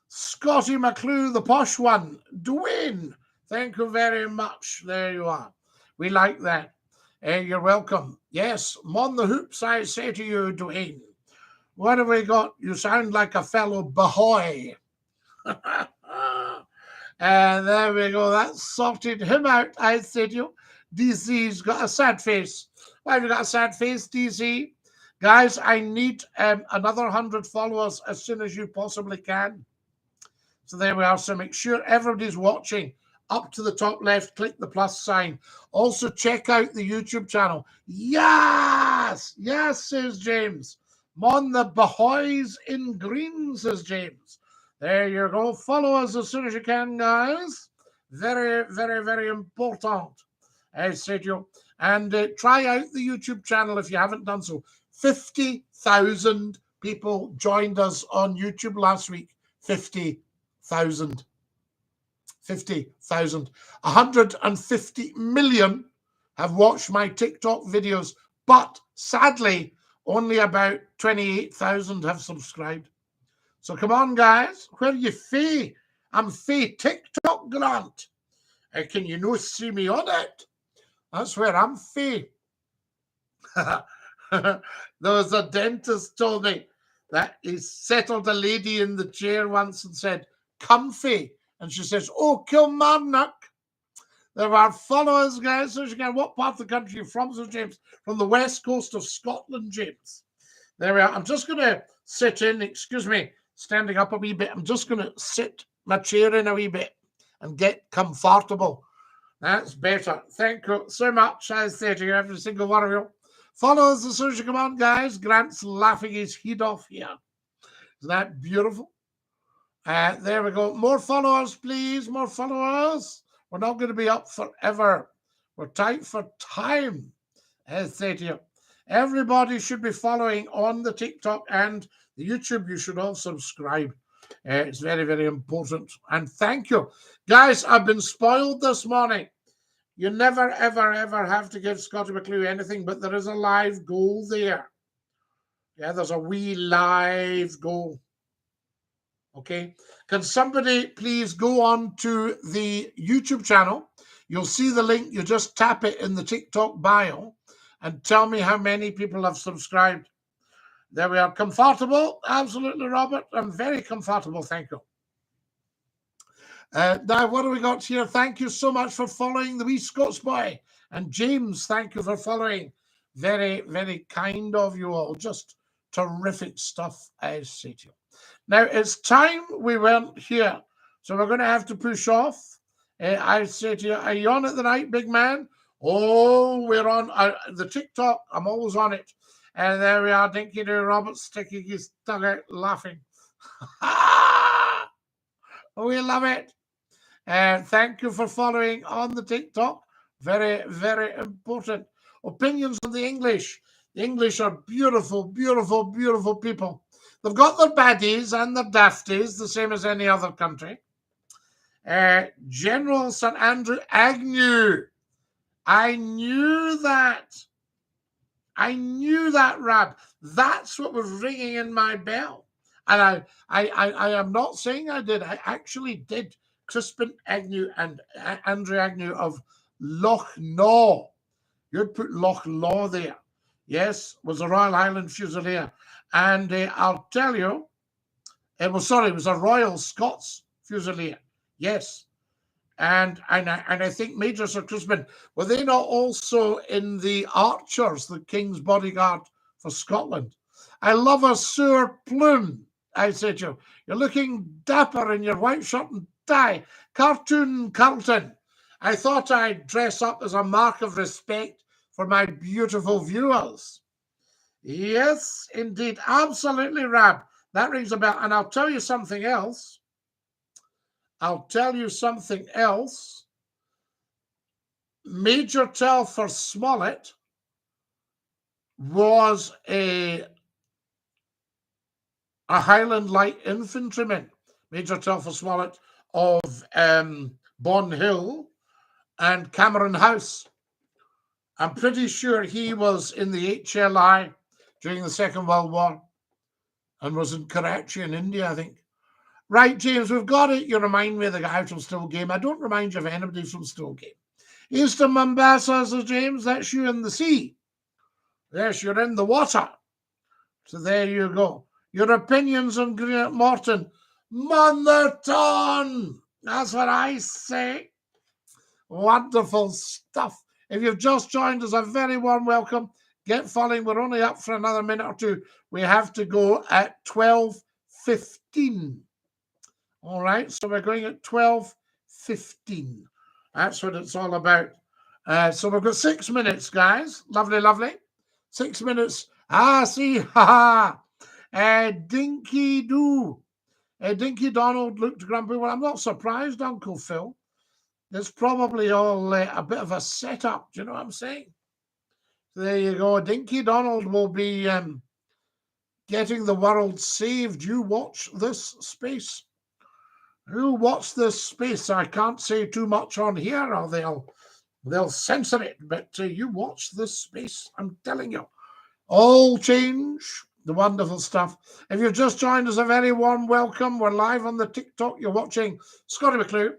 Scottie McClue, the posh one. Dwayne, thank you very much. There you are. We like that. You're welcome. Yes, mon the hoops, I say to you, Dwayne. What have we got? You sound like a fellow Bahoy. And there we go. That sorted him out, I said you. DC's got a sad face. Why have you got a sad face, DC? Guys, I need another 100 followers as soon as you possibly can. So there we are. So make sure everybody's watching. Up to the top left, click the plus sign. Also, check out the YouTube channel. Yes! Yes, says James. Mon the boys in green, says James. There you go. Follow us as soon as you can, guys. Very, very, very important. I said you. And try out the YouTube channel if you haven't done so. 50,000 people joined us on YouTube last week. 50,000. 50,000. 150 million have watched my TikTok videos, but sadly, only about 28,000 have subscribed. So come on, guys. Where are you, Faye? I'm Faye TikTok Grant. Can you no see me on it? That's where I'm Faye. There was a dentist told me that he settled a lady in the chair once and said, "Comfy." And she says, "Oh, Kilmarnock." There are followers, guys. So again, what part of the country are you from, Sir James? From the west coast of Scotland, James. There we are. I'm just going to sit in, excuse me, standing up a wee bit. I'm just going to sit my chair in a wee bit and get comfortable. That's better. Thank you so much. I say to you, every single one of you. Follow us as soon as you come on, guys. Grant's laughing his head off here. Isn't that beautiful? There we go. More followers, please. More followers. We're not going to be up forever. We're tight for time. I say to you, everybody should be following on the TikTok and the YouTube. You should all subscribe. It's very, very important. And thank you. Guys, I've been spoiled this morning. You never, ever, ever have to give Scottie McClue anything, but there is a live goal there. Yeah, there's a wee live goal. Okay. Can somebody please go on to the YouTube channel? You'll see the link. You just tap it in the TikTok bio and tell me how many people have subscribed. There we are. Comfortable? Absolutely, Robert. I'm very comfortable. Thank you. Now, what do we got here? Thank you so much for following the wee Scots boy. And James, thank you for following. Very, very kind of you all. Just terrific stuff, I say to you. Now, it's time we went here. So we're going to have to push off. I say to you, are you on it tonight, big man? Oh, we're on the TikTok. I'm always on it. And there we are, Dinky-Doo Robert sticking his tongue out laughing. We love it. And thank you for following on the TikTok. Very, very important. Opinions on the English. The English are beautiful, beautiful, beautiful people. They've got their baddies and their dafties, the same as any other country. General St. Andrew Agnew. I knew that. I knew that, Rab. That's what was ringing in my bell. And I am not saying I did. I actually did. Crispin Agnew and Andrew Agnew of Loch Naw. You'd put Loch Law there. Yes, was a Royal Highland Fusilier. And I'll tell you, it was a Royal Scots Fusilier. Yes. And I think Major Sir Crispin, were they not also in the Archers, the King's Bodyguard for Scotland? I love a Sir Plume, I said to you. You're looking dapper in your white shirt and tie. Cartoon Carlton. I thought I'd dress up as a mark of respect for my beautiful viewers. Yes, indeed. Absolutely, Rab. That rings a bell. And I'll tell you something else. Major Telfer Smollett was a Highland Light Infantryman. Major Telfer Smollett of Bon Hill and Cameron House. I'm pretty sure he was in the HLI during the Second World War and was in Karachi in India, I think. Right, James, we've got it. You remind me of the guy from Stillgame. I don't remind you of anybody from Stillgame. Eastern Mombasa, says James, that's you in the sea. Yes, you're in the water. So there you go. Your opinions on Grant Morton. Monotone. That's what I say. Wonderful stuff. If you've just joined us, a very warm welcome. Get following. We're only up for another minute or two. We have to go at 12:15. All right, so we're going at 12:15. That's what it's all about. So we've got 6 minutes, guys. Lovely, lovely. 6 minutes. Ah, see, ha ha. Dinky-Doo. Dinky Donald looked grumpy. Well, I'm not surprised, Uncle Phil. It's probably all a bit of a setup. Do you know what I'm saying? There you go. Dinky Donald will be getting the world saved. You watch this space. You watch this space. I can't say too much on here, or they'll censor it. But you watch this space. I'm telling you, all change. The wonderful stuff. If you've just joined us, a very warm welcome. We're live on the TikTok. You're watching Scottie McClue,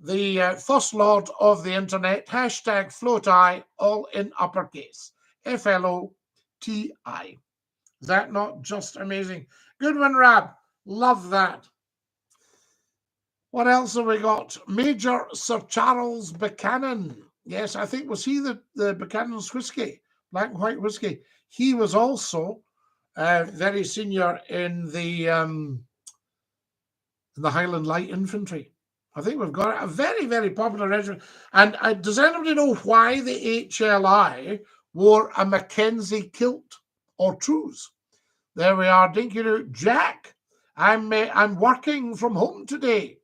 the first lord of the internet. Hashtag FloatI, all in uppercase. FLOTI. Is that not just amazing? Good one, Rab. Love that. What else have we got? Major Sir Charles Buchanan. Yes, I think, was he the Buchanan's whiskey, black and white whiskey? He was also very senior in the Highland Light Infantry. I think we've got a very, very popular regiment. And does anybody know why the HLI wore a Mackenzie kilt or trews? There we are, Dinky-Doo. Jack, I'm working from home today,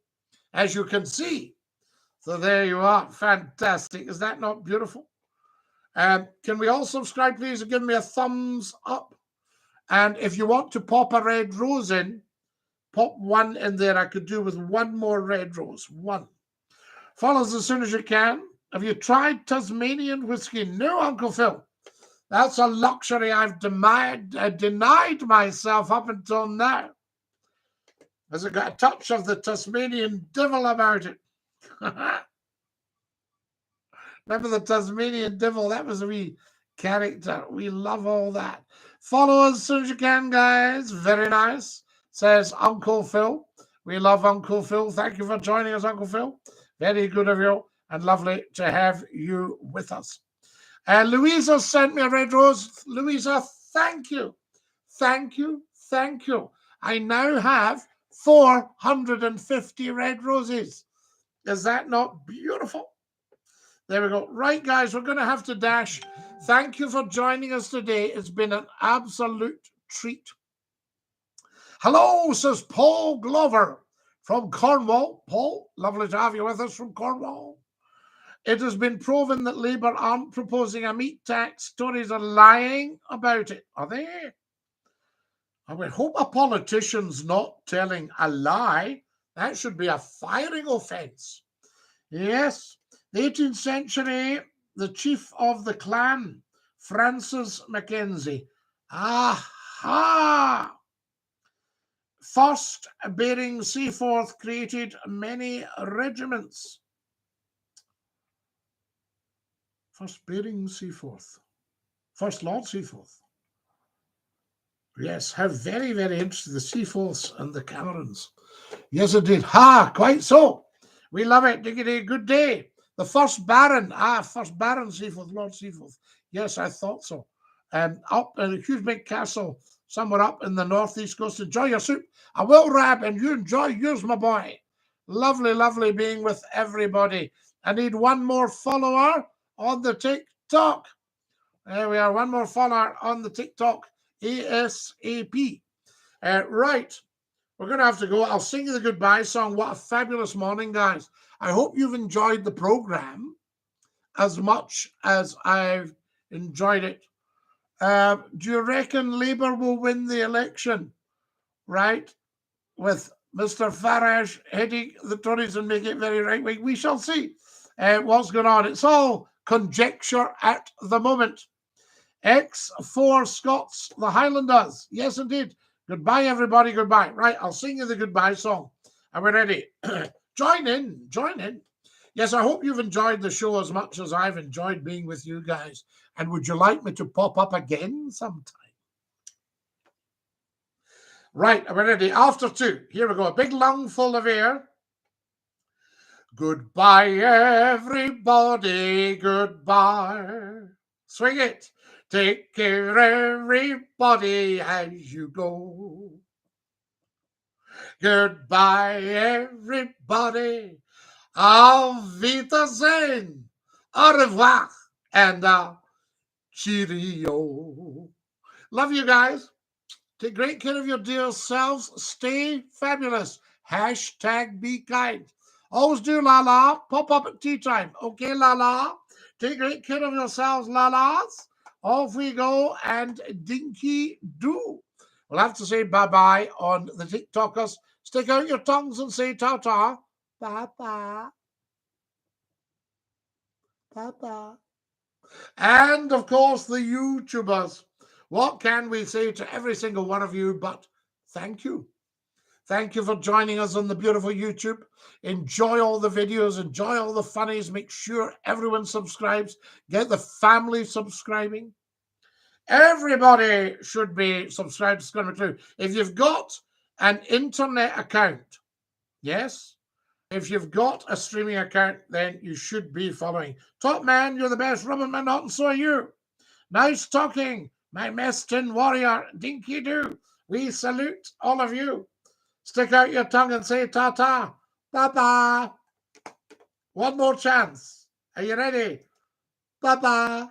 as you can see. So there you are. Fantastic. Is that not beautiful? Can we all subscribe, please, and give me a thumbs up? And if you want to pop a red rose in, pop one in there. I could do with one more red rose. One. Follow us as soon as you can. Have you tried Tasmanian whiskey? No, Uncle Phil. That's a luxury I've denied myself up until now. Has it got a touch of the Tasmanian devil about it? Remember the Tasmanian devil? That was a wee character. We love all that. Follow us as soon as you can, guys. Very nice, says Uncle Phil. We love Uncle Phil. Thank you for joining us, Uncle Phil. Very good of you and lovely to have you with us. Louisa sent me a red rose. Louisa, thank you. Thank you. Thank you. I now have 450 red roses. Is that not beautiful? There we go. Right, guys, we're going to have to dash. Thank you for joining us today. It's been an absolute treat. Hello, says Paul Glover from Cornwall. Paul, lovely to have you with us from Cornwall. It has been proven that Labour aren't proposing a meat tax. Tories are lying about it. Are they? I would hope a politician's not telling a lie. That should be a firing offence. Yes. The 18th century, the chief of the clan, Francis Mackenzie. Aha! First bearing Seaforth created many regiments. First bearing Seaforth. First Lord Seaforth. Yes, how very, very interesting. The Seaforths and the Camerons. Yes, indeed. Ha! Quite so. We love it. Diggity, good day. The first Baron, first Baron Seaforth, Lord Seaforth. Yes, I thought so. Up in a huge big castle somewhere up in the northeast coast. Enjoy your soup. I will, Rab, and you enjoy yours, my boy. Lovely, lovely being with everybody. I need one more follower on the TikTok. There we are, one more follower on the TikTok, ASAP. Right, we're going to have to go. I'll sing you the goodbye song. What a fabulous morning, guys. I hope you've enjoyed the program as much as I've enjoyed it. Do you reckon Labour will win the election? Right? With Mr. Farage heading the Tories and making it very right wing. We shall see what's going on. It's all conjecture at the moment. X4 Scots, the Highlanders. Yes, indeed. Goodbye, everybody. Goodbye. Right, I'll sing you the goodbye song. Are we ready? Join in. Join in. Yes, I hope you've enjoyed the show as much as I've enjoyed being with you guys. And would you like me to pop up again sometime? Right, are we ready? After two. Here we go. A big lung full of air. Goodbye, everybody, goodbye. Swing it. Take care, everybody, as you go. Goodbye, everybody. Auf Wiedersehen. Au revoir. And cheerio. Love you guys. Take great care of your dear selves. Stay fabulous. Hashtag be kind. Always do, la-la. Pop up at tea time. Okay, la-la. Take great care of yourselves, la-las. Off we go, and dinky-doo. We'll have to say bye-bye on the TikTokers. Stick out your tongues and say ta-ta. Bye-bye. Bye-bye. And, of course, the YouTubers. What can we say to every single one of you but thank you? Thank you for joining us on the beautiful YouTube. Enjoy all the videos. Enjoy all the funnies. Make sure everyone subscribes. Get the family subscribing. Everybody should be subscribed to Scottie McClue. If you've got an internet account, yes, if you've got a streaming account, then you should be following. Top man, you're the best. Robin Manhattan, and so are you. Nice talking, my Meston warrior, Dinky-Doo. We salute all of you. Stick out your tongue and say ta-ta. Bye-bye. One more chance. Are you ready? Bye-bye.